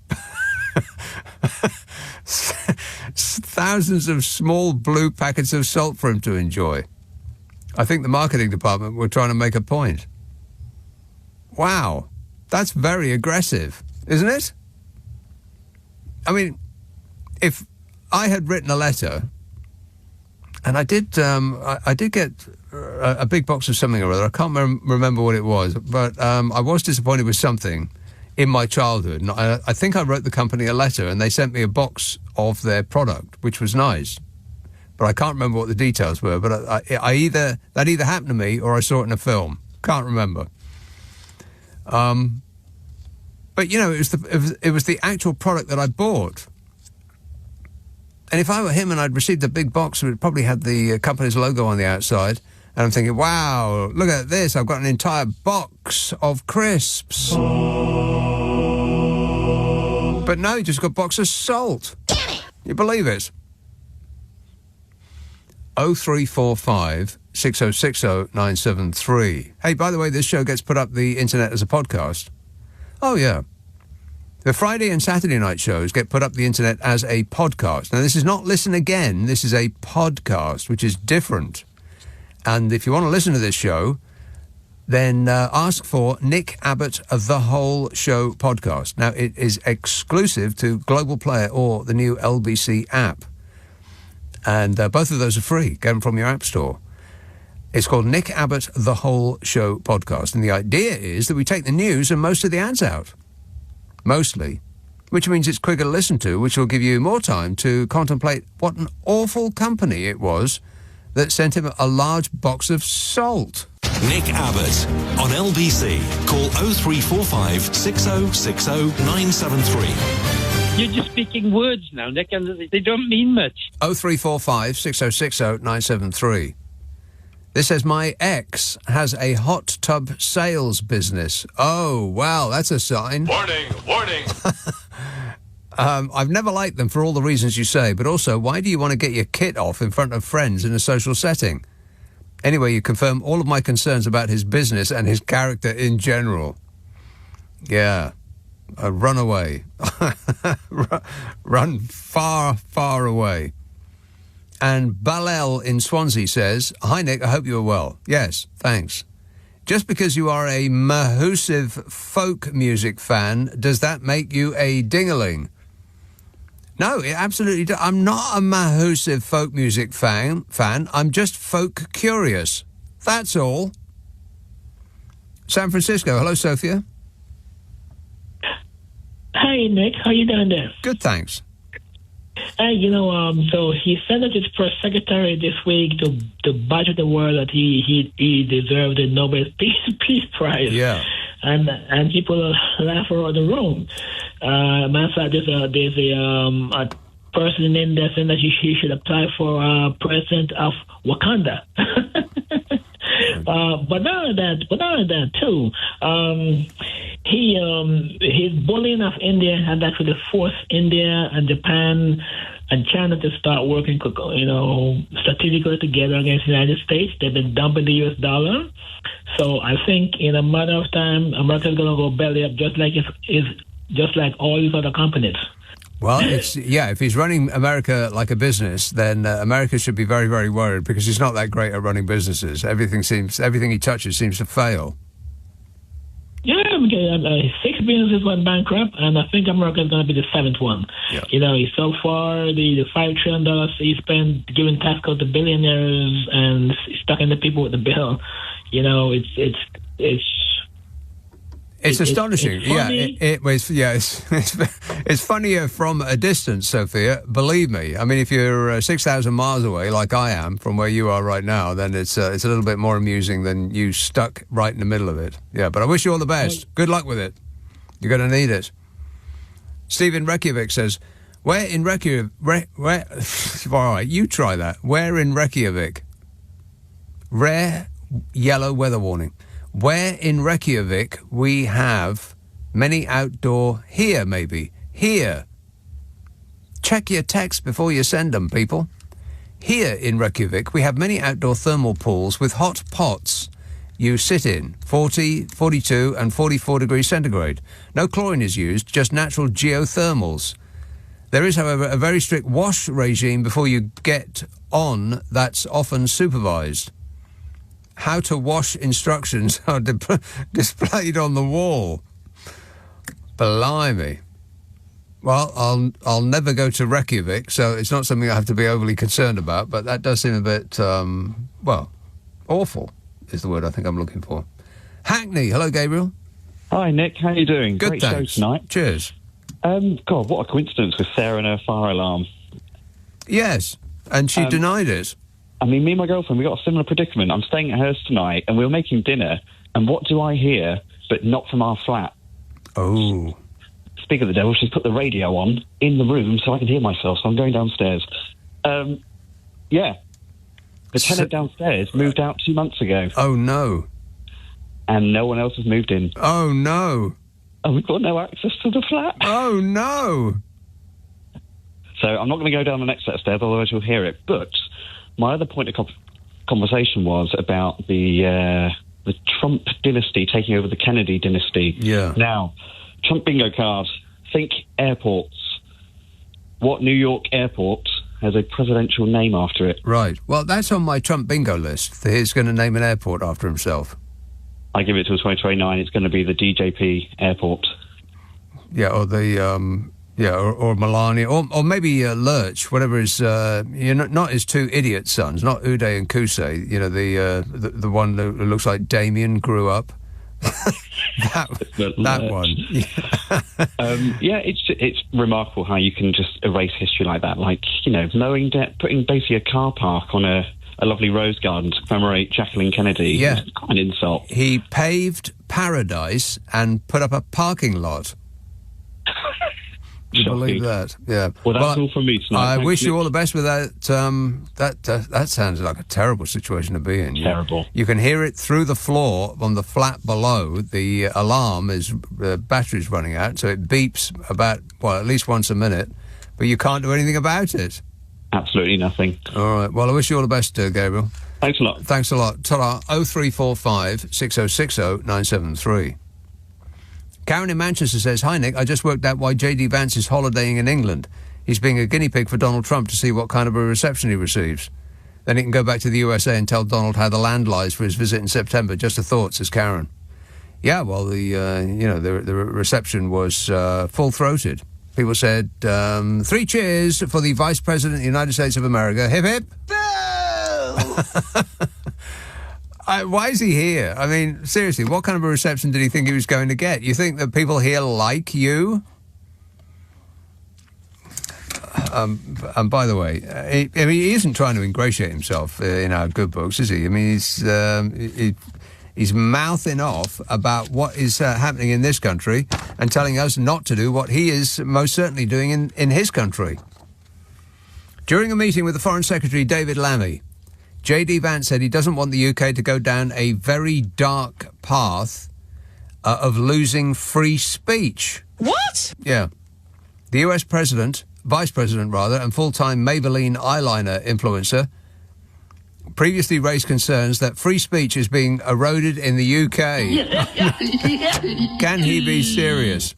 thousands of small blue packets of salt for him to enjoy. I think the marketing department were trying to make a point. Wow, that's very aggressive, isn't it? I mean, if I had written a letter, and I did get a big box of something or other. I can't remember what it was, but I was disappointed with something in my childhood. And I think I wrote the company a letter, and they sent me a box of their product, which was nice. But I can't remember what the details were. But that either happened to me or I saw it in a film. Can't remember. But you know, it was the actual product that I bought. And if I were him and I'd received a big box, it probably had the company's logo on the outside. And I'm thinking, wow, look at this. I've got an entire box of crisps. But no, you just got a box of salt. You believe it? 0345 6060 973. Hey, by the way, this show gets put up the internet as a podcast. Oh, yeah. The Friday and Saturday night shows get put up the internet as a podcast. Now, this is not Listen Again. This is a podcast, which is different. And if you want to listen to this show, then ask for Nick Abbott of The Whole Show podcast. Now, it is exclusive to Global Player or the new LBC app. And both of those are free. Get them from your app store. It's called Nick Abbott The Whole Show podcast. And the idea is that we take the news and most of the ads out. Mostly. Which means it's quicker to listen to, which will give you more time to contemplate what an awful company it was that sent him a large box of salt. Nick Abbott on LBC. Call 0345 6060 973. You're just speaking words now, Nick, and they don't mean much. 0345 6060 973. This says, my ex has a hot tub sales business. Oh, well, that's a sign. Warning, warning. I've never liked them for all the reasons you say, but also, why do you want to get your kit off in front of friends in a social setting? Anyway, you confirm all of my concerns about his business and his character in general. Yeah. Run away. Run far, far away. And Balel in Swansea says, hi, Nick, I hope you are well. Yes, thanks. Just because you are a massive folk music fan, does that make you a dingaling? No, it absolutely does. I'm not a massive folk music fan. I'm just folk curious. That's all. San Francisco. Hello, Sophia. Hi, Nick. How you doing there? Good, thanks. Hey, so he sent it to his press secretary this week to badger the word that he deserved the Nobel Peace Prize. Yeah. And people laugh around the room. Matter of fact, there's a person in India saying that he should apply for president of Wakanda. But not only that too. His bullying of India had actually forced India and Japan and China to start working, strategically together against the United States. They've been dumping the U.S. dollar. So I think in a matter of time, America's going to go belly up, just like all these other companies. Well, if he's running America like a business, then America should be very, very worried because he's not that great at running businesses. Everything he touches seems to fail. Yeah, okay. 6 businesses went bankrupt, and I think America is going to be the 7th one. Yeah. So far, the $5 trillion he spent giving tax cuts to billionaires and stucking the people with the bill. It's astonishing. It's it's funnier from a distance, Sophia. Believe me. I mean, if you're 6,000 miles away, like I am, from where you are right now, then it's a little bit more amusing than you stuck right in the middle of it. Yeah, but I wish you all the best. Good luck with it. You're going to need it. Steve in Reykjavik says, where in Reykjavik? All right, you try that. Where in Reykjavik? Rare yellow weather warning. Where in Reykjavik we have many outdoor... Here, maybe. Here. Check your texts before you send them, people. Here in Reykjavik, we have many outdoor thermal pools with hot pots you sit in, 40, 42 and 44 degrees centigrade. No chlorine is used, just natural geothermals. There is, however, a very strict wash regime before you get on that's often supervised. How to wash instructions are displayed on the wall. Blimey. Well, I'll never go to Reykjavik, so it's not something I have to be overly concerned about, but that does seem a bit, awful is the word I think I'm looking for. Hackney, hello, Gabriel. Hi, Nick. How are you doing? Good, Great thanks. show tonight. Cheers. God, what a coincidence with Sarah and her fire alarm. Yes, and she denied it. I mean, me and my girlfriend, we got a similar predicament. I'm staying at hers tonight, and we were making dinner, and what do I hear but not from our flat? Oh. Speak of the devil, she's put the radio on in the room so I can hear myself, so I'm going downstairs. Yeah. The tenant downstairs moved out 2 months ago. Oh, no. And no one else has moved in. Oh, no. And we've got no access to the flat. Oh, no. So I'm not going to go down the next set of stairs, otherwise you'll hear it. But my other point of conversation was about the Trump dynasty taking over the Kennedy dynasty. Yeah. Now, Trump bingo card. Think airports. What New York airport has a presidential name after it? Right. Well, that's on my Trump bingo list. He's going to name an airport after himself. I give it till 2029. It's going to be the DJP airport. Yeah, or the or Melania, or maybe Lurch, whatever is not his two idiot sons, not Uday and Kusei. You know, the one that looks like Damien grew up. that one. Yeah, it's remarkable how you can just erase history like that. Like, you know, knowing that, putting basically a car park on a lovely rose garden to commemorate Jacqueline Kennedy. Yeah, it's quite an insult. He paved paradise and put up a parking lot. You believe that? Yeah. Well, that's all from me tonight. I wish you all the best with that. That sounds like a terrible situation to be in. Terrible. You can hear it through the floor on the flat below. The alarm is battery's running out, so it beeps about at least once a minute, but you can't do anything about it. Absolutely nothing. All right. Well, I wish you all the best, Gabriel. Thanks a lot. Thanks a lot. Ta-ra. 0345 6060 973. Karen in Manchester says, "Hi, Nick. I just worked out why J.D. Vance is holidaying in England. He's being a guinea pig for Donald Trump to see what kind of a reception he receives. Then he can go back to the USA and tell Donald how the land lies for his visit in September. Just a thought," says Karen. Yeah, well, the reception was full-throated. People said, 3 cheers for the Vice President of the United States of America. Hip, hip. Why is he here? I mean, seriously, what kind of a reception did he think he was going to get? You think that people here like you? And by the way, he isn't trying to ingratiate himself in our good books, is he? I mean, he's mouthing off about what is happening in this country and telling us not to do what he is most certainly doing in his country. During a meeting with the Foreign Secretary, David Lammy, J.D. Vance said he doesn't want the UK to go down a very dark path of losing free speech. What? Yeah. The US Vice President, and full-time Maybelline eyeliner influencer previously raised concerns that free speech is being eroded in the UK. Can he be serious?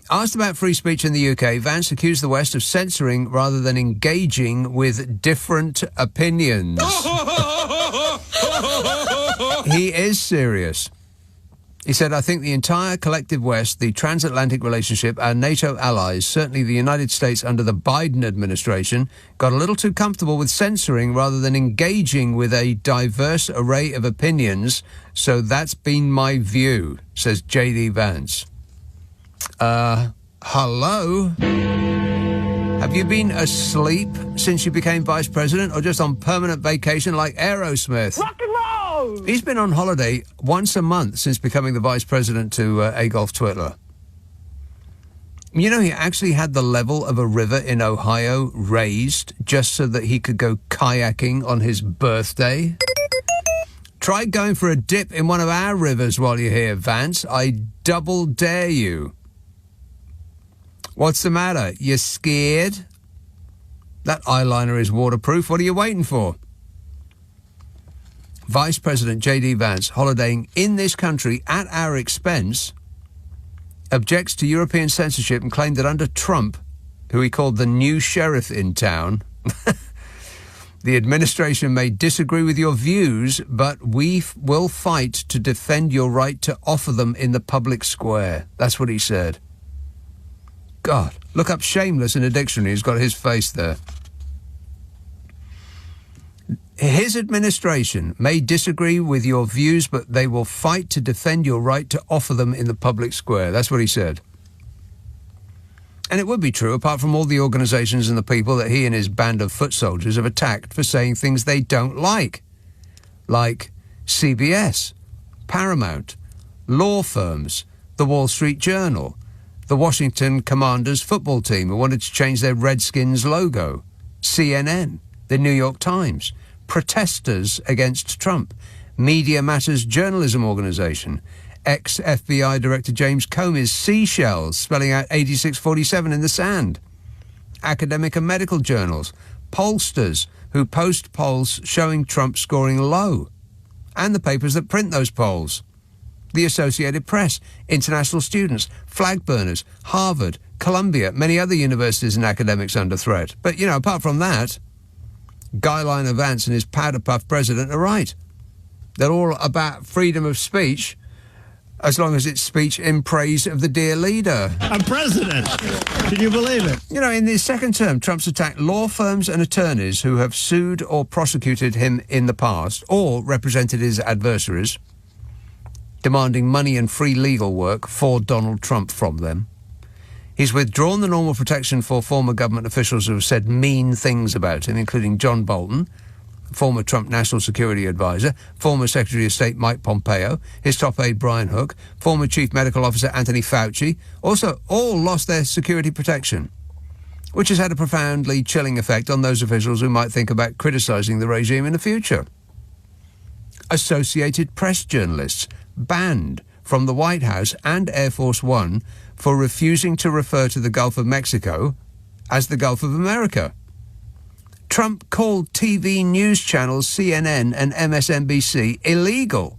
Asked about free speech in the UK, Vance accused the West of censoring rather than engaging with different opinions. He is serious. He said, "I think the entire collective West, the transatlantic relationship, our NATO allies, certainly the United States under the Biden administration, got a little too comfortable with censoring rather than engaging with a diverse array of opinions. So that's been my view," says J.D. Vance. Hello? Have you been asleep since you became Vice President or just on permanent vacation like Aerosmith? Rock and roll! He's been on holiday once a month since becoming the Vice President to Adolf Hitler. You know, he actually had the level of a river in Ohio raised just so that he could go kayaking on his birthday. Try going for a dip in one of our rivers while you're here, Vance. I double dare you. What's the matter? You scared? That eyeliner is waterproof. What are you waiting for? Vice President J.D. Vance, holidaying in this country at our expense, objects to European censorship and claimed that under Trump, who he called the new sheriff in town, the administration may disagree with your views, but we will fight to defend your right to offer them in the public square. That's what he said. God, look up shameless in a dictionary. He's got his face there. His administration may disagree with your views, but they will fight to defend your right to offer them in the public square. That's what he said. And it would be true, apart from all the organisations and the people that he and his band of foot soldiers have attacked for saying things they don't like CBS, Paramount, law firms, the Wall Street Journal, the Washington Commanders football team who wanted to change their Redskins logo, CNN, the New York Times, protesters against Trump, Media Matters Journalism Organisation, ex-FBI Director James Comey's seashells spelling out 8647 in the sand, academic and medical journals, pollsters who post polls showing Trump scoring low, and the papers that print those polls, the Associated Press, international students, flag burners, Harvard, Columbia, many other universities and academics under threat. But, apart from that, Guyliner Vance and his powder puff president are right. They're all about freedom of speech, as long as it's speech in praise of the dear leader. A president! Can you believe it? In his second term, Trump's attacked law firms and attorneys who have sued or prosecuted him in the past or represented his adversaries, demanding money and free legal work for Donald Trump from them. He's withdrawn the normal protection for former government officials who have said mean things about him, including John Bolton, former Trump National Security Advisor, former Secretary of State Mike Pompeo, his top aide Brian Hook, former Chief Medical Officer Anthony Fauci, also all lost their security protection, which has had a profoundly chilling effect on those officials who might think about criticising the regime in the future. Associated Press journalists banned from the White House and Air Force One for refusing to refer to the Gulf of Mexico as the Gulf of America. Trump called TV news channels CNN and MSNBC illegal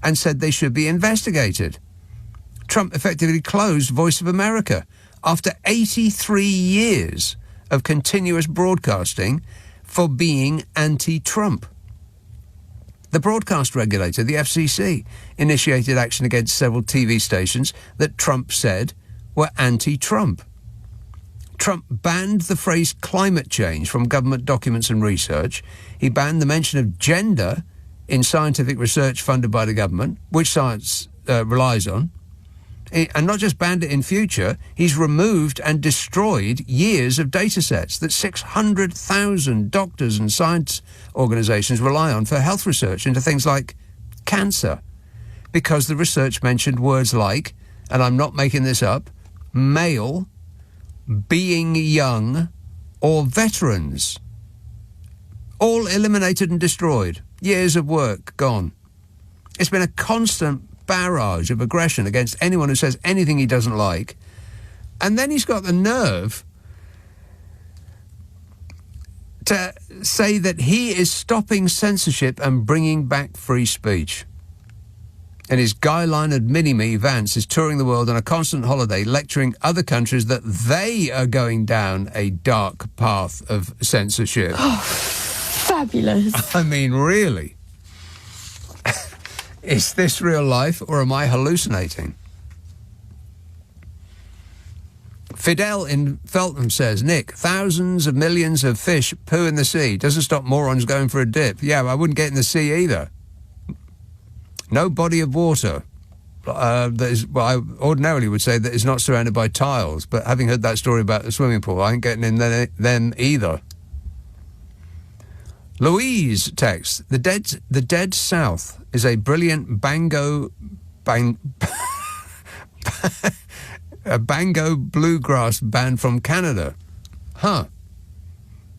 and said they should be investigated. Trump effectively closed Voice of America after 83 years of continuous broadcasting for being anti-Trump. The broadcast regulator, the FCC, initiated action against several TV stations that Trump said were anti-Trump. Trump banned the phrase climate change from government documents and research. He banned the mention of gender in scientific research funded by the government, which science relies on. And not just banned it in future, he's removed and destroyed years of data sets that 600,000 doctors and science organisations rely on for health research into things like cancer, because the research mentioned words like, and I'm not making this up, male, being young, or veterans. All eliminated and destroyed. Years of work gone. It's been a constant barrage of aggression against anyone who says anything he doesn't like. And then he's got the nerve to say that he is stopping censorship and bringing back free speech. And his guy-linered mini-me, Vance, is touring the world on a constant holiday, lecturing other countries that they are going down a dark path of censorship. Oh, fabulous. I mean, really? Is this real life, or am I hallucinating? Fidel in Feltham says, Nick, thousands of millions of fish poo in the sea. Doesn't stop morons going for a dip. Yeah, I wouldn't get in the sea either. No body of water that is, well, I ordinarily would say that is not surrounded by tiles, but having heard that story about the swimming pool, I ain't getting in them either. Louise texts, the Dead South is a brilliant bango bluegrass band from Canada. Huh.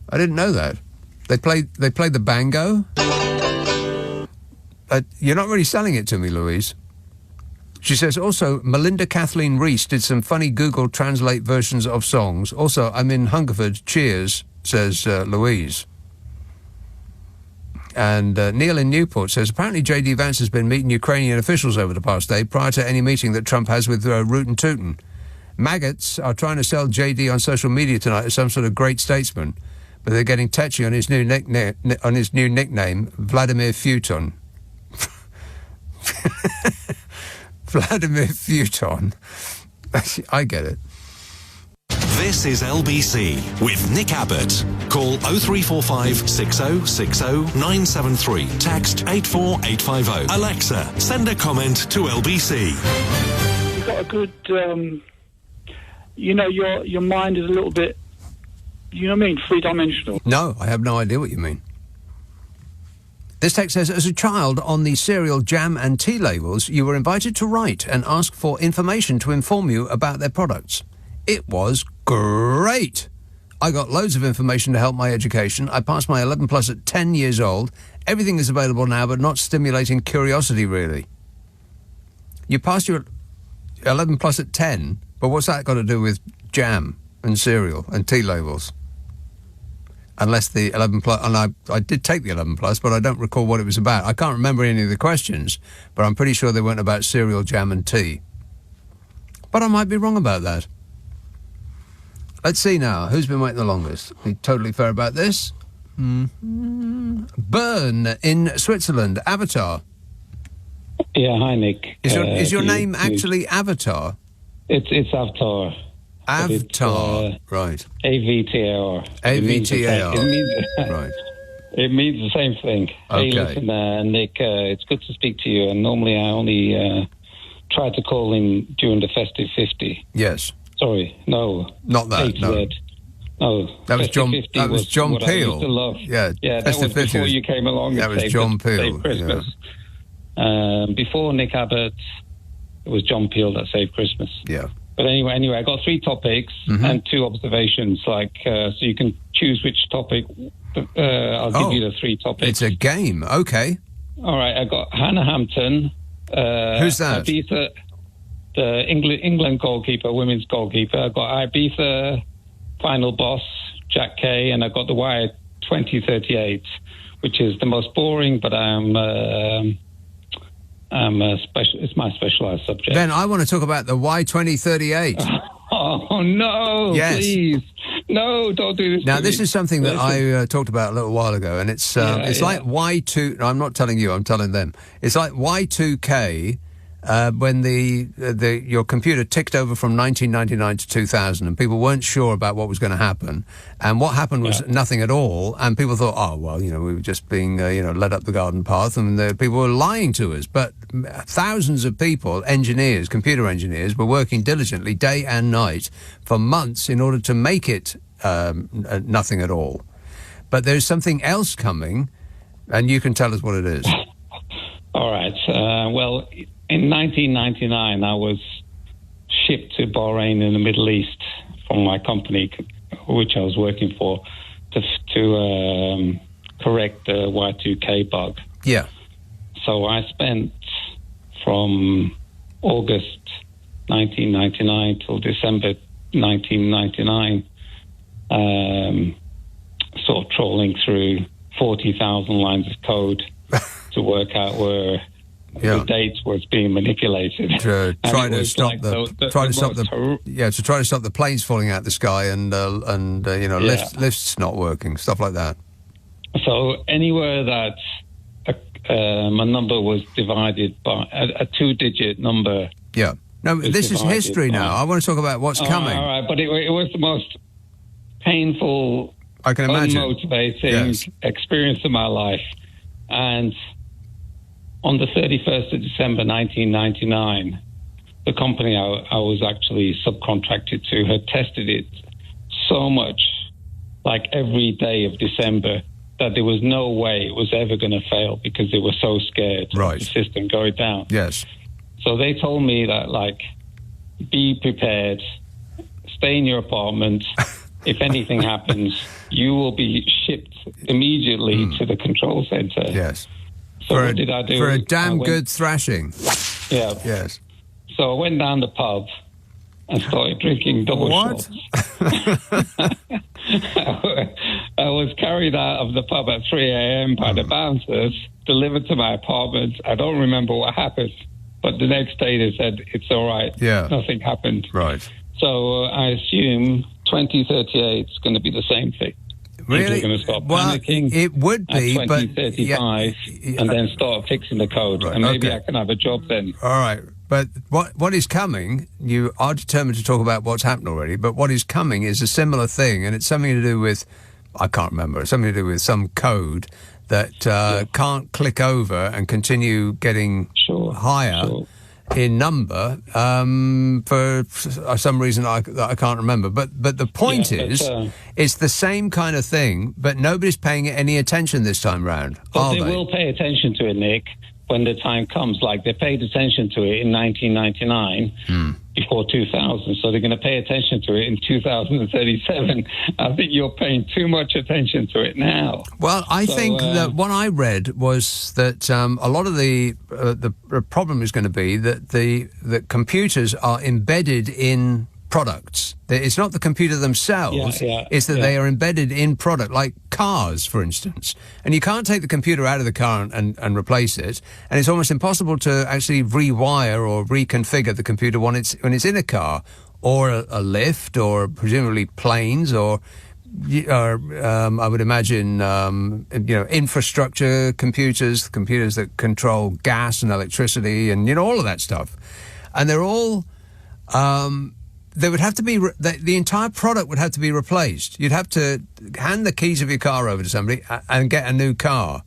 I didn't know that. They play the bango? You're not really selling it to me, Louise. She says, also, Melinda Kathleen Reese did some funny Google Translate versions of songs. Also, I'm in Hungerford. Cheers. says Louise. And Neil in Newport says, apparently J.D. Vance has been meeting Ukrainian officials over the past day prior to any meeting that Trump has with Rootin' Tootin'. Maggots are trying to sell J.D. on social media tonight as some sort of great statesman, but they're getting tetchy on his new nickname, Vladimir Putin. Vladimir Putin. I get it. This is LBC with Nick Abbott. Call 0345 6060 973. Text 84850. Alexa, send a comment to LBC. You've got a good, your mind is a little bit, three-dimensional. No, I have no idea what you mean. This text says, as a child, on the cereal, jam and tea labels, you were invited to write and ask for information to inform you about their products. It was great. I got loads of information to help my education. I passed my 11 plus at 10 years old. Everything is available now, but not stimulating curiosity, really. You passed your 11 plus at 10, but what's that got to do with jam and cereal and tea labels? Unless the 11 plus, and I did take the 11 plus, but I don't recall what it was about. I can't remember any of the questions, but I'm pretty sure they weren't about cereal, jam and tea. But I might be wrong about that. Let's see now. Who's been waiting the longest? Be totally fair about this. Bern in Switzerland. Avatar. Yeah, hi, Nick. Is your name actually Avatar? It's Avatar. Avatar, right. AVTAR. AVTAR. Right. It means the same thing. Okay. Hey, listen, Nick, it's good to speak to you. And normally I only try to call in during the festive 50. Yes. Sorry, no. Not that, no. No. That was John. That was John what Peel. I used to love. Yeah, that was before you came along. That was John Peel. Christmas. Yeah. Before Nick Abbott, it was John Peel that saved Christmas. Yeah. But anyway, I got 3 topics and 2 observations. So you can choose which topic. I'll give you the 3 topics. It's a game. Okay. All right. I got Hannah Hampton. Who's that? Ibiza, the England goalkeeper, women's goalkeeper. I got Ibiza final boss, Jack Kay, and I got the Wire 2038, which is the most boring, but it's my specialised subject. Then I want to talk about the Y2038. Oh, no, yes. Please. No, don't do this. Now, this is something that I talked about a little while ago, and it's like Y2... No, I'm not telling you, I'm telling them. It's like Y2K when your computer ticked over from 1999 to 2000, and people weren't sure about what was going to happen. And what happened was nothing at all, and people thought, oh, well, we were just being, led up the garden path, and people were lying to us. But thousands of people, engineers, computer engineers, were working diligently day and night for months in order to make it nothing at all. But there's something else coming, and you can tell us what it is. All right. Well, in 1999, I was shipped to Bahrain in the Middle East from my company, which I was working for, to correct the Y2K bug. Yeah. So I spent from August 1999 till December 1999 sort of trawling through 40,000 lines of code to work out where the dates was being manipulated. To try to stop the planes falling out the sky and lifts not working, stuff like that. So anywhere that a number was divided by a 2-digit number. Yeah. No, this is history now. I want to talk about what's coming. All right, but it was the most painful, I can imagine, unmotivating experience of my life. And on the 31st of December 1999, the company I was actually subcontracted to had tested it so much, like every day of December, that there was no way it was ever going to fail because they were so scared of the system going down. Yes. So they told me that, be prepared, stay in your apartment. If anything happens, you will be shipped immediately to the control center. Yes. So what did I do? For a damn good thrashing. Yeah. Yes. So I went down the pub and started drinking double shots. I was carried out of the pub at 3 a.m. by the bouncers, delivered to my apartment. I don't remember what happened, but the next day they said, it's all right. Yeah. Nothing happened. Right. So I assume 2038 is going to be the same thing. Really? People are going to start Well, panicking. it would be, at but 2035, and then start fixing the code, and maybe I can have a job then. All right. But what is coming, you are determined to talk about what's happened already, but what is coming is a similar thing, and it's something to do with, I can't remember, it's something to do with some code that can't click over and continue getting higher in number for some reason that I can't remember. But the point is, it's the same kind of thing, but nobody's paying any attention this time round, But are they they? will pay attention to it, Nick, when the time comes. Like they paid attention to it in 1999 before 2000, so they're going to pay attention to it in 2037. I think you're paying too much attention to it now. Well, I think that what I read was that a lot of the problem is going to be that computers are embedded in products. It's not the computer themselves. It's that they are embedded in product, like cars, for instance. And you can't take the computer out of the car and replace it. And it's almost impossible to actually rewire or reconfigure the computer when it's in a car or a lift or presumably planes or I would imagine, infrastructure computers that control gas and electricity and, all of that stuff. And they're all... there would have to be the entire product would have to be replaced. You'd have to hand the keys of your car over to somebody and get a new car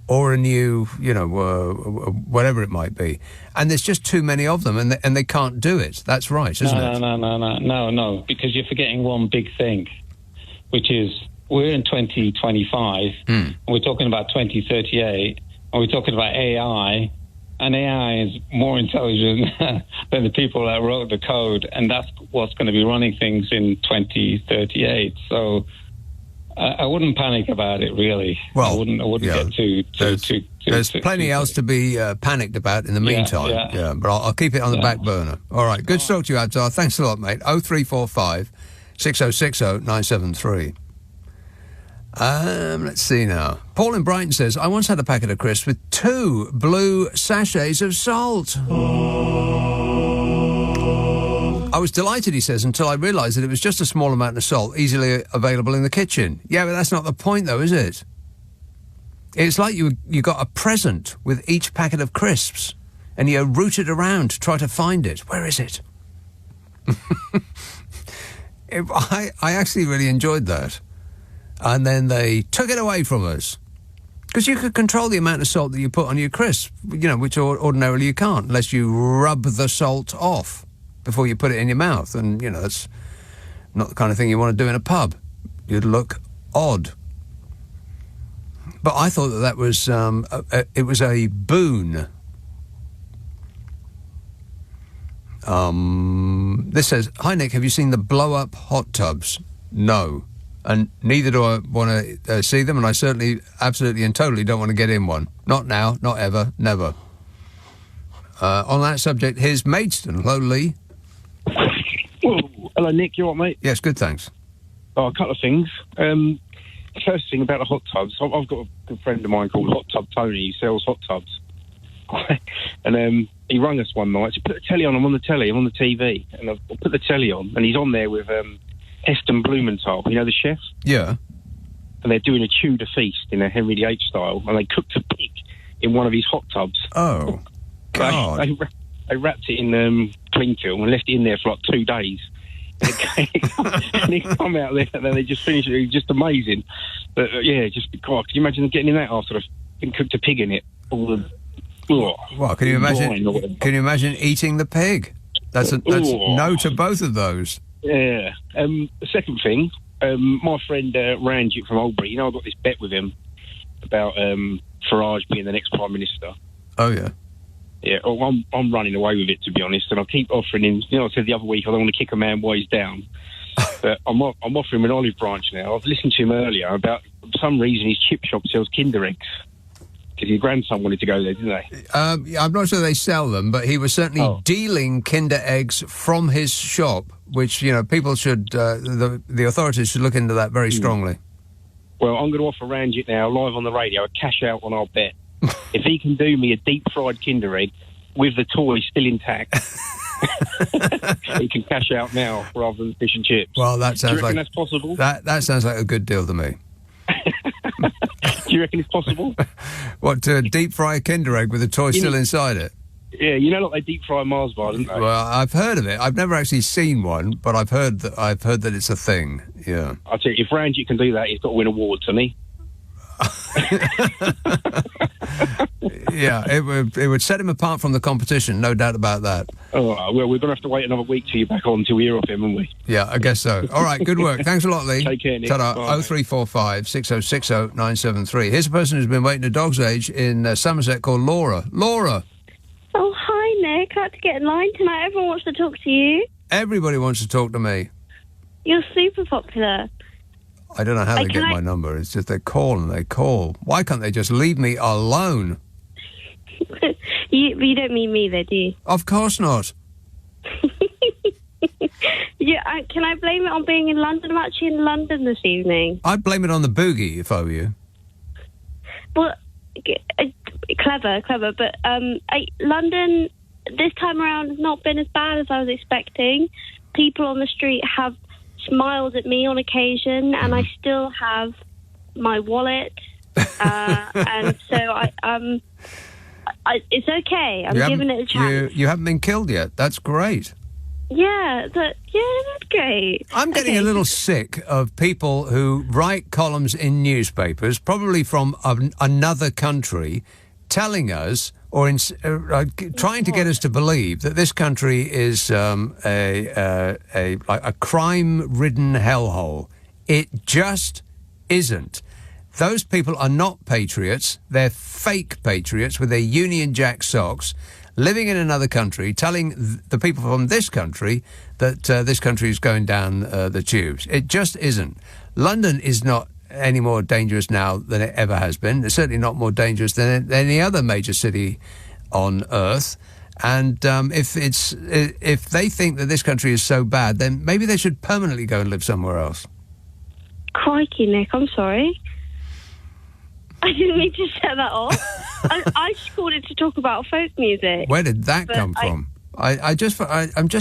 or a new, whatever it might be. And there's just too many of them, and they can't do it. That's right, isn't it? No, because you're forgetting one big thing, which is we're in 2025, and we're talking about 2038, and we're talking about AI. And AI is more intelligent than the people that wrote the code, and that's what's going to be running things in 2038. So I wouldn't panic about it, really. Well, I wouldn't get too. There's plenty else to be panicked about in the meantime. Yeah, but I'll keep it on the back burner. All right, good to talk to you, Abdar. Thanks a lot, mate. 0345 6060 973. Let's see now. Paul in Brighton says, I once had a packet of crisps with 2 blue sachets of salt. I was delighted, he says, until I realised that it was just a small amount of salt easily available in the kitchen. Yeah, but that's not the point, though, is it? It's like you got a present with each packet of crisps and you rooted around to try to find it. Where is it? I actually really enjoyed that. And then they took it away from us. Because you could control the amount of salt that you put on your crisp, which ordinarily you can't, unless you rub the salt off before you put it in your mouth. And, that's not the kind of thing you want to do in a pub. You'd look odd. But I thought that was, it was a boon. This says, hi, Nick, have you seen the blow-up hot tubs? No. And neither do I want to see them, and I certainly, absolutely and totally don't want to get in one. Not now, not ever, never. On that subject, here's Maidstone. Hello, Lee. Hello, Nick. You all right, mate? Yes, good, thanks. Oh, a couple of things. First thing about the hot tubs. I've got a good friend of mine called Hot Tub Tony. He sells hot tubs. And he rang us one night. So put the telly on. I'm on the telly. I'm on the TV. And I'll put the telly on, and he's on there with... Heston Blumenthal, the chef? Yeah. And they're doing a Tudor feast in a Henry VIII style, and they cooked a pig in one of his hot tubs. Oh, God. They wrapped it in cling film and left it in there for like 2 days. And he come out there, and then they just finished it. It was just amazing. But, God, can you imagine getting in that after they've cooked a pig in it? All the... Well, can you imagine eating the pig? That's no to both of those. Yeah. The second thing, my friend Ranjit from Albury, I got this bet with him about Farage being the next Prime Minister. Oh, yeah. Yeah, I'm running away with it, to be honest, and I keep offering him, I said the other week I don't want to kick a man while he's down, but I'm offering him an olive branch now. I've listened to him earlier about, for some reason, his chip shop sells Kinder Eggs. Because your grandson wanted to go there, didn't they? I'm not sure they sell them, but he was certainly dealing Kinder eggs from his shop, which, people should, the authorities should look into that very strongly. Well, I'm going to offer Ranjit now, live on the radio, a cash out on our bet. If he can do me a deep-fried Kinder egg with the toy still intact, he can cash out now rather than fish and chips. Well, that sounds do you reckon like... that's possible? That sounds like a good deal to me. Do you reckon it's possible? What, to deep fry a Kinder egg with a toy still inside it? Yeah, like they deep fry Mars bar, don't they? Well, I've heard of it. I've never actually seen one, but I've heard that it's a thing. Yeah. I tell you, if Ranjit can do that, he's got to win awards, hasn't he? Yeah, it would set him apart from the competition, no doubt about that. Oh, well, we're going to have to wait another week till you're back on till we hear off him, aren't we? Yeah, I guess so. All right, good work. Thanks a lot, Lee. Take care, Nick. Ta-da. Bye. 0345 6060 973. Here's a person who's been waiting a dog's age in Somerset called Laura. Laura. Oh, hi, Nick. I had to get in line tonight. Everyone wants to talk to you. Everybody wants to talk to me. You're super popular. I don't know how they get my number. It's just they call and they call. Why can't they just leave me alone? You don't mean me, though, do you? Of course not. Yeah, can I blame it on being in London? I'm actually in London this evening. I'd blame it on the boogie if I were you. Well, clever, but London this time around has not been as bad as I was expecting. People on the street have smiled at me on occasion, and I still have my wallet, and so it's okay. I'm giving it a chance. You haven't been killed yet. That's great. Yeah, that's great. I'm getting a little sick of people who write columns in newspapers, probably from another country, telling us or trying to get us to believe that this country is a crime-ridden hellhole. It just isn't. Those people are not patriots. They're fake patriots with their Union Jack socks, living in another country, telling the people from this country that this country is going down the tubes. It just isn't. London is not any more dangerous now than it ever has been. It's certainly not more dangerous than any other major city on earth. And if they think that this country is so bad, then maybe they should permanently go and live somewhere else. Crikey, Nick, I'm sorry. I didn't mean to set that off. I just called it to talk about folk music. Where did that come from? I'm just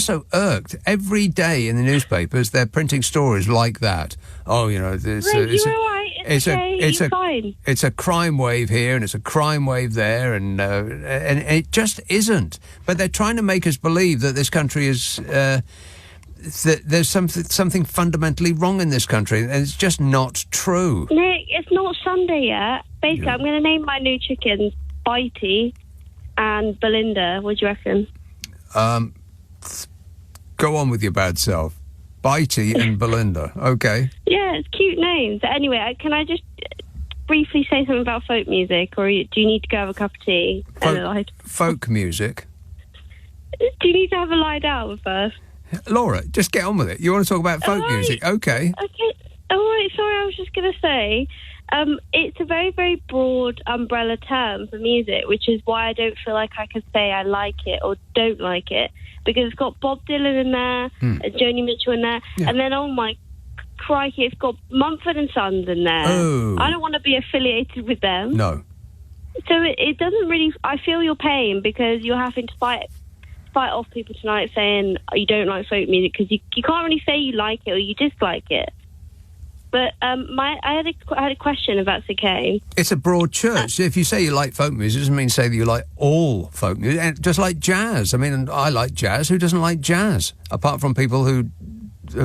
so irked. Every day in the newspapers, they're printing stories like that. Oh, it's a crime wave here and it's a crime wave there, and it just isn't. But they're trying to make us believe that this country is that there's something fundamentally wrong in this country, and it's just not true. Nick, it's not Sunday yet. Basically, I'm going to name my new chickens Bitey and Belinda. What do you reckon? Go on with your bad self. Bitey and Belinda. Okay. Yeah, it's cute names. Anyway, can I just briefly say something about folk music, or do you need to go have a cup of tea? Folk music? Do you need to have a lie down first? Laura, just get on with it. You want to talk about folk music? Okay. Okay. All right, sorry, I was just going to say, it's a very, very broad umbrella term for music, which is why I don't feel like I can say I like it or don't like it, because it's got Bob Dylan in there, Joni Mitchell in there, and then, oh my crikey, it's got Mumford and Sons in there. Oh. I don't want to be affiliated with them. No. So it doesn't really... I feel your pain, because you're having to fight off people tonight saying you don't like folk music, because you can't really say you like it or you dislike it. But I had a question, if that's okay. It's a broad church. If you say you like folk music, it doesn't mean say that you like all folk music. And just like jazz. I mean, I like jazz. Who doesn't like jazz? Apart from people who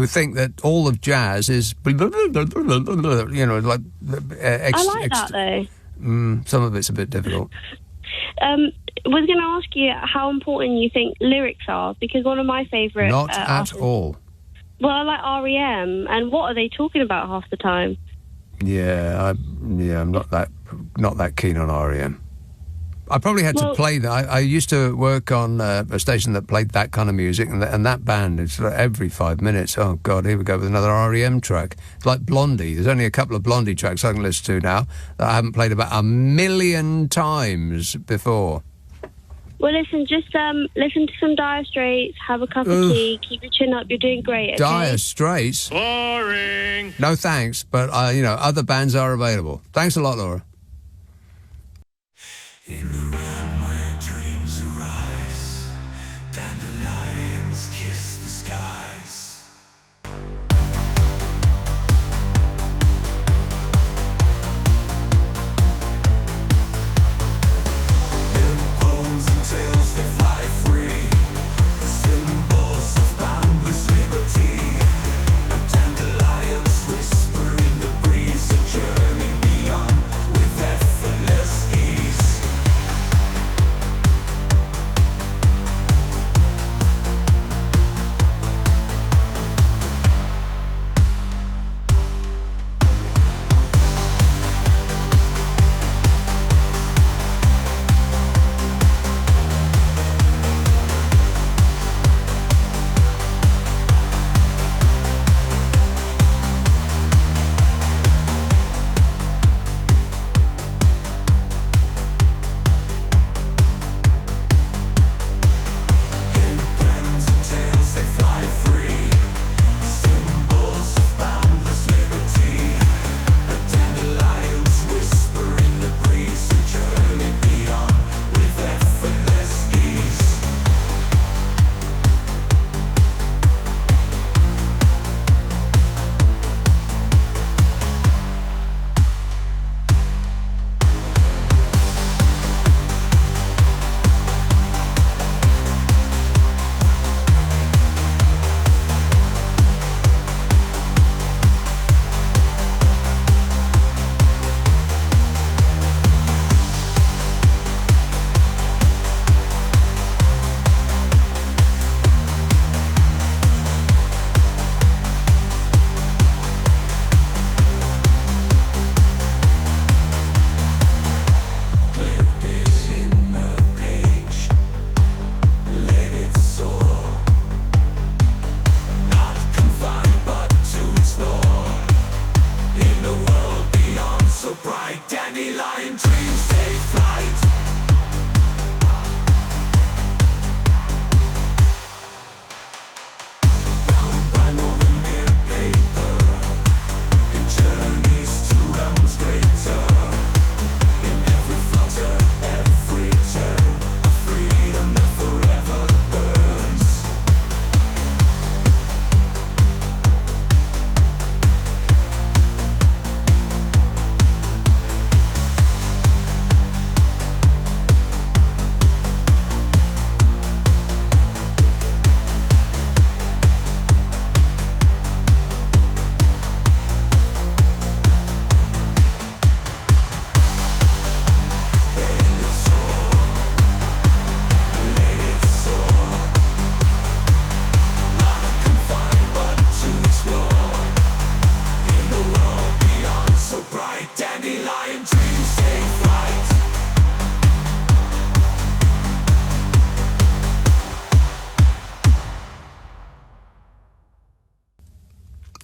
think that all of jazz is, like... I like that, though. Some of it's a bit difficult. I was going to ask you how important you think lyrics are, because one of my favourite... Not at all. Well, I like R.E.M., and what are they talking about half the time? I'm not that keen on R.E.M. I probably had to play that. I used to work on a station that played that kind of music, and that band, it's like every 5 minutes. Oh, God, here we go with another REM track. It's like Blondie. There's only a couple of Blondie tracks I can listen to now that I haven't played about 1,000,000 times before. Well, listen, just listen to some Dire Straits, have a cup of tea, keep your chin up. You're doing great, okay? Dire Straits? Boring. No thanks, but, other bands are available. Thanks a lot, Laura. In the realm where dreams arise, dandelions kiss the skies. In poems and tales they fly free, the symbols of boundless liberty. Dandelions whisper in the breeze, a journey beyond with effortless ease.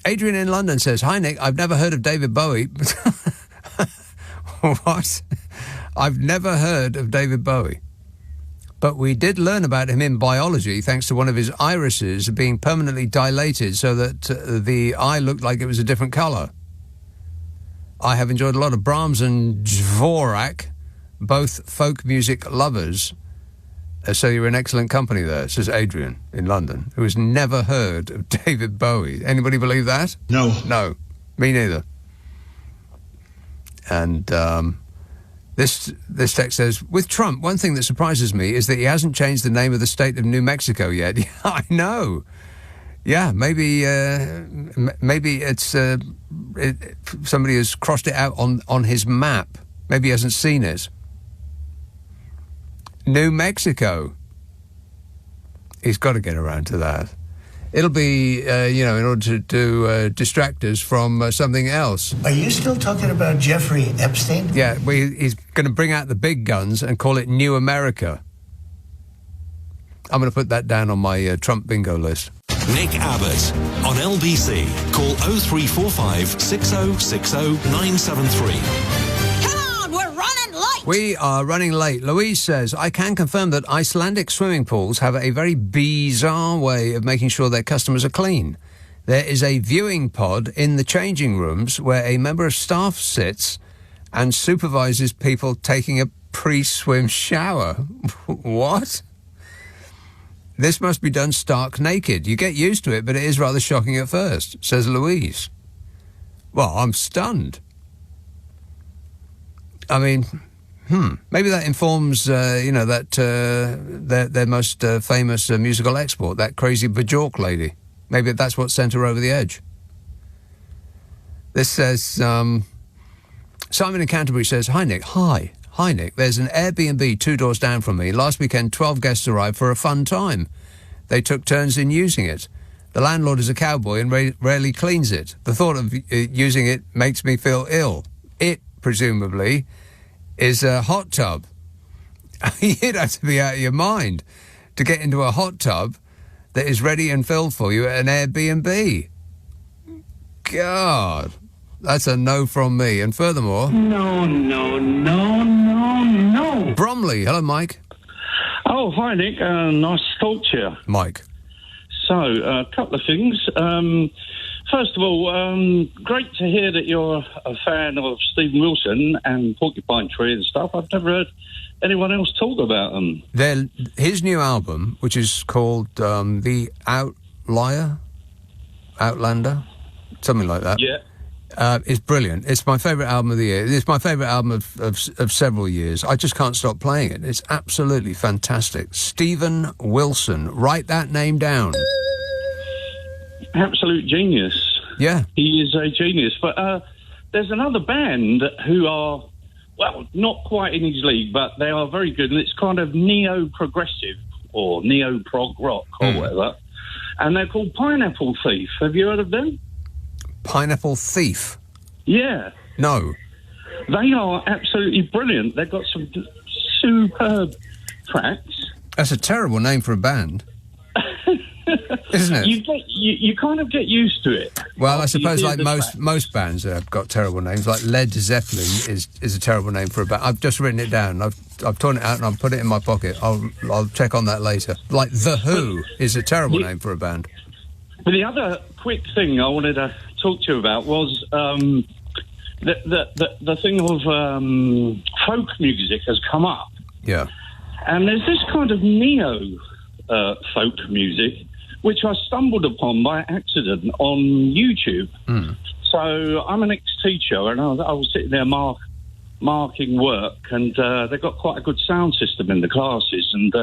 Adrian in London says, "Hi, Nick. I've never heard of David Bowie." What? I've never heard of David Bowie. But we did learn about him in biology thanks to one of his irises being permanently dilated so that the eye looked like it was a different colour. I have enjoyed a lot of Brahms and Dvorak, both folk music lovers. So you're in excellent company there, says Adrian in London, who has never heard of David Bowie. Anybody believe that? No. No, me neither. And this text says, with Trump, one thing that surprises me is that he hasn't changed the name of the state of New Mexico yet. Yeah, I know. Yeah, maybe it's somebody has crossed it out on his map. Maybe he hasn't seen it. New Mexico. He's got to get around to that. It'll be, in order to distract us from something else. Are you still talking about Jeffrey Epstein? Yeah, he's going to bring out the big guns and call it New America. I'm going to put that down on my Trump bingo list. Nick Abbott on LBC. Call 0345 6060 973. We are running late. Louise says, I can confirm that Icelandic swimming pools have a very bizarre way of making sure their customers are clean. There is a viewing pod in the changing rooms where a member of staff sits and supervises people taking a pre-swim shower. What? This must be done stark naked. You get used to it, but it is rather shocking at first, says Louise. Well, I'm stunned. I mean... Maybe that informs, that their most famous musical export, that crazy Bajork lady. Maybe that's what sent her over the edge. This says, Simon in Canterbury says, Hi, Nick. Hi, Nick. There's an Airbnb 2 doors down from me. Last weekend, 12 guests arrived for a fun time. They took turns in using it. The landlord is a cowboy and rarely cleans it. The thought of using it makes me feel ill. It, presumably... is a hot tub. You'd have to be out of your mind to get into a hot tub that is ready and filled for you at an Airbnb. God, that's a no from me. And furthermore... No. Bromley. Hello, Mike. Oh, hi, Nick. Nice to talk to you. Mike. So, a couple of things. First of all, great to hear that you're a fan of Stephen Wilson and Porcupine Tree and stuff. I've never heard anyone else talk about them. His new album, which is called The Outlander, something like that. Yeah. Is brilliant. It's my favourite album of the year. It's my favourite album of several years. I just can't stop playing it. It's absolutely fantastic. Stephen Wilson. Write that name down. Absolute genius. Yeah. He is a genius. But there's another band who are, well, not quite in his league, but they are very good, and it's kind of neo-progressive or neo-prog rock or whatever. And they're called Pineapple Thief. Have you heard of them? Pineapple Thief? Yeah. No. They are absolutely brilliant. They've got some superb tracks. That's a terrible name for a band. Isn't it? You kind of get used to it. Well, I suppose like most bands have got terrible names. Like Led Zeppelin is a terrible name for a band. I've just written it down. I've torn it out and I've put it in my pocket. I'll check on that later. Like The Who is a terrible name for a band. But the other quick thing I wanted to talk to you about was the thing of folk music has come up. Yeah. And there's this kind of neo folk music, which I stumbled upon by accident on YouTube. So I'm an ex-teacher, and I was sitting there marking work, and they've got quite a good sound system in the classes. And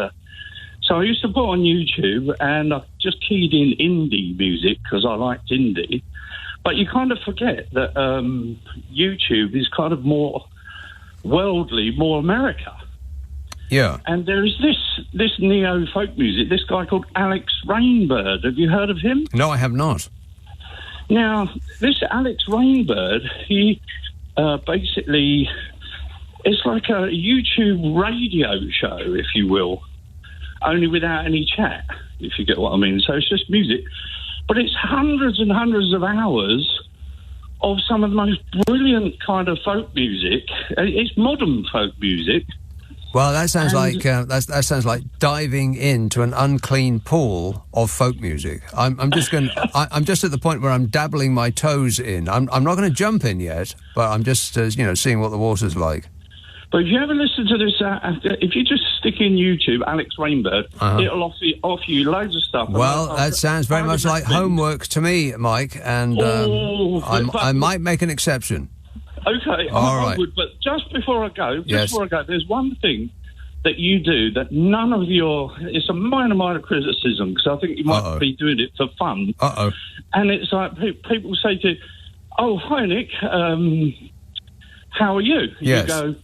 so I used to put on YouTube, and I just keyed in indie music because I liked indie. But you kind of forget that YouTube is kind of more worldly, more America. Yeah. And there is this neo-folk music, this guy called Alex Rainbird. Have you heard of him? No, I have not. Now, this Alex Rainbird, he basically... It's like a YouTube radio show, if you will, only without any chat, if you get what I mean. So it's just music. But it's hundreds and hundreds of hours of some of the most brilliant kind of folk music. It's modern folk music. Well, that sounds that sounds like diving into an unclean pool of folk music. I'm just at the point where I'm dabbling my toes in. I'm not going to jump in yet, but I'm just seeing what the water's like. But if you ever listen to this, if you just stick in YouTube, Alex Rainbird, it'll offer you loads of stuff. Well, that sounds very much like homework to me, Mike, and I might make an exception. Okay, all right. I would, but just before I go, there's one thing that you do that none of it's a minor criticism, because I think you might be doing it for fun. And it's like people say to you, oh, hi, Nick, how are you? Yes. You go,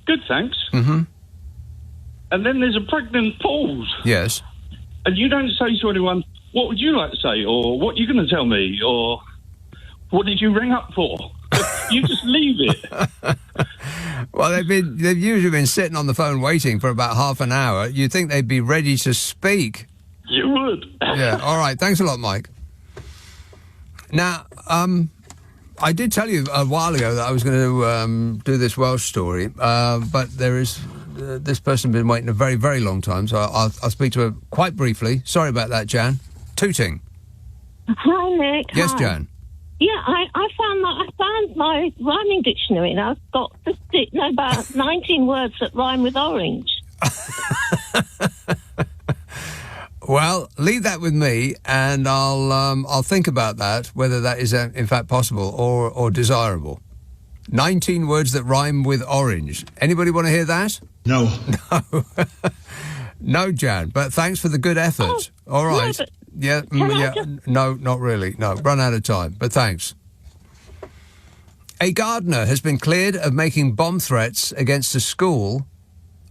good, thanks. Mm-hmm. And then there's a pregnant pause. Yes. And you don't say to anyone, what would you like to say? Or what are you going to tell me? Or what did you ring up for? You just leave it. Well, they've usually been sitting on the phone waiting for about half an hour. You'd think they'd be ready to speak. You would. Yeah, all right. Thanks a lot, Mike. Now, I did tell you a while ago that I was going to do this Welsh story, but there is this person been waiting a very, very long time, so I'll speak to her quite briefly. Sorry about that, Jan. Tooting. Hi, Nick. Yes, Hi. Jan. Yeah, I found my rhyming dictionary, and I've got about 19 words that rhyme with orange. Well, leave that with me, and I'll think about that, whether that is in fact possible or desirable. 19 words that rhyme with orange. Anybody want to hear that? No. No. No, Jan, but thanks for the good effort. All right. No, No, not really. No, run out of time, but thanks. A gardener has been cleared of making bomb threats against a school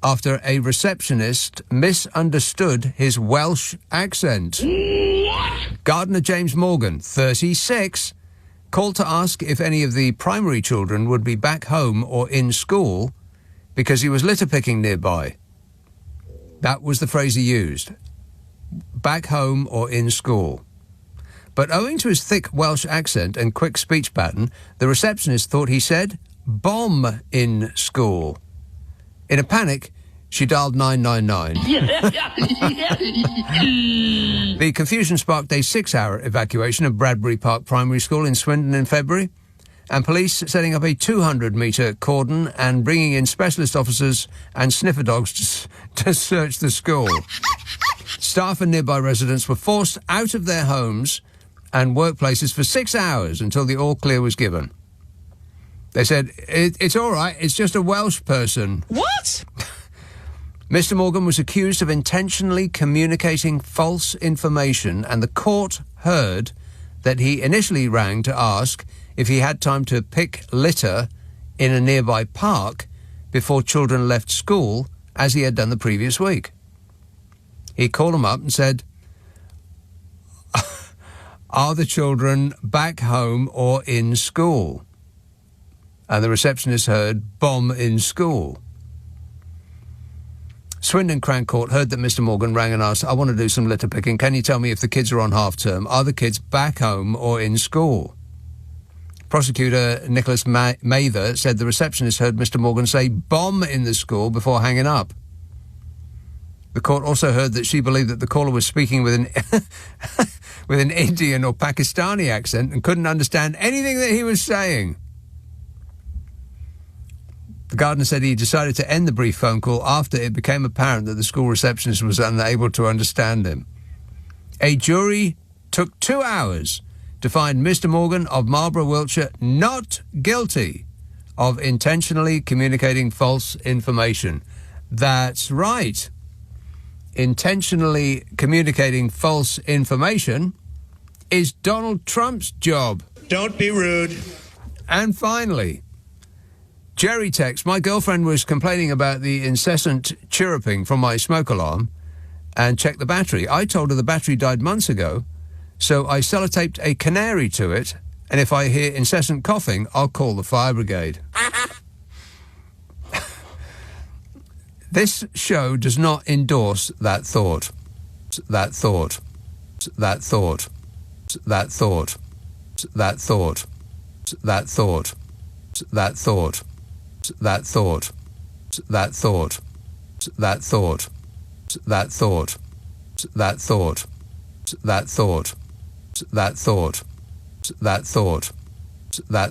after a receptionist misunderstood his Welsh accent. What? Gardener James Morgan, 36, called to ask if any of the primary children would be back home or in school because he was litter picking nearby. That was the phrase he used. Back home or in school. But owing to his thick Welsh accent and quick speech pattern, the receptionist thought he said bomb in school. In a panic, she dialed 999. The confusion sparked a 6-hour evacuation of Bradbury Park Primary School in Swindon in February, and police setting up a 200-metre cordon and bringing in specialist officers and sniffer dogs to search the school. Staff and nearby residents were forced out of their homes and workplaces for 6 hours until the all-clear was given. They said, it's all right, it's just a Welsh person. What? Mr. Morgan was accused of intentionally communicating false information, and the court heard that he initially rang to ask if he had time to pick litter in a nearby park before children left school, as he had done the previous week. He called them up and said, are the children back home or in school? And the receptionist heard bomb in school. Swindon Crown Court heard that Mr. Morgan rang and asked, I want to do some litter picking. Can you tell me if the kids are on half-term? Are the kids back home or in school? Prosecutor Nicholas Mather said the receptionist heard Mr. Morgan say bomb in the school before hanging up. The court also heard that she believed that the caller was speaking with an Indian or Pakistani accent and couldn't understand anything that he was saying. The gardener said he decided to end the brief phone call after it became apparent that the school receptionist was unable to understand him. A jury took 2 hours to find Mr. Morgan of Marlborough, Wiltshire, not guilty of intentionally communicating false information. That's right. Intentionally communicating false information is Donald Trump's job. Don't be rude. And finally, Jerry texts, my girlfriend was complaining about the incessant chirruping from my smoke alarm and checked the battery. I told her the battery died months ago, so I sellotaped a canary to it, and if I hear incessant coughing, I'll call the fire brigade. This show does not endorse that thought. That thought. That thought. That thought. That thought. That thought. That thought. That thought. That thought. That thought. That thought. That thought. That thought. That thought. That thought. That